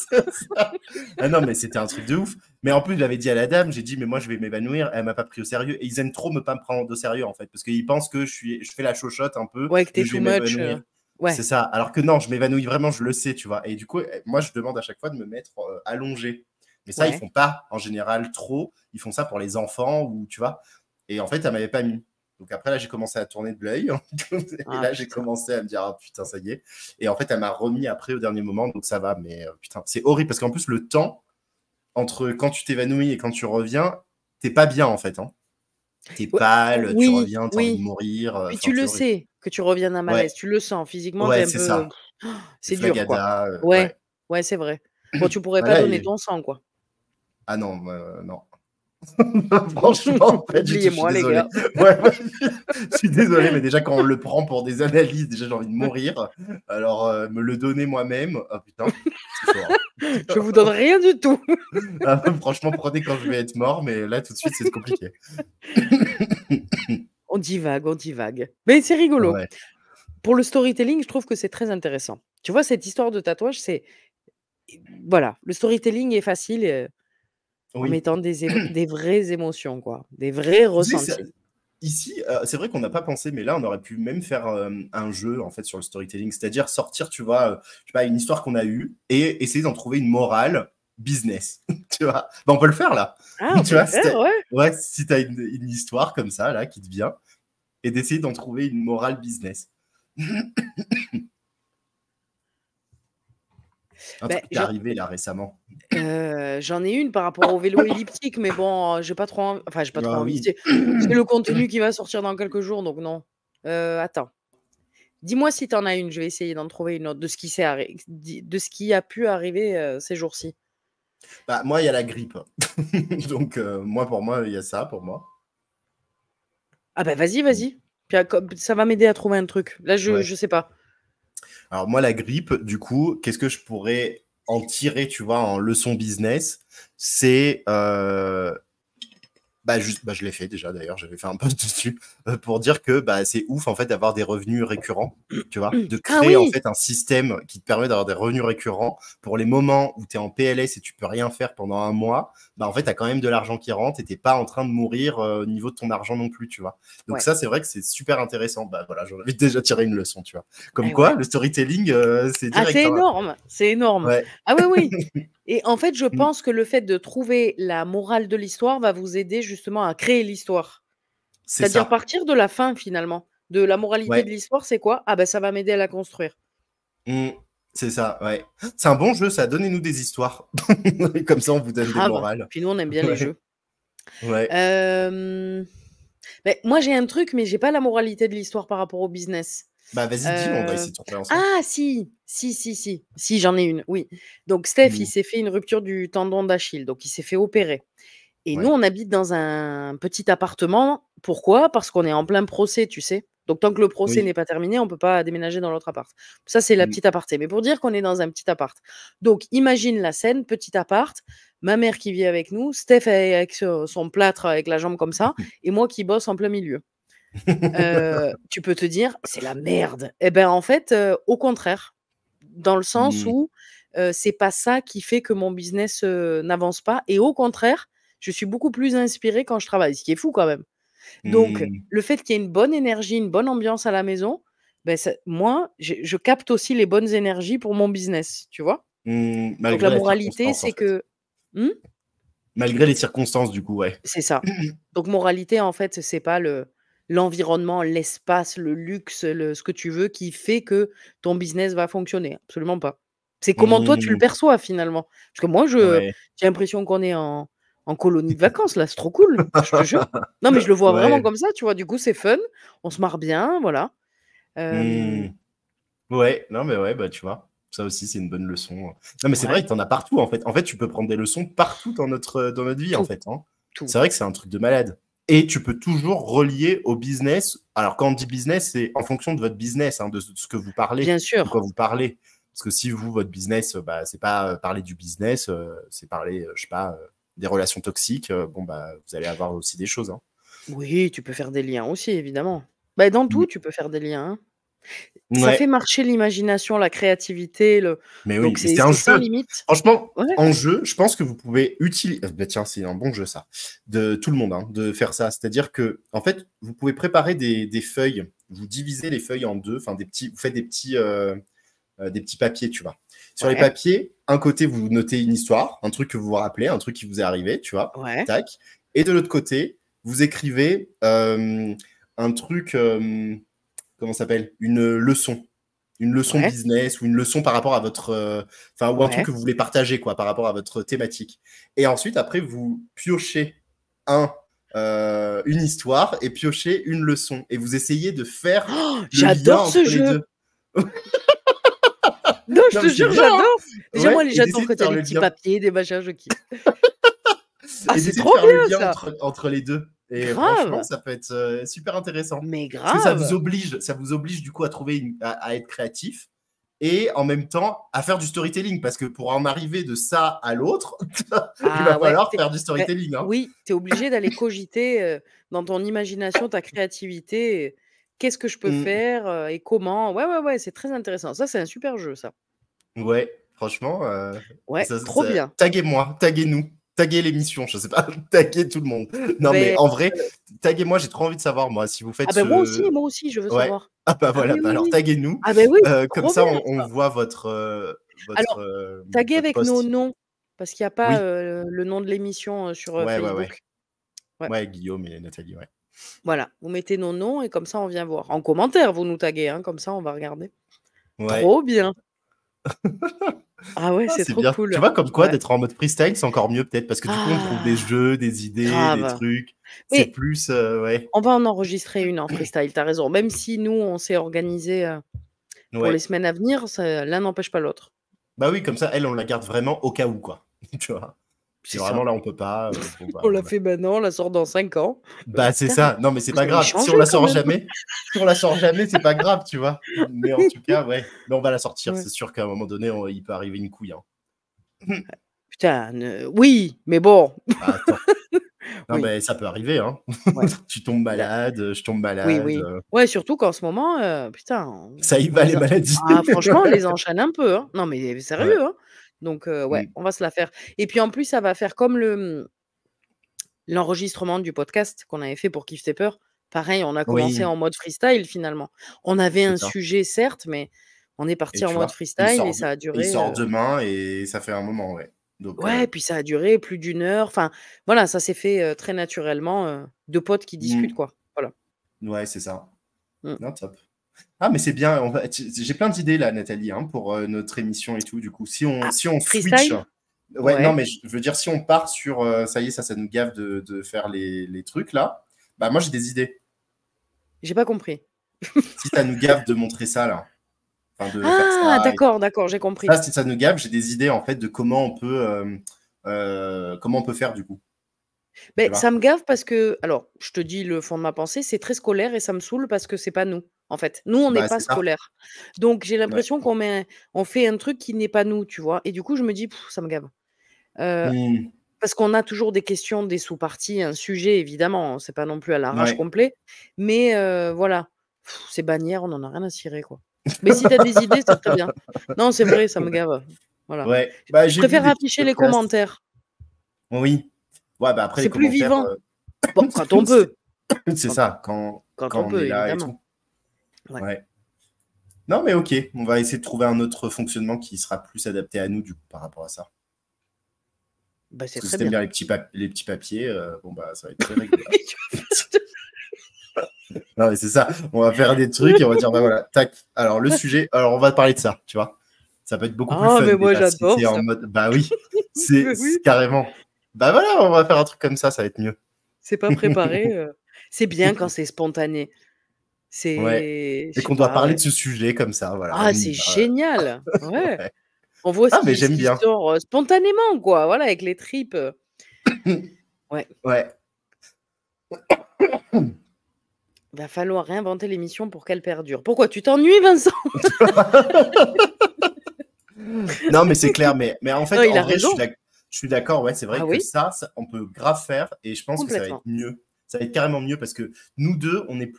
C'est ça. Ah non, mais c'était un truc de ouf. Mais en plus, j'avais dit à la dame, j'ai dit, mais moi, je vais m'évanouir. Elle m'a pas pris au sérieux. Et ils aiment trop me pas me prendre au sérieux, en fait, parce qu'ils pensent que je fais la chochotte un peu, Ouais, que que t'es je vais too much. m'évanouir. C'est Ouais, ça. Alors que non, je m'évanouis vraiment, je le sais, tu vois. Et du coup, moi, je demande à chaque fois de me mettre allongé. Mais ça, ils ouais. font pas en général trop. Ils font ça pour les enfants ou tu vois. Et en fait, elle m'avait pas mis. Donc après, là, j'ai commencé à tourner de l'œil. Et Ah là, j'ai putain. commencé à me dire, ah putain, ça y est. Et en fait, elle m'a remis après au dernier moment. Donc ça va. Mais putain, c'est horrible parce qu'en plus, le temps entre quand tu t'évanouis et quand tu reviens, t'es pas bien en fait. Hein. T'es Ouais, pâle, tu oui, reviens, t'as envie de oui. mourir. Puis Enfin, tu c'est le horrible. sais que tu reviens d'un Ouais, malaise, tu le sens physiquement, t'es ouais, un c'est peu. ça. C'est dur, quoi. Flagada, Ouais, ouais. ouais, c'est vrai. Bon, tu pourrais pas Voilà, donner ton sang, quoi. ah non, non. Franchement, pas du tout, je suis Oubliez-moi, les désolé. gars. Ouais, je suis désolé, mais déjà, quand on le prend pour des analyses, déjà, j'ai envie de mourir. Alors, me le donner moi-même, oh putain, c'est chaud. Hein. Je vous donne rien du tout. Ah, franchement, prenez quand je vais être mort, mais là, tout de suite, c'est compliqué. On divague, on divague. Mais c'est rigolo. Ouais. Pour le storytelling, je trouve que c'est très intéressant. Tu vois, cette histoire de tatouage, c'est. Voilà, le storytelling est facile en Oui. mettant des vraies émotions, quoi. Des vrais Tu sais, ressentis. ici, c'est vrai qu'on n'a pas pensé, mais là, on aurait pu même faire un jeu, en fait, sur le storytelling. C'est-à-dire sortir, tu vois, je sais pas, une histoire qu'on a eue et essayer d'en trouver une morale business. Tu vois, bah, on peut le faire, là. Ah, on Tu peut le vois, si faire, ouais. ouais, si t'as une histoire comme ça, là, qui te vient, et d'essayer d'en trouver une morale business. Un Ben, truc qui est arrivé, là, récemment. j'en ai une par rapport au vélo elliptique, mais bon, j'ai pas trop enfin, j'ai pas trop Ah envie. oui. C'est le contenu qui va sortir dans quelques jours, donc non. Attends. Dis-moi si tu en as une, je vais essayer d'en trouver une autre de ce de ce qui a pu arriver, ces jours-ci. Bah, moi, il y a la grippe. Donc, pour moi, il y a ça, pour moi. Ah bah, vas-y, vas-y. Puis, comme ça va m'aider à trouver un truc. Là, Ouais. je sais pas. Alors moi, la grippe, du coup, qu'est-ce que je pourrais en tirer, tu vois, en leçon business? C'est, je l'ai fait déjà d'ailleurs, j'avais fait un post dessus pour dire que c'est ouf en fait d'avoir des revenus récurrents, tu vois, de Ah créer en oui! fait un système qui te permet d'avoir des revenus récurrents pour les moments où tu es en PLS et tu peux rien faire pendant un mois. Bah en fait, tu as quand même de l'argent qui rentre et t'es pas en train de mourir au niveau de ton argent non plus, tu vois. Donc Ouais. ça, c'est vrai que c'est super intéressant. Bah voilà, j'en avais déjà tiré une leçon, tu vois. Comme Eh quoi, ouais. le storytelling, c'est Ah, direct. c'est Hein. énorme, c'est énorme. Ouais. Ah oui, oui. Et en fait, je Mm. pense que le fait de trouver la morale de l'histoire va vous aider justement à créer l'histoire. C'est C'est-à-dire ça. partir de la fin finalement. De la moralité de Ouais. l'histoire, c'est quoi? Ah bah, ça va m'aider à la construire. Mm. C'est ça, ouais. C'est un bon jeu, ça. Donnez-nous des histoires. Comme ça, on vous donne des Grave. morales. Puis nous, on aime bien les Ouais. jeux. Ouais. Beh, moi, j'ai un truc, mais j'ai pas la moralité de l'histoire par rapport au business. Bah, vas-y, dis, on va Heu, essayer de trouver ensemble. ah si! Si, si, si. Si, j'en ai une, oui. Donc Steph, il Mm. s'est fait une rupture du tendon d'Achille, donc il s'est fait opérer. Et nous, Ouais. on habite dans un petit appartement. Pourquoi? Parce qu'on est en plein procès, tu sais? Donc tant que le procès Oui. n'est pas terminé, on peut pas déménager dans l'autre appart. Ça, c'est la Mm. petite aparté. Mais pour dire qu'on est dans un petit appart. Donc imagine la scène, petit appart, ma mère qui vit avec nous, Steph avec son plâtre avec la jambe comme ça et moi qui bosse en plein milieu. Tu peux te dire: «C'est la merde». Et ben, en fait, au contraire, dans le sens Mm. où, c'est pas ça qui fait que mon business, n'avance pas et au contraire, je suis beaucoup plus inspirée quand je travaille, ce qui est fou quand même. Donc Mm. le fait qu'il y ait une bonne énergie, une bonne ambiance à la maison, ben ça moi, je capte aussi les bonnes énergies pour mon business, tu vois? Mm. Donc la Malgré les moralité, circonstances, en c'est fait. que mmh? Malgré les circonstances, du coup, ouais. C'est ça. Donc moralité, en fait, c'est pas l'environnement, l'espace, le luxe, ce que tu veux qui fait que ton business va fonctionner. Absolument pas. C'est comment toi tu le Mm. perçois finalement. Parce que moi, Ouais. j'ai l'impression qu'on est en colonie de vacances là, c'est trop cool, je te jure. Non, mais je le vois vraiment Ouais. comme ça, tu vois? Du coup, c'est fun, on se marre bien, voilà. Mm. Hem, Ouais. Non, mais ouais, bah, tu vois. Ça aussi, c'est une bonne leçon. Non, mais c'est vrai Ouais, que t'en as partout, en fait. En fait, tu peux prendre des leçons partout dans notre vie, en tout, fait, hein. tout. C'est vrai que c'est un truc de malade. Et tu peux toujours relier au business. Alors, quand on dit business, c'est en fonction de votre business, hein, de ce que vous parlez, Bien de quoi sûr. vous parlez. Parce que si vous, votre business, bah, c'est pas parler du business, c'est parler, je sais pas, des relations toxiques, bon, bah, vous allez avoir aussi des choses, hein. Oui, tu peux faire des liens aussi, évidemment. Bah, dans tout, Mm. tu peux faire des liens, hein. Ça fait Ouais, marcher l'imagination, la créativité, mais oui, donc mais c'est un c'est ça jeu. limite. Franchement, Ouais. en jeu, je pense que vous pouvez utiliser. Bah tiens, c'est un bon jeu ça, de tout le monde, hein, de faire ça. C'est-à-dire que, en fait, vous pouvez préparer des feuilles. Vous divisez les feuilles en deux. Enfin, vous faites des petits papiers, tu vois. Sur les Ouais, papiers, un côté, vous notez une histoire, un truc que vous vous rappelez, un truc qui vous est arrivé, tu vois. ouais. Tac. Et de l'autre côté, vous écrivez un truc. Comment ça s'appelle? Une leçon. Une leçon Ouais, business ou une leçon par rapport à votre. Enfin, ou un truc ouais. que vous voulez partager, quoi, par rapport à votre thématique. Et ensuite, après, vous piochez une histoire et piochez une leçon. Et vous essayez de faire Oh, le lien j'adore ce entre les jeu! deux. Non, je Non, te mais c'est jure, bien, hein. j'adore! Déjà, moi, Ouais, les et j'adore d'essayer de quand il y a faire des le petits lien. papiers, des machins, je kiffe. Ah, Et c'est d'essayer de trop faire le bien lien ça! entre les deux. Et franchement, Grave! ça peut être super intéressant. Mais Parce que grave! ça vous oblige du coup à trouver à être créatif et en même temps à faire du storytelling. Parce que pour en arriver de ça à l'autre, il va Ah ouais, falloir faire du beh, storytelling, hein. oui, tu es obligé d'aller cogiter, dans ton imagination, ta créativité, qu'est-ce que je peux Mm. faire, et comment? Ouais, ouais, ouais, c'est très intéressant. Ça, c'est un super jeu, ça. Ouais, franchement, Ouais, trop bien. taguez-moi, taguez-nous, taguez l'émission, je sais pas, taguez tout le monde. Non, mais Beh, en vrai, taguez-moi, j'ai trop envie de savoir, moi, si vous faites ah ben moi aussi, je veux Ouais. savoir. Ah bah Ah voilà, oui, bah oui, alors oui. taguez-nous, Ah ben oui, comme trop ça bien on ça. voit Alors, taguez votre avec nos post. noms, parce qu'il y a pas, Oui, le nom de l'émission, sur, ouais, ouais, ouais. Facebook. Ouais, Ouais, Guillaume et Nathalie, ouais. voilà, vous mettez nos noms et comme ça, on vient voir. En commentaire, vous nous taguez, hein, comme ça, on va regarder. Ouais. Trop bien! Ah ouais, Ah, c'est c'est trop bien. Tu cool. vois, comme quoi, Ouais. d'être en mode freestyle, c'est encore mieux peut-être, parce que du coup, on trouve des Ah! jeux, des idées, des Grave. trucs. C'est Mais plus, ouais. on va en enregistrer une en freestyle, tu as raison. Même si nous, on s'est organisé, pour les Ouais. semaines à venir, ça l'un n'empêche pas l'autre. Bah oui, comme ça, elle, on la garde vraiment au cas où, quoi. Tu vois? Si C'est vraiment ça. là, on peut pas, bon bah On l'a voilà. fait maintenant, on la sort dans 5 ans. Bah, c'est Putain, ça. Non, mais c'est vous pas avez grave. changé quand même. Si on la sort jamais, c'est pas grave, tu vois? Mais en tout cas, ouais. Mais on va la sortir. Ouais. C'est sûr qu'à un moment donné, il peut arriver une couille, hein. Putain, oui, mais bon, Bah, attends. Non, oui, mais ça peut arriver, hein. ouais, Tu tombes là, malade, je tombe oui, malade. oui. Ouais, surtout qu'en ce moment, putain, Ça y on va, les les en maladies. ah franchement, on les enchaîne un peu, hein. Non, mais Ouais. sérieux, hein. Donc ouais, Mm. on va se la faire et puis en plus, ça va faire comme l'enregistrement du podcast qu'on avait fait pour Kiffe tes peurs. Pareil, on a commencé Oui, en mode freestyle finalement. On avait c'est un ça. sujet certes, mais on est Et parti en tu mode vois, freestyle et ça a il duré, sort demain et ça fait un moment, ouais. Donc, ouais, puis ça a duré plus d'1 heure. Enfin, voilà, ça s'est fait, très naturellement, 2 potes qui discutent, mm. quoi. Voilà. Ouais, c'est ça. Mmh. Non, top. Ah, mais c'est bien. J'ai plein d'idées là, Nathalie, hein, pour notre émission et tout. Du coup, Ah, si on switch, freestyle? ouais, non, Ouais. mais je veux dire, si on part sur, ça y est, ça nous gave de faire les trucs là, bah moi j'ai des idées. J'ai pas compris. Si ça nous gave de montrer ça là, enfin de faire Ah! ça, D'accord, d'accord, j'ai compris. ça, si ça nous gave, j'ai des idées en fait de comment on peut faire du coup, tu Beh, vois. ça me gave parce que alors, je te dis le fond de ma pensée, c'est très scolaire et ça me saoule parce que c'est pas nous, en fait. Nous, on n'est Bah pas c'est ça. scolaire. Donc j'ai Ouais. l'impression on fait un truc qui n'est pas nous, tu vois? Et du coup, je me dis: «Ça me gave». Heu, Hmm. Parce qu'on a toujours des questions, des sous-parties, un sujet évidemment, c'est pas non plus à l'arrache Ouais. complet, mais voilà. Ces bannières, on en a rien à cirer, quoi. Mais si tu as des idées, c'est très bien. Non, c'est vrai, ça me gave, voilà. Ouais. Bah Je j'ai vu préfère des petits afficher les podcasts. commentaires, Oui. Ouais, bah après les c'est plus commentaires, vivant. Bon, quand on c'est peut, c'est quand ça, quand quand on on est peut là et évidemment. tout. Ouais. Ouais. Non, mais ok, on va essayer de trouver un autre fonctionnement qui sera plus adapté à nous, du coup, par rapport à ça. Bah, Parce c'est que très si t'aimes bien. bien les petits papiers, bon, bah, ça va être très rigolo. Non, mais c'est ça, on va faire des trucs et on va dire, bah voilà, tac. Alors, le sujet, alors, on va parler de ça, tu vois. Ça peut être beaucoup plus Ah, fun mais moi déjà si j'adore c'est en ça. mode, bah oui, Mais c'est oui, carrément. Bah voilà, on va faire un truc comme ça va être mieux. c'est pas préparé, c'est bien quand c'est spontané. C'est, je Et sais qu'on doit pas, parler ouais. de ce sujet comme ça, voilà, on Ah, y c'est va. génial. Ouais. Ouais. On voit Ah, mais ce j'aime qui bien. sort spontanément, quoi. Voilà, avec les tripes. Ouais. Ouais. Va falloir réinventer l'émission pour qu'elle perdure. Pourquoi tu t'ennuies, Vincent? Non, mais c'est clair. Mais en Non, fait, il en a vrai, raison. je suis d'accord. Ouais, c'est vrai Ah que oui, ça, on peut grave faire. Et je pense que ça va être complètement. mieux. Ça va être carrément mieux parce que nous deux, on est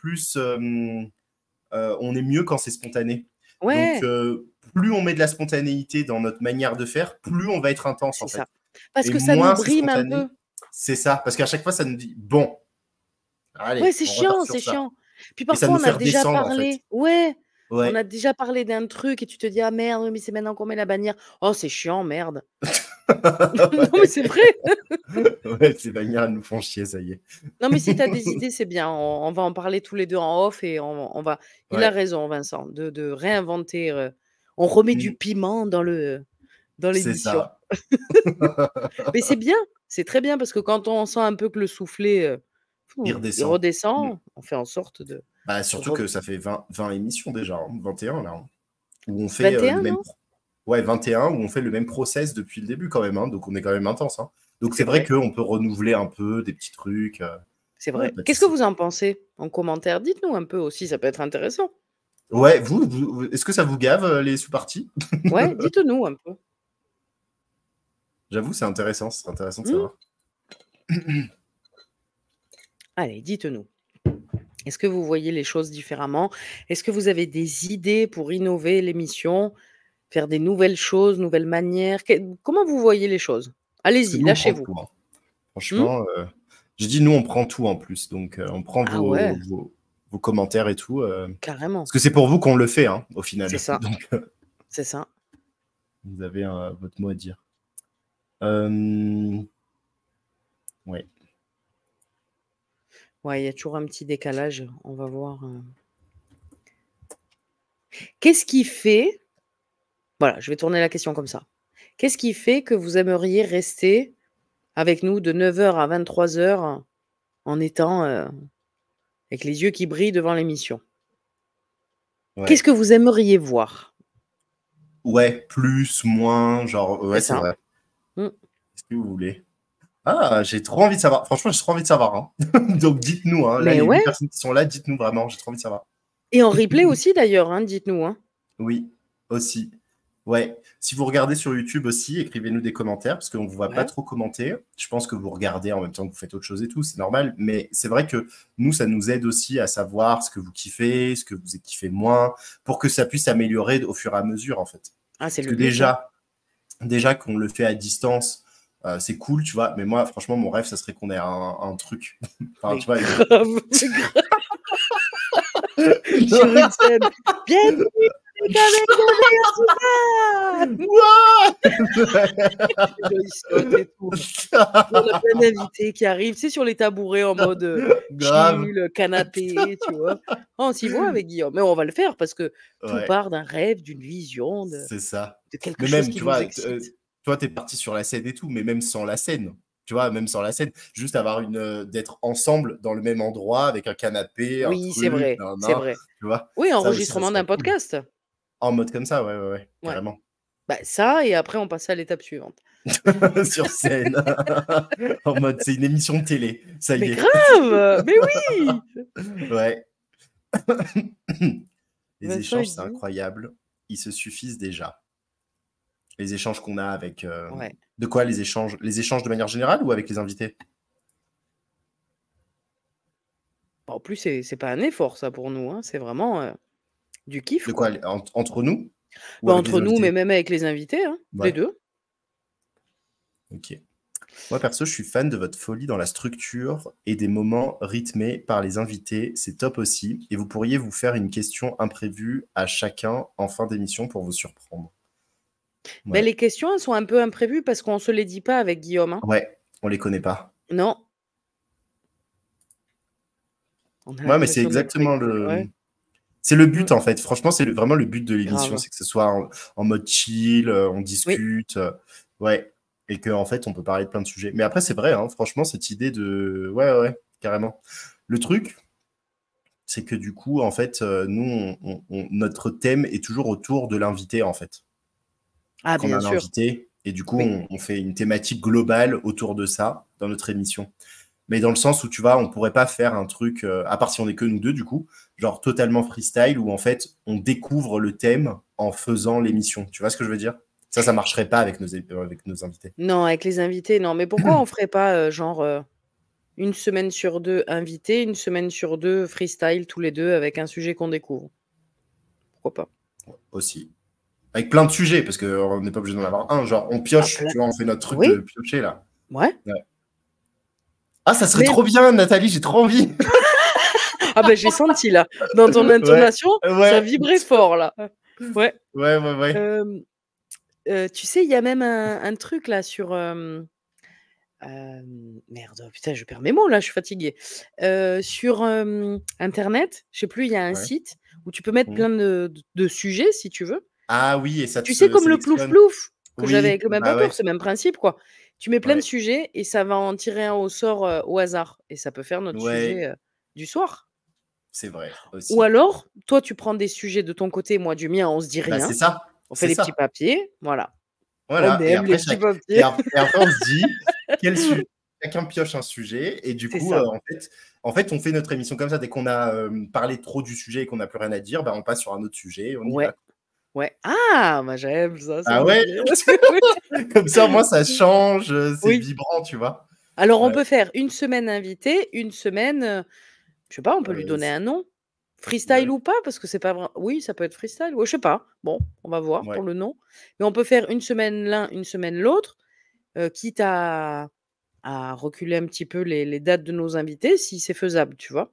mieux quand c'est spontané. Donc, Ouais, plus on met de la spontanéité dans notre manière de faire, plus on va être intense, en c'est fait. ça. Parce Et que ça nous moins c'est brime un spontané, peu. c'est ça. Parce qu'à chaque fois, ça nous dit, bon, Ouais, allez, c'est on repart chiant, sur c'est ça. chiant. Puis Et ça parfois, nous on fait a déjà redescendre, en fait. parlé. Ouais, on a Ouais. déjà parlé d'un truc et tu te dis: «Ah merde, mais c'est maintenant qu'on met la bannière. Oh, c'est chiant, merde». Non, mais Ouais. c'est vrai. Ouais, ces bannières, elles nous font chier, ça y est. Non, mais si tu as des idées, c'est bien. On va en parler tous les 2 en off et on va il a Ouais. raison Vincent, de réinventer, on remet du Mm. piment dans C'est l'émission. ça. Mais c'est bien, c'est très bien parce que quand on sent un peu que le soufflet, Il il redescend. Mm. redescend, on fait en sorte de Bah, surtout re que ça fait 20 émissions déjà, hein, 21 là, hein, où on fait le 21 même. non? Ouais, 21, où on fait le même process depuis le début quand même, hein, donc on est quand même intense. Hein. Donc C'est c'est vrai vrai, qu'on peut renouveler un peu des petits trucs. c'est Ouais, vrai. pas de Qu'est-ce que souci. vous en pensez? En commentaire, dites-nous un peu aussi, ça peut être intéressant. Ouais, est-ce que ça vous gave les sous-parties? Ouais, dites-nous un peu. J'avoue, c'est intéressant, ce serait intéressant de Mmh. savoir. Allez, dites-nous. Est-ce que vous voyez les choses différemment? Est-ce que vous avez des idées pour innover l'émission, faire des nouvelles choses, nouvelles manières? Comment vous voyez les choses? Parce que Allez-y, nous, on prend lâchez-vous. tout. Hein. Mmh? Franchement, j'ai dit nous, on prend tout en plus. Donc, on prend Ah ouais, vos commentaires et tout. carrément. Parce que c'est pour vous qu'on le fait, hein, au C'est final. ça, Donc, c'est ça. vous avez votre mot à dire. Euh, ouais. Ouais, il y a toujours un petit décalage. On va voir. Qu'est-ce qui fait voilà, je vais tourner la question comme ça. Qu'est-ce qui fait que vous aimeriez rester avec nous de 9 h à 23 h en étant, avec les yeux qui brillent devant l'émission? Qu'est-ce Ouais. que vous aimeriez voir? Ouais, plus, moins, genre, C'est ouais, c'est ça. vrai. Mmh. Qu'est-ce que vous voulez? Ah, j'ai trop envie de savoir. Franchement, j'ai trop envie de savoir. Hein. Donc, dites-nous. Hein. Là, Mais les 8 ouais, personnes qui sont là, dites-nous vraiment. J'ai trop envie de savoir. et en replay aussi d'ailleurs, hein, dites-nous, hein. Oui, aussi. Ouais. Si vous regardez sur YouTube aussi, écrivez-nous des commentaires parce qu'on ne vous voit pas Ouais. trop commenter. Je pense que vous regardez en même temps que vous faites autre chose et tout, c'est normal. Mais c'est vrai que nous, ça nous aide aussi à savoir ce que vous kiffez, ce que vous kiffez moins, pour que ça puisse s'améliorer au fur et à mesure, en fait. Ah, c'est Parce le que but, hein. déjà qu'on le fait à distance, c'est cool, tu vois. Mais moi, franchement, mon rêve, ça serait qu'on ait un truc. Enfin, Mais tu vois. grave, mais grave. Sur une scène. Bienvenue avec le Ouah ils sautent et tout. On a plein d'invités qui arrivent, tu sais, sur les tabourets en mode, Grave. chill, canapé, tu vois? Oh, on s'y voit avec Guillaume, mais on va le faire parce que tout Ouais, part d'un rêve, d'une vision, c'est ça. de quelque Mais chose même, qui tu nous vois, excite. toi, t'es parti sur la scène et tout, mais même sans la scène, tu vois, même sans la scène, juste avoir d'être ensemble dans le même endroit avec un canapé, un Oui, c'est truc, vrai, c'est nan, vrai. tu vois, Oui, ça aussi, ça enregistrement d'un serait cool. podcast. En mode comme ça, ouais, ouais, ouais, Ouais. carrément. Bah, ça et après on passe à l'étape suivante. Sur scène, en mode, c'est une émission de télé, ça Mais y est. grave! Mais oui! Ouais. Les Vincent, échanges, il c'est dit incroyable, ils se suffisent déjà. Les échanges qu'on a avec... ouais. De quoi les échanges? Les échanges de manière générale ou avec les invités? Bah, en plus, c'est pas un effort ça pour nous, hein, c'est vraiment, du kiff, De quoi? quoi. Entre nous ou Bah, avec les entre nous, mais invités? même avec les invités, hein, les Ouais, 2. ok. Moi, perso, je suis fan de votre folie dans la structure et des moments rythmés par les invités. C'est top aussi. Et vous pourriez vous faire une question imprévue à chacun en fin d'émission pour vous surprendre. Bah, Ouais. les questions, elles sont un peu imprévues parce qu'on se les dit pas avec Guillaume, hein. Ouais, on les connaît pas. Non, on a Ouais, mais c'est l'impression d'être exactement avec ouais, C'est le mmh, but, en fait. Franchement, c'est vraiment le but de l'émission, grave. c'est que ce soit en mode chill, on Oui, discute, ouais, et qu'en fait, on peut parler de plein de sujets. Mais après, c'est vrai, hein, franchement, cette idée de... Ouais, ouais, ouais, carrément. Le truc, c'est que du coup, en fait, nous, notre thème est toujours autour de l'invité, en fait. Ah, Quand on a bien un sûr. invité, et du coup, Oui. on fait une thématique globale autour de ça dans notre émission. Mais dans le sens où, tu vois, on pourrait pas faire un truc, à part si on est que nous deux, du coup, genre totalement freestyle, où en fait, on découvre le thème en faisant l'émission. Tu vois ce que je veux dire? Ça marcherait pas avec avec nos invités. Non, avec les invités, non. Mais pourquoi on ferait pas, genre, une semaine sur 2 invités, une semaine sur 2 freestyle tous les 2 avec un sujet qu'on découvre? Pourquoi pas? Aussi. Avec plein de sujets, parce qu'on n'est pas obligé d'en avoir un. Genre, on Ah, pioche, plein. tu vois, on fait notre truc Oui, de piocher, là. ouais. Ouais. Ah, ça serait Mais trop bien, Nathalie, j'ai trop envie. ah ben j'ai senti là, dans ton Ouais, intonation, ça ouais, vibrait fort là. Ouais. ouais. Hem, tu sais, il y a même un truc là sur, merde, oh putain, je perds mes mots là, je suis fatiguée. Sur, internet, je sais plus, il y a un Ouais. site où tu peux mettre Mhm. plein de sujets si tu veux. Ah oui, et ça te Tu sais, comme le plouf sélectionne. plouf que j'avais Oui, avec le même bah vapeur, ouais, c'est le même principe quoi. Tu mets plein de ouais, sujets et ça va en tirer un au sort, au hasard et ça peut faire notre ouais, sujet, du soir. c'est vrai Ou aussi. alors, toi tu prends des sujets de ton côté, moi du mien, on se dit Bah rien. On fait c'est les petits ça. papiers, voilà. On Voilà. Et aime après, les petits et papiers. après, on se dit, quel sujet? Chacun pioche un sujet, et du C'est coup, ça. en fait, on fait notre émission comme ça. Dès qu'on a parlé trop du sujet et qu'on n'a plus rien à dire, bah, on passe sur un autre sujet et on y Ouais, va. ouais. Ah! Bah, j'aime ça, ça Ah me ouais, plaît. comme ça, moi, ça change, c'est Oui. vibrant, tu vois. Alors on Ouais. peut faire une semaine invité, une semaine, je sais pas, on peut lui donner un nom. Freestyle Ouais, ou pas? Parce que c'est pas vrai. Oui, ça peut être freestyle, ouais, je sais pas. Bon, on va voir ouais, pour le nom. Mais on peut faire une semaine l'un, une semaine l'autre, quitte à reculer un petit peu les dates de nos invités si c'est faisable, tu vois?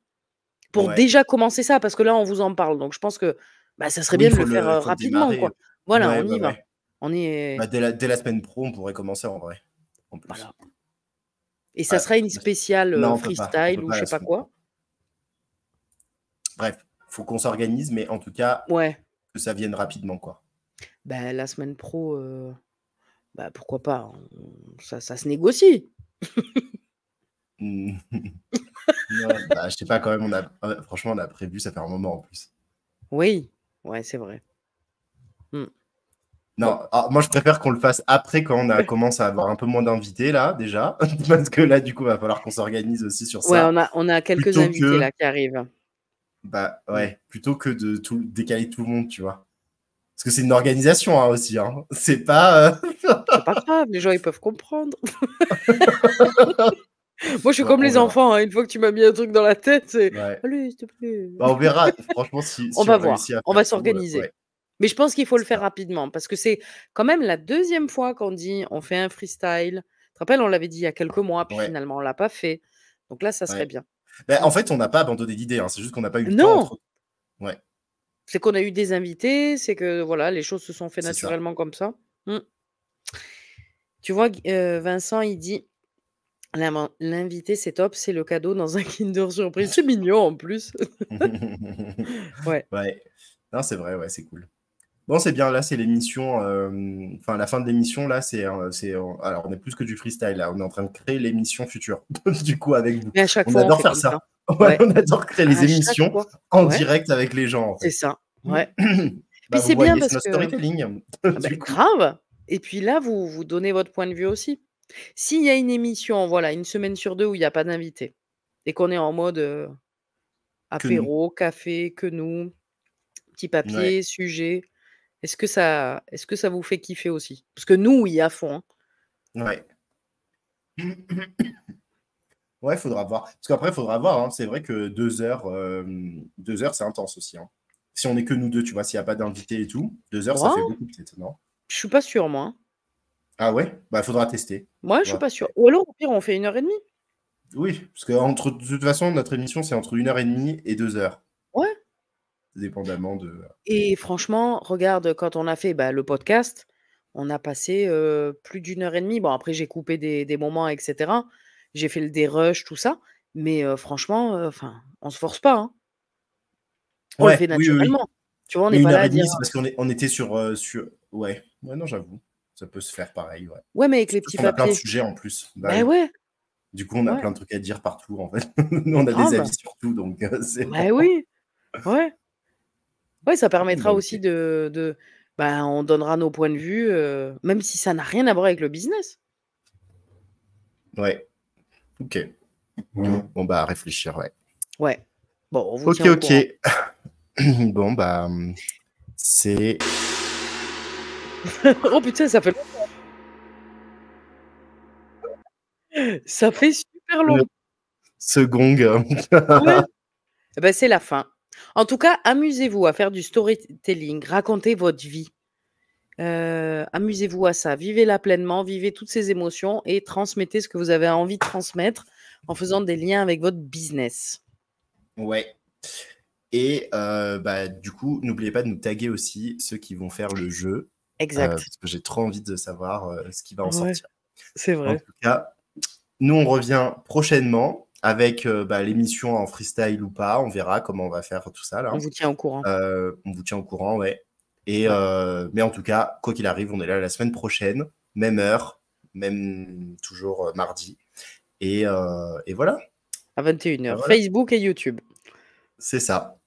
Pour ouais. déjà commencer ça, parce que là, on vous en parle, donc je pense que, bah, ça serait Oui, bien de le faire, il faut le rapidement, démarrer. quoi. Voilà, Ouais, on ouais, y va. ouais. On y Bah, est dès la semaine pro, on pourrait commencer en vrai, en plus. voilà et ça Ouais. sera une spéciale, Non, on peut freestyle ou pas je la sais pas semaine pro. quoi. Bref, faut qu'on s'organise, mais en tout cas, Ouais, que ça vienne rapidement, quoi. bah, la semaine pro, bah, pourquoi pas, ça se négocie. Mmh. Ouais, bah, je sais pas quand même, franchement, on a prévu, ça fait un moment en plus. Oui, ouais, c'est vrai. Mmh. Bon, Non, moi je préfère qu'on le fasse après quand commence à avoir un peu moins d'invités là, déjà, parce que là, du coup, il va falloir qu'on s'organise aussi sur ouais, ça, on a quelques plutôt invités que, là qui arrivent. bah Mmh. ouais, plutôt que de décaler tout le monde, tu vois. Parce que c'est une organisation hein, aussi, hein. C'est pas. C'est pas grave, les gens, ils peuvent comprendre. Moi, je suis Bon, comme on les verra. enfants, hein, une fois que tu m'as mis un truc dans la tête, c'est: Ouais. «Allez, s'il te plaît». Bah, on verra, franchement, On si va on voir, réussit à on faire va tout, s'organiser. ouais, Mais je pense qu'il faut le c'est faire ça. rapidement parce que c'est quand même la deuxième fois qu'on dit: «On fait un freestyle». Tu te rappelles, on l'avait dit il y a quelques mois, puis Ouais, finalement on l'a pas fait. Donc là, ça serait ouais. bien. Bah, Mmh. en fait, on n'a pas abandonné l'idée, hein, c'est juste qu'on n'a pas eu le temps Non! entre. Ouais, C'est qu'on a eu des invités, c'est que voilà, les choses se sont fait c'est ça. naturellement comme ça. Mmh. Tu vois, Vincent, il dit: L'invité, c'est top, c'est le cadeau dans un Kinder Surprise». C'est mignon en plus. Ouais. Ouais. Non, c'est vrai, ouais, c'est cool. Bon, c'est bien, là, c'est l'émission, enfin, la fin de l'émission, là, alors, on est plus que du freestyle, là, on est en train de créer l'émission future, du coup, avec vous. Mais à chaque On fois, on adore fait faire comme ça. ça. Ouais, Ouais, on adore créer les à chaque émissions fois. en Ouais, direct avec les gens, en c'est fait. ça. Ouais. Puis Bah, vous c'est bien voyez, c'est parce notre que storytelling, ah bah, du coup. grave et puis là, vous donnez votre point de vue aussi. S'il y a une émission, voilà, une semaine sur 2 où il y a pas d'invité et qu'on est en mode, Que nous. apéro, café, que nous, petit Ouais. papier, sujet, est-ce que ça vous fait kiffer aussi? Parce que nous, oui, à fond, hein. Ouais. Ouais, faudra voir. Parce qu'après, faudra voir, hein. C'est vrai que 2 heures, c'est intense aussi, hein. Si on est que nous deux, tu vois, s'il n'y a pas d'invité et tout, 2 heures, ça fait Oh, beaucoup, peut-être, non? je suis pas sûre moi, hein. Ah ouais? Bah, faudra tester. Moi, je suis Faudra pas sûre. tester. Ou alors, au pire, on fait 1 heure et demie. Oui, parce que de toute façon, notre émission, c'est entre 1 heure et demie et 2 heures, Ouais dépendamment de. et franchement, regarde, quand on a fait, bah, le podcast, on a passé, plus d'1 heure et demie. Bon, après, j'ai coupé des moments et cetera. J'ai fait le dérush, tout ça, mais enfin, on se force pas, hein. On le Ouais, fait oui, oui, oui. naturellement. Tu vois, on Mais n'est une pas heure là à et dire: demie, c'est parce on était sur. Ouais. Ouais, non, j'avoue. Ça peut se faire pareil, ouais. «Ouais, mais avec les Surtout petits si on a plein de papiers». sujets en plus. Bah Ben oui. ouais, Du coup, on a Ouais, plein de trucs à dire partout, en fait. Nous, on a des grave. avis sur tout, donc c'est Bah oui, ouais. Ouais, ça bah, permettra aussi OK. bah, on donnera nos points de vue, même si ça n'a rien à voir avec le business. Ouais, OK. Bon, bah, à réfléchir, ouais. Ouais. Bon, on vous OK, tient au OK. courant. Bon, bah, c'est Oh putain, ça fait ça fait super le long. ce gong. Ouais. Eh bah, c'est la fin. En tout cas, amusez-vous à faire du storytelling, racontez votre vie. Amusez-vous à ça, vivez-la pleinement, vivez toutes ces émotions et transmettez ce que vous avez envie de transmettre en faisant des liens avec votre business. Ouais. Et bah, du coup, n'oubliez pas de nous taguer aussi ceux qui vont faire le jeu, Exact. parce que j'ai trop envie de savoir ce qui va en Ouais, sortir. c'est En vrai. tout cas, nous, on revient prochainement avec bah, l'émission en freestyle ou pas. On verra comment on va faire tout ça là. On vous tient au courant. On vous tient au courant, ouais. Et, Ouais. mais en tout cas, quoi qu'il arrive, on est là la semaine prochaine, même heure, même toujours mardi. Et voilà. À 21h, Voilà. Facebook et YouTube. C'est ça.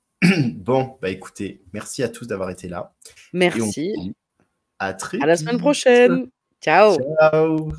Bon, bah écoutez, merci à tous d'avoir été là. Et on Merci. se dit à très À la semaine vite. prochaine. Ciao. Ciao.